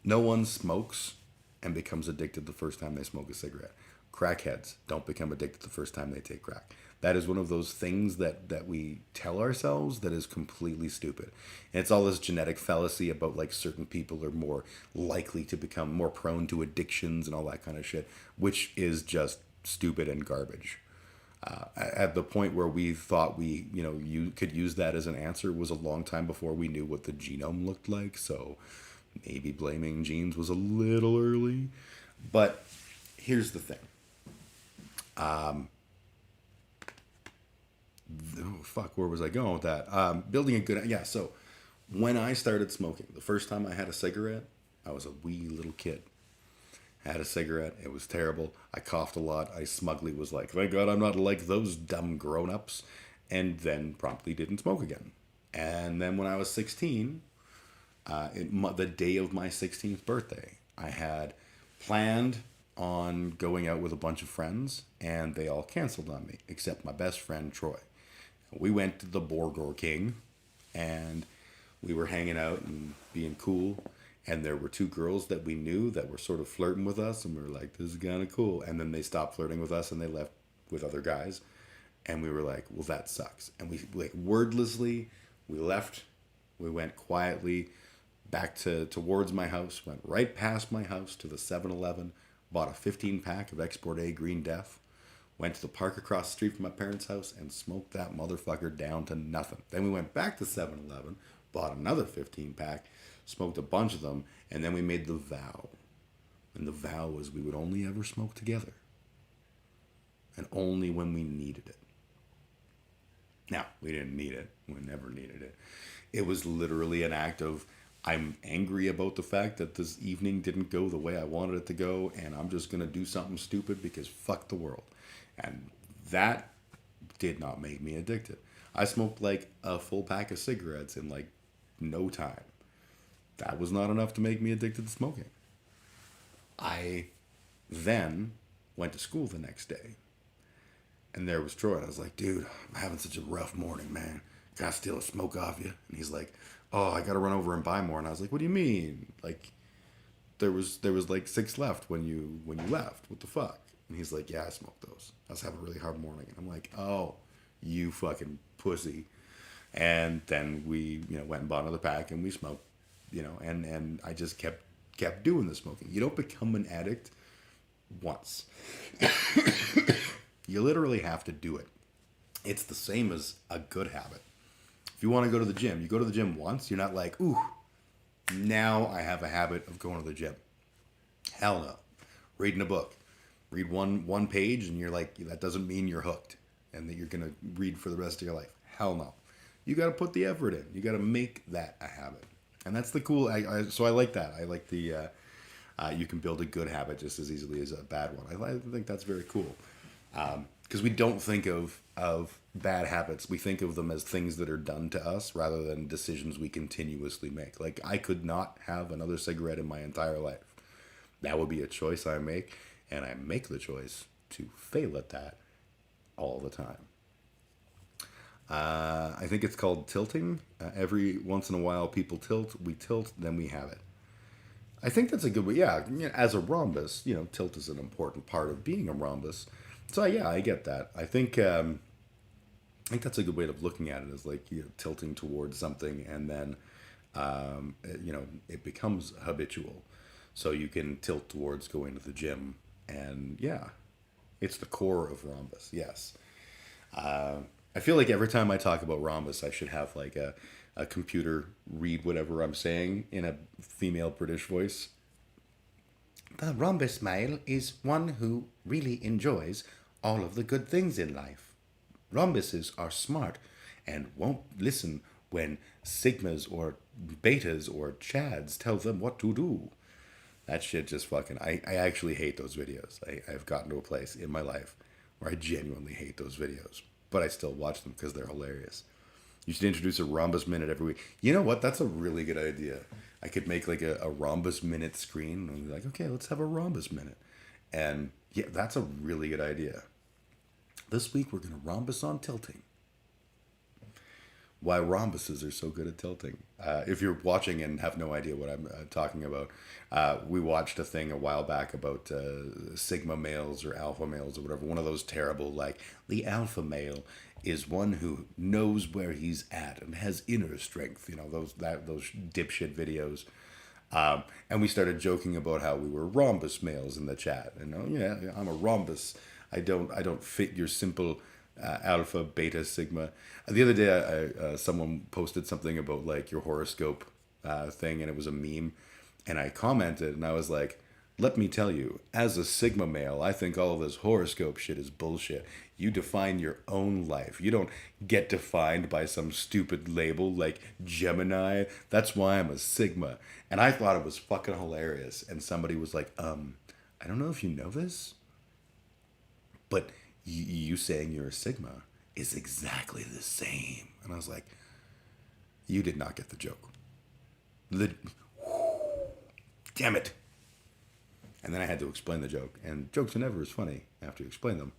No one smokes and becomes addicted the first time they smoke a cigarette. Crackheads don't become addicted the first time they take crack. That is one of those things that we tell ourselves that is completely stupid. And it's all this genetic fallacy about certain people are more likely to become more prone to addictions and all that kind of shit, which is just stupid and garbage. At the point where we thought you could use that as an answer was a long time before we knew what the genome looked like. So Maybe blaming genes was a little early. But here's the thing. Where was I going with that? Building a good... Yeah, so when I started smoking, the first time I had a cigarette, I was a wee little kid. I had a cigarette. It was terrible. I coughed a lot. I smugly was like, thank God I'm not like those dumb grown-ups. And then promptly didn't smoke again. And then when I was 16, the day of my 16th birthday, I had planned on going out with a bunch of friends, and they all canceled on me, except my best friend, Troy. We went to the Borgor King, and we were hanging out and being cool, and there were two girls that we knew that were sort of flirting with us, and we were like, this is kind of cool. And then they stopped flirting with us, and they left with other guys, and we were like, well, that sucks. And we, like, wordlessly, we left. We went quietly back towards my house, went right past my house to the 7-Eleven, bought a 15-pack of Export A Green Death, went to the park across the street from my parents' house, and smoked that motherfucker down to nothing. Then we went back to 7-Eleven, bought another 15-pack, smoked a bunch of them, and then we made the vow. And the vow was we would only ever smoke together. And only when we needed it. Now, we didn't need it. We never needed it. It was literally an act of, I'm angry about the fact that this evening didn't go the way I wanted it to go, and I'm just going to do something stupid because fuck the world. And that did not make me addicted. I smoked like a full pack of cigarettes in like no time. That was not enough to make me addicted to smoking. I then went to school the next day. And there was Troy. And I was like, dude, I'm having such a rough morning, man. Gotta steal a smoke off you. And he's like, oh, I gotta run over and buy more. And I was like, what do you mean? Like, there was like 6 left when you left. What the fuck? And he's like, yeah, I smoked those. I was having a really hard morning. And I'm like, oh, you fucking pussy. And then we, went and bought another pack and we smoked, and I just kept doing the smoking. You don't become an addict once. You literally have to do it. It's the same as a good habit. If you want to go to the gym, you go to the gym once, you're not like, ooh, now I have a habit of going to the gym. Hell no. Reading a book. Read one page and you're like, that doesn't mean you're hooked and that you're going to read for the rest of your life. Hell no. You got to put the effort in. You got to make that a habit. And that's the cool, so I like that. I like the, you can build a good habit just as easily as a bad one. I think that's very cool. Because we don't think of bad habits. We think of them as things that are done to us rather than decisions we continuously make. Like, I could not have another cigarette in my entire life. That would be a choice I make, and I make the choice to fail at that all the time. I think it's called tilting. Every once in a while people tilt, we tilt, then we have it. I think that's a good way. Yeah, as a rhombus, tilt is an important part of being a rhombus. So yeah, I get that. I think that's a good way of looking at it, is like, tilting towards something, and then it becomes habitual. So you can tilt towards going to the gym, and yeah, it's the core of rhombus. Yes. I feel like every time I talk about rhombus, I should have like a computer read whatever I'm saying in a female British voice. The rhombus male is one who really enjoys all of the good things in life. Rhombuses are smart and won't listen when sigmas or betas or chads tell them what to do. That shit just fucking... I actually hate those videos. I've gotten to a place in my life where I genuinely hate those videos. But I still watch them because they're hilarious. You should introduce a rhombus minute every week. You know what? That's a really good idea. I could make like a rhombus minute screen and be like, okay, let's have a rhombus minute. And yeah, that's a really good idea. This week we're going to rhombus on tilting. Why rhombuses are so good at tilting. If you're watching and have no idea what I'm talking about, we watched a thing a while back about sigma males or alpha males or whatever. One of those terrible, like, the alpha male is one who knows where he's at and has inner strength. Those dipshit videos. And we started joking about how we were rhombus males in the chat. Yeah, I'm a rhombus. I don't fit your simple alpha, beta, sigma. The other day, someone posted something about like your horoscope thing, and it was a meme, And I commented, and I was like, let me tell you, as a Sigma male, I think all of this horoscope shit is bullshit. You define your own life. You don't get defined by some stupid label like Gemini. That's why I'm a Sigma. And I thought it was fucking hilarious. And somebody was like, I don't know if you know this, but you saying you're a Sigma is exactly the same. And I was like, you did not get the joke. Damn it. And then I had to explain the joke. And jokes are never as funny after you explain them,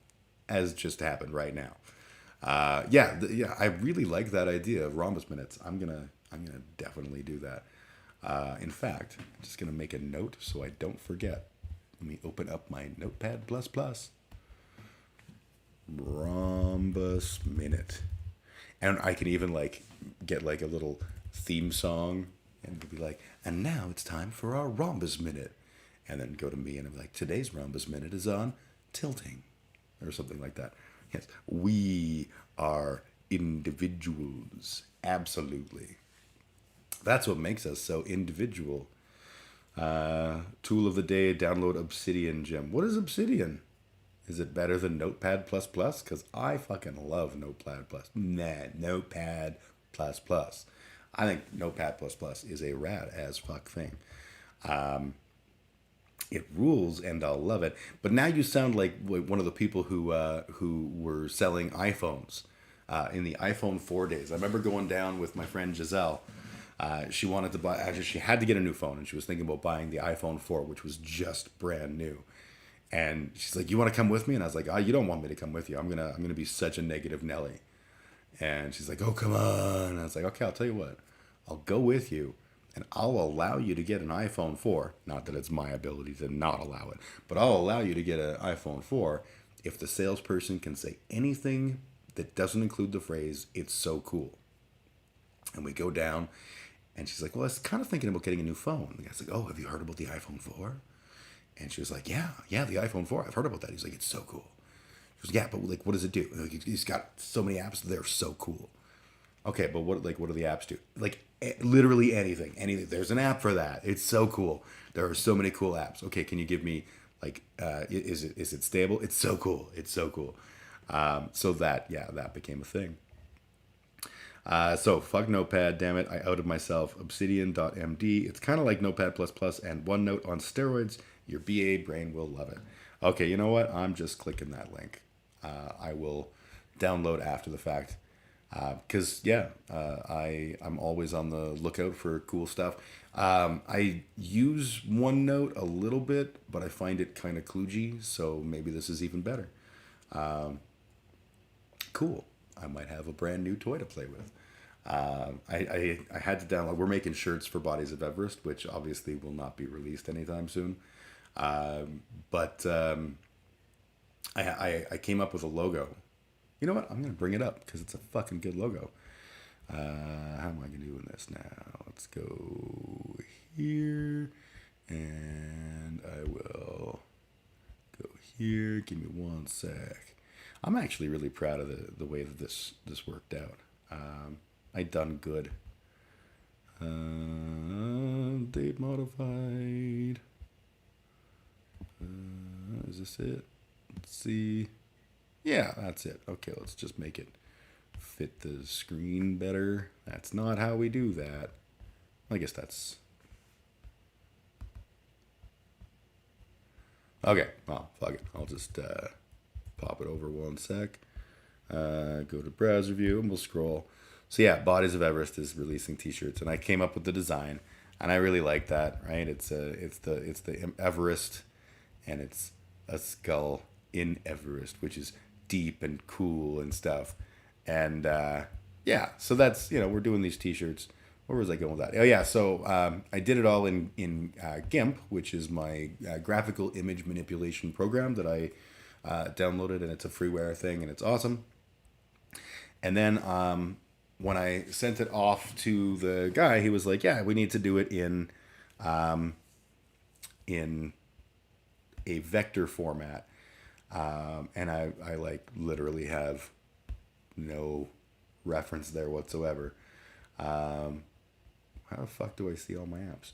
as just happened right now. I really like that idea of rhombus minutes. I'm gonna definitely do that. In fact, I'm just gonna make a note so I don't forget. Let me open up my Notepad++. Rhombus minute. And I can even get a little theme song and be like, and now it's time for our rhombus minute. And then go to me and I'm like, today's rhombus minute is on tilting or something like that. Yes, we are individuals. Absolutely. That's what makes us so individual. Tool of the day, download Obsidian Gem. What is Obsidian? Is it better than Notepad++? Because I fucking love Notepad++. Notepad++. I think Notepad++ is a rad as fuck thing. It rules, and I'll love it. But now you sound like one of the people who were selling iPhones in the iPhone 4 days. I remember going down with my friend Giselle. She wanted to buy. Actually, she had to get a new phone, and she was thinking about buying the iPhone 4, which was just brand new. And she's like, "You want to come with me?" And I was like, "Oh, you don't want me to come with you. I'm gonna be such a negative Nelly." And she's like, "Oh, come on." And I was like, "Okay, I'll tell you what. I'll go with you. And I'll allow you to get an iPhone 4. Not that it's my ability to not allow it, but I'll allow you to get an iPhone 4 if the salesperson can say anything that doesn't include the phrase, 'it's so cool.'" And we go down, and she's like, "Well, I was kind of thinking about getting a new phone." The guy's like, "Oh, have you heard about the iPhone 4? And she was like, yeah, the iPhone 4. I've heard about that." He's like, "It's so cool." She goes, "Yeah, but what does it do?" Like, he's got so many apps that are so cool. Okay, but what do the apps do? Literally anything. There's an app for that. It's so cool. There are so many cool apps. Okay, can you give me is it stable? It's so cool. It's so cool. So that became a thing. So fuck Notepad, damn it. I outed myself. Obsidian.md. It's kind of like Notepad++ and OneNote on steroids. Your BA brain will love it. Okay, you know what? I'm just clicking that link. I will download after the fact. Because I'm always on the lookout for cool stuff. I use OneNote a little bit, but I find it kind of kludgy, so maybe this is even better. Cool. I might have a brand new toy to play with. I had to download. We're making shirts for Bodies of Everest, which obviously will not be released anytime soon. But I came up with a logo. You know what? I'm going to bring it up because it's a fucking good logo. How am I going to do this now? Let's go here. And I will go here. Give me one sec. I'm actually really proud of the way that this worked out. I done good. Date modified. Is this it? Let's see. Yeah, that's it. Okay, let's just make it fit the screen better. That's not how we do that. I guess that's... Okay, well, fuck it. I'll just pop it over one sec. Go to browser view and we'll scroll. So yeah, Bodies of Everest is releasing t-shirts, and I came up with the design, and I really like that, right? It's the Everest, and it's a skull in Everest, which is deep and cool and stuff. And so that's, we're doing these t-shirts. Where was I going with that? Oh yeah, so I did it all in GIMP, which is my graphical image manipulation program that I downloaded, and it's a freeware thing, and it's awesome. And then when I sent it off to the guy, he was like, "Yeah, we need to do it in a vector format." And I literally have no reference there whatsoever. How the fuck do I see all my apps?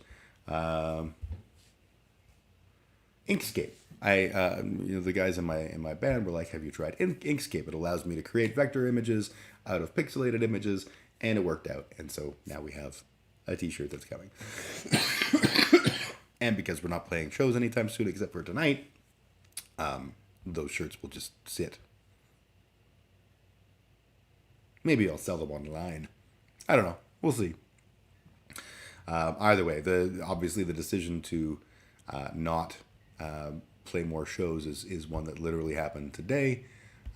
Inkscape. The guys in my band were like, "Have you tried Inkscape? It allows me to create vector images out of pixelated images," and it worked out. And so now we have a T-shirt that's coming. And because we're not playing shows anytime soon, except for tonight, those shirts will just sit. Maybe I'll sell them online. I don't know. We'll see. Either way, obviously the decision to not play more shows is one that literally happened today.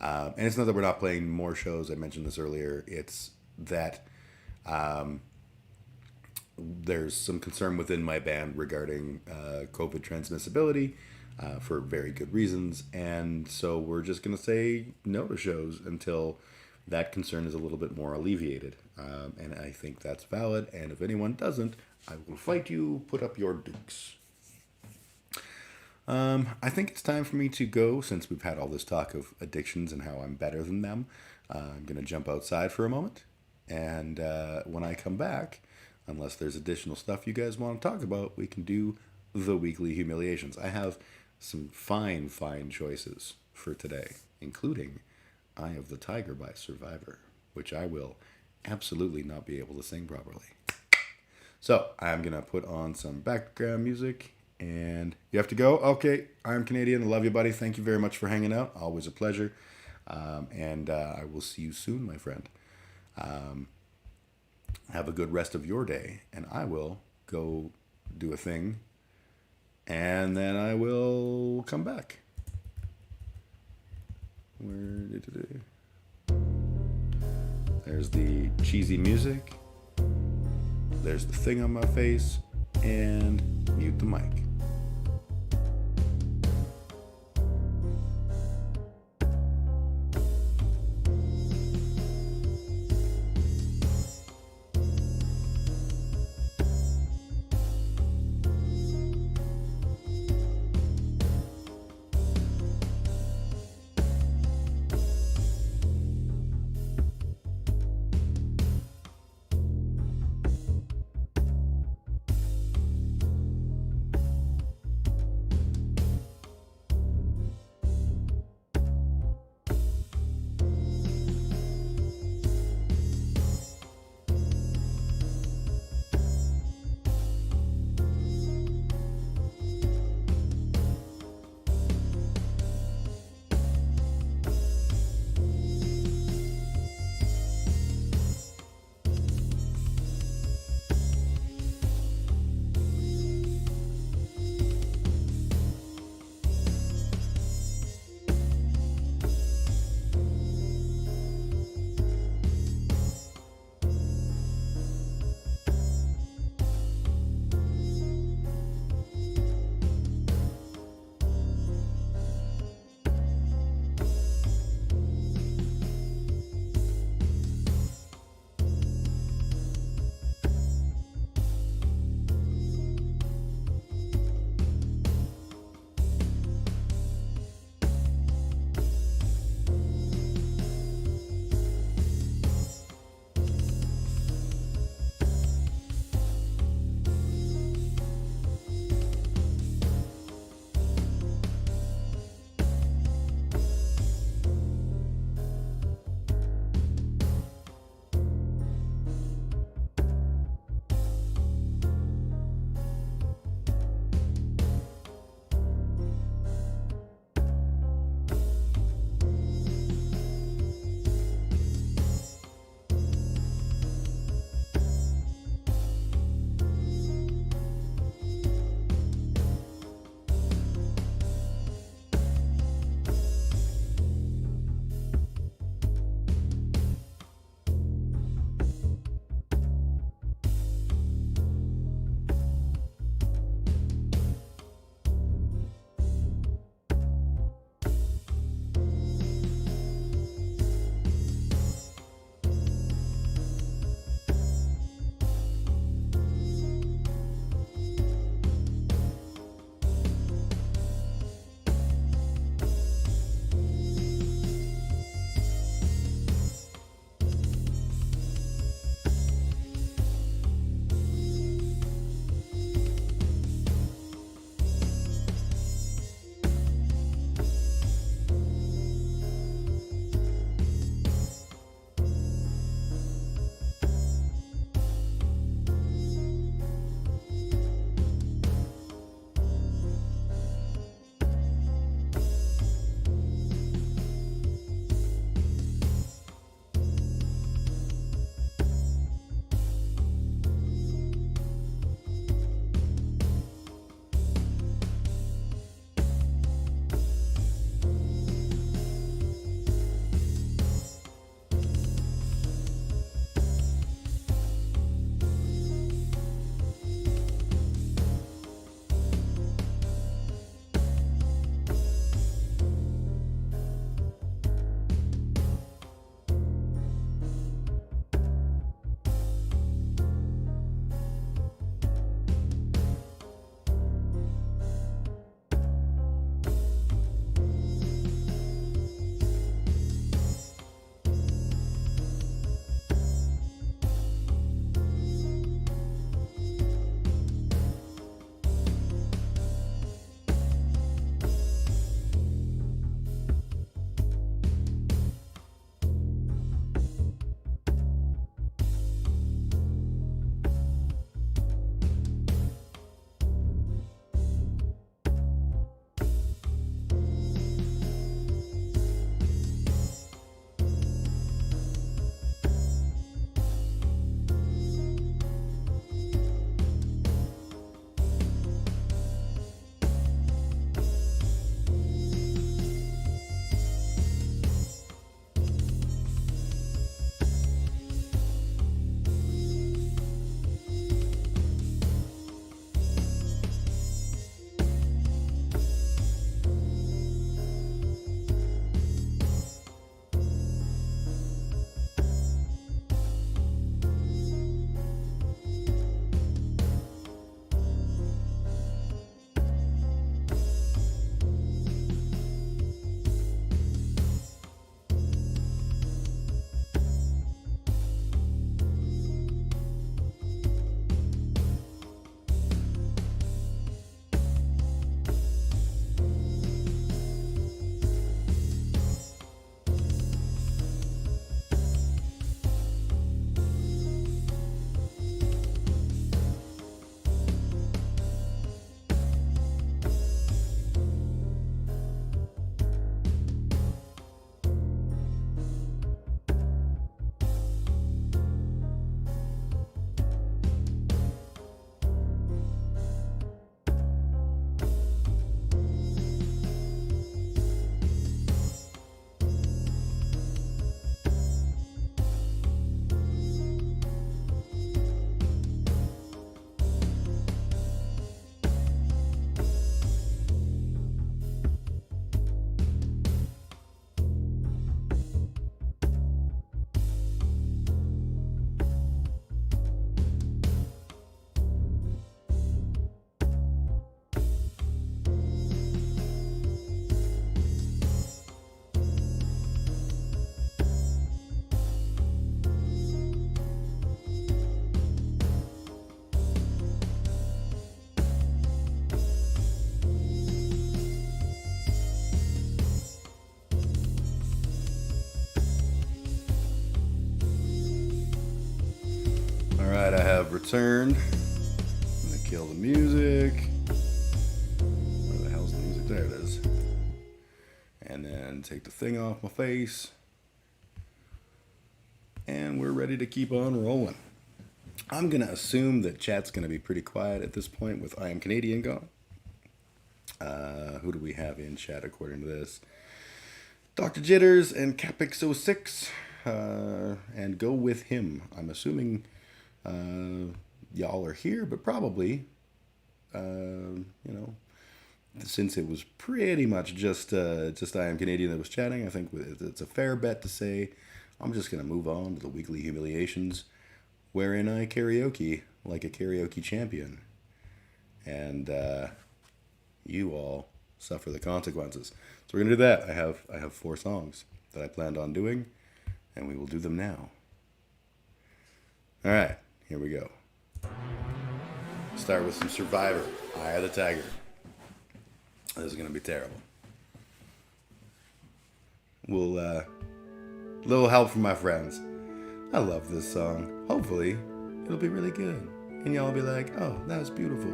And it's not that we're not playing more shows. I mentioned this earlier. It's that there's some concern within my band regarding COVID transmissibility for very good reasons. And so we're just going to say no to shows until that concern is a little bit more alleviated. And I think that's valid. And if anyone doesn't, I will fight you. Put up your dukes. I think it's time for me to go, since we've had all this talk of addictions and how I'm better than them. I'm going to jump outside for a moment. And when I come back, unless there's additional stuff you guys want to talk about, we can do the weekly humiliations. I have some fine choices for today, including Eye of the Tiger by Survivor, which I will absolutely not be able to sing properly. So I'm going to put on some background music, and you have to go? Okay, I'm Canadian. I love you, buddy. Thank you very much for hanging out. Always a pleasure. And I will see you soon, my friend. Have a good rest of your day, and I will go do a thing, and then I will come back. There's the cheesy music. There's the thing on my face, and mute the mic. turned. I'm gonna kill the music. Where the hell's the music? There it is. And then take the thing off my face. And we're ready to keep on rolling. I'm gonna assume that chat's gonna be pretty quiet at this point with I Am Canadian gone. Who do we have in chat according to this? Dr. Jitters and Capix06. And go with him. I'm assuming y'all are here, but probably, since it was pretty much just I Am Canadian that was chatting, I think it's a fair bet to say I'm just going to move on to the weekly humiliations, wherein I karaoke like a karaoke champion. And you all suffer the consequences. So we're going to do that. I have 4 songs that I planned on doing, and we will do them now. All right, here we go. Start with some Survivor, Eye of the Tiger. This is going to be terrible. Little help from my friends. I love this song. Hopefully, it'll be really good. And y'all will be like, oh, that was beautiful.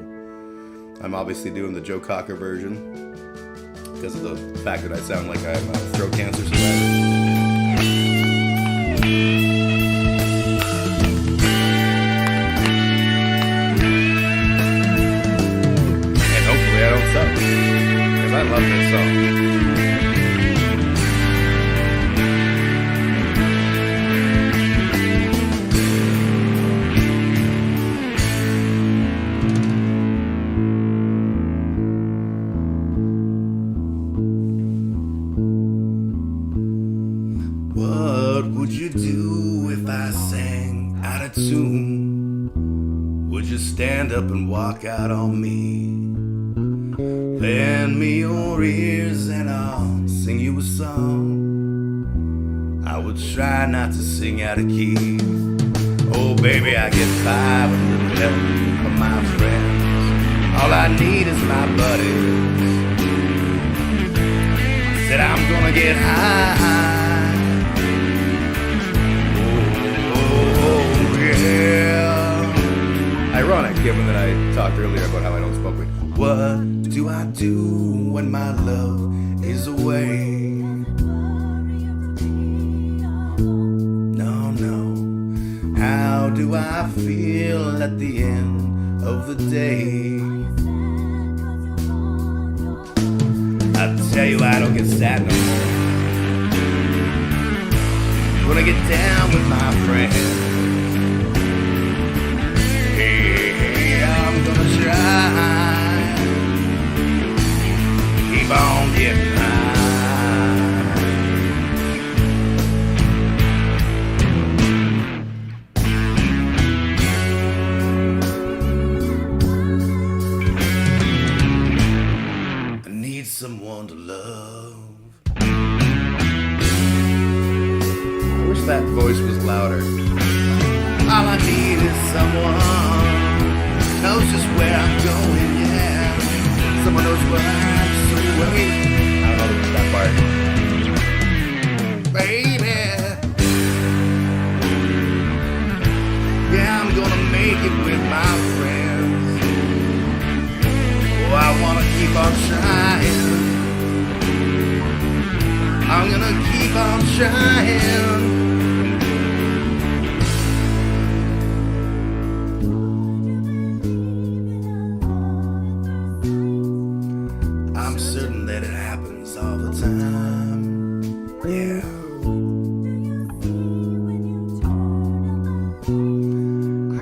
I'm obviously doing the Joe Cocker version because of the fact that I sound like I'm a throat cancer survivor. Because I love this song. What would you do if I sang out of tune? Would you stand up and walk out on me? Lend me your ears and I'll sing you a song. I would try not to sing out of key. Oh baby, I get by with a little help from my friends. All I need is my buddies. Said I'm gonna get high. Oh yeah. Ironic given that I talked earlier about how I don't smoke weed. What do I do when my love is away? No. How do I feel at the end of the day? I tell you, I don't get sad no more. When I get down with my friends, hey, I'm gonna try. Keep on getting high. I need someone to love. I wish that voice was louder. All I need is someone who knows just where I'm going, yeah. Someone knows where I'm away. I don't know that part. Baby, yeah, I'm gonna make it with my friends. Oh, I wanna keep on trying. I'm gonna keep on trying. I'm certain that it happens all the time, yeah.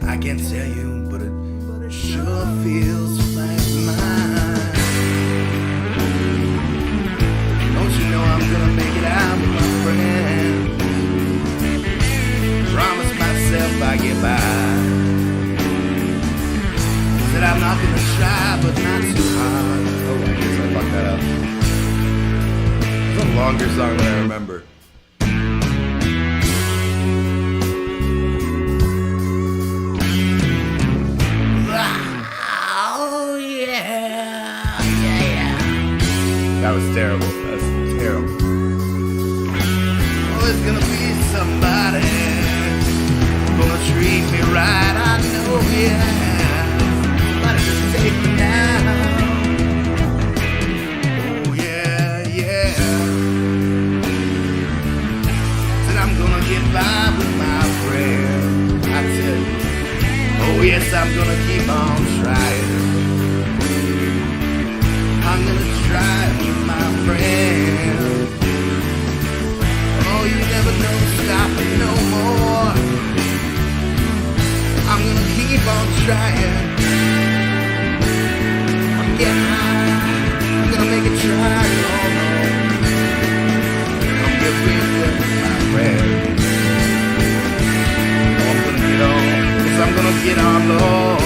I can't tell you, but it sure feels like mine. Don't you know I'm gonna make it out with my friends? Promise myself I get by. Said I'm not gonna try, but not too hard. Oh, I guess I fucked that up. It's a longer song than I remember. Oh, yeah. That was terrible. That's terrible. Oh, it's gonna be somebody gonna treat me right. I know Oh yeah, somebody just take me now. Oh yeah, yeah. Said I'm gonna get by with my friend. I said, oh yes, I'm gonna keep on trying. I'm gonna try with my friend. Oh, you never know stopping no more. I'm gonna keep on trying. I'm getting high. I'm gonna make it try. Oh no. Come get with my friend. Oh, I'm gonna get on. 'Cause I'm gonna get on low.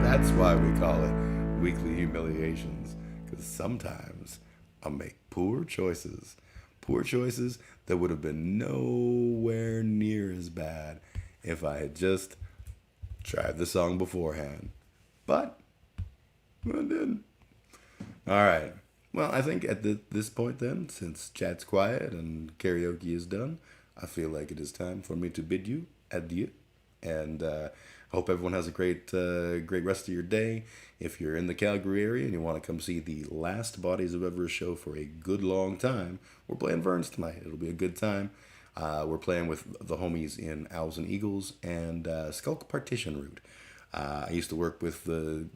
That's why we call it weekly humiliations, because sometimes I make poor choices that would have been nowhere near as bad if I had just tried the song beforehand. But I didn't. All right. Well, I think at this point then, since chat's quiet and karaoke is done, I feel like it is time for me to bid you adieu. And hope everyone has a great rest of your day. If you're in the Calgary area and you want to come see the last Bodies of Everest show for a good long time, we're playing Verns tonight. It'll be a good time. We're playing with the homies in Owls and Eagles and Skulk Partition Route. I used to work with the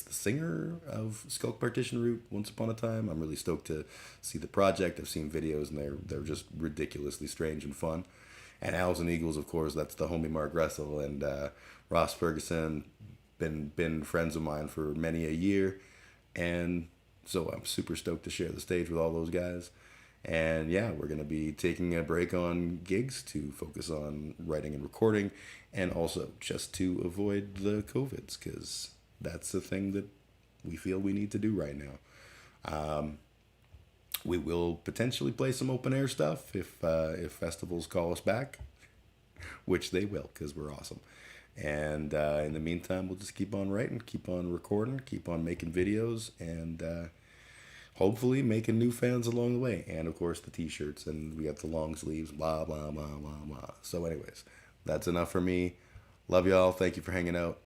singer of Skulk Partition Route once upon a time. I'm really stoked to see the project. I've seen videos and they're just ridiculously strange and fun. And Owls and Eagles, of course, that's the homie Mark Russell and Ross Ferguson, been friends of mine for many a year. And so I'm super stoked to share the stage with all those guys. And yeah, we're going to be taking a break on gigs to focus on writing and recording, and also just to avoid the COVIDs, because that's the thing that we feel we need to do right now. We will potentially play some open air stuff if festivals call us back, which they will, because we're awesome. And in the meantime, we'll just keep on writing, keep on recording, keep on making videos, and hopefully making new fans along the way. And of course the t-shirts, and we got the long sleeves, blah, blah, blah, blah, blah. So anyways, that's enough for me. Love y'all. Thank you for hanging out.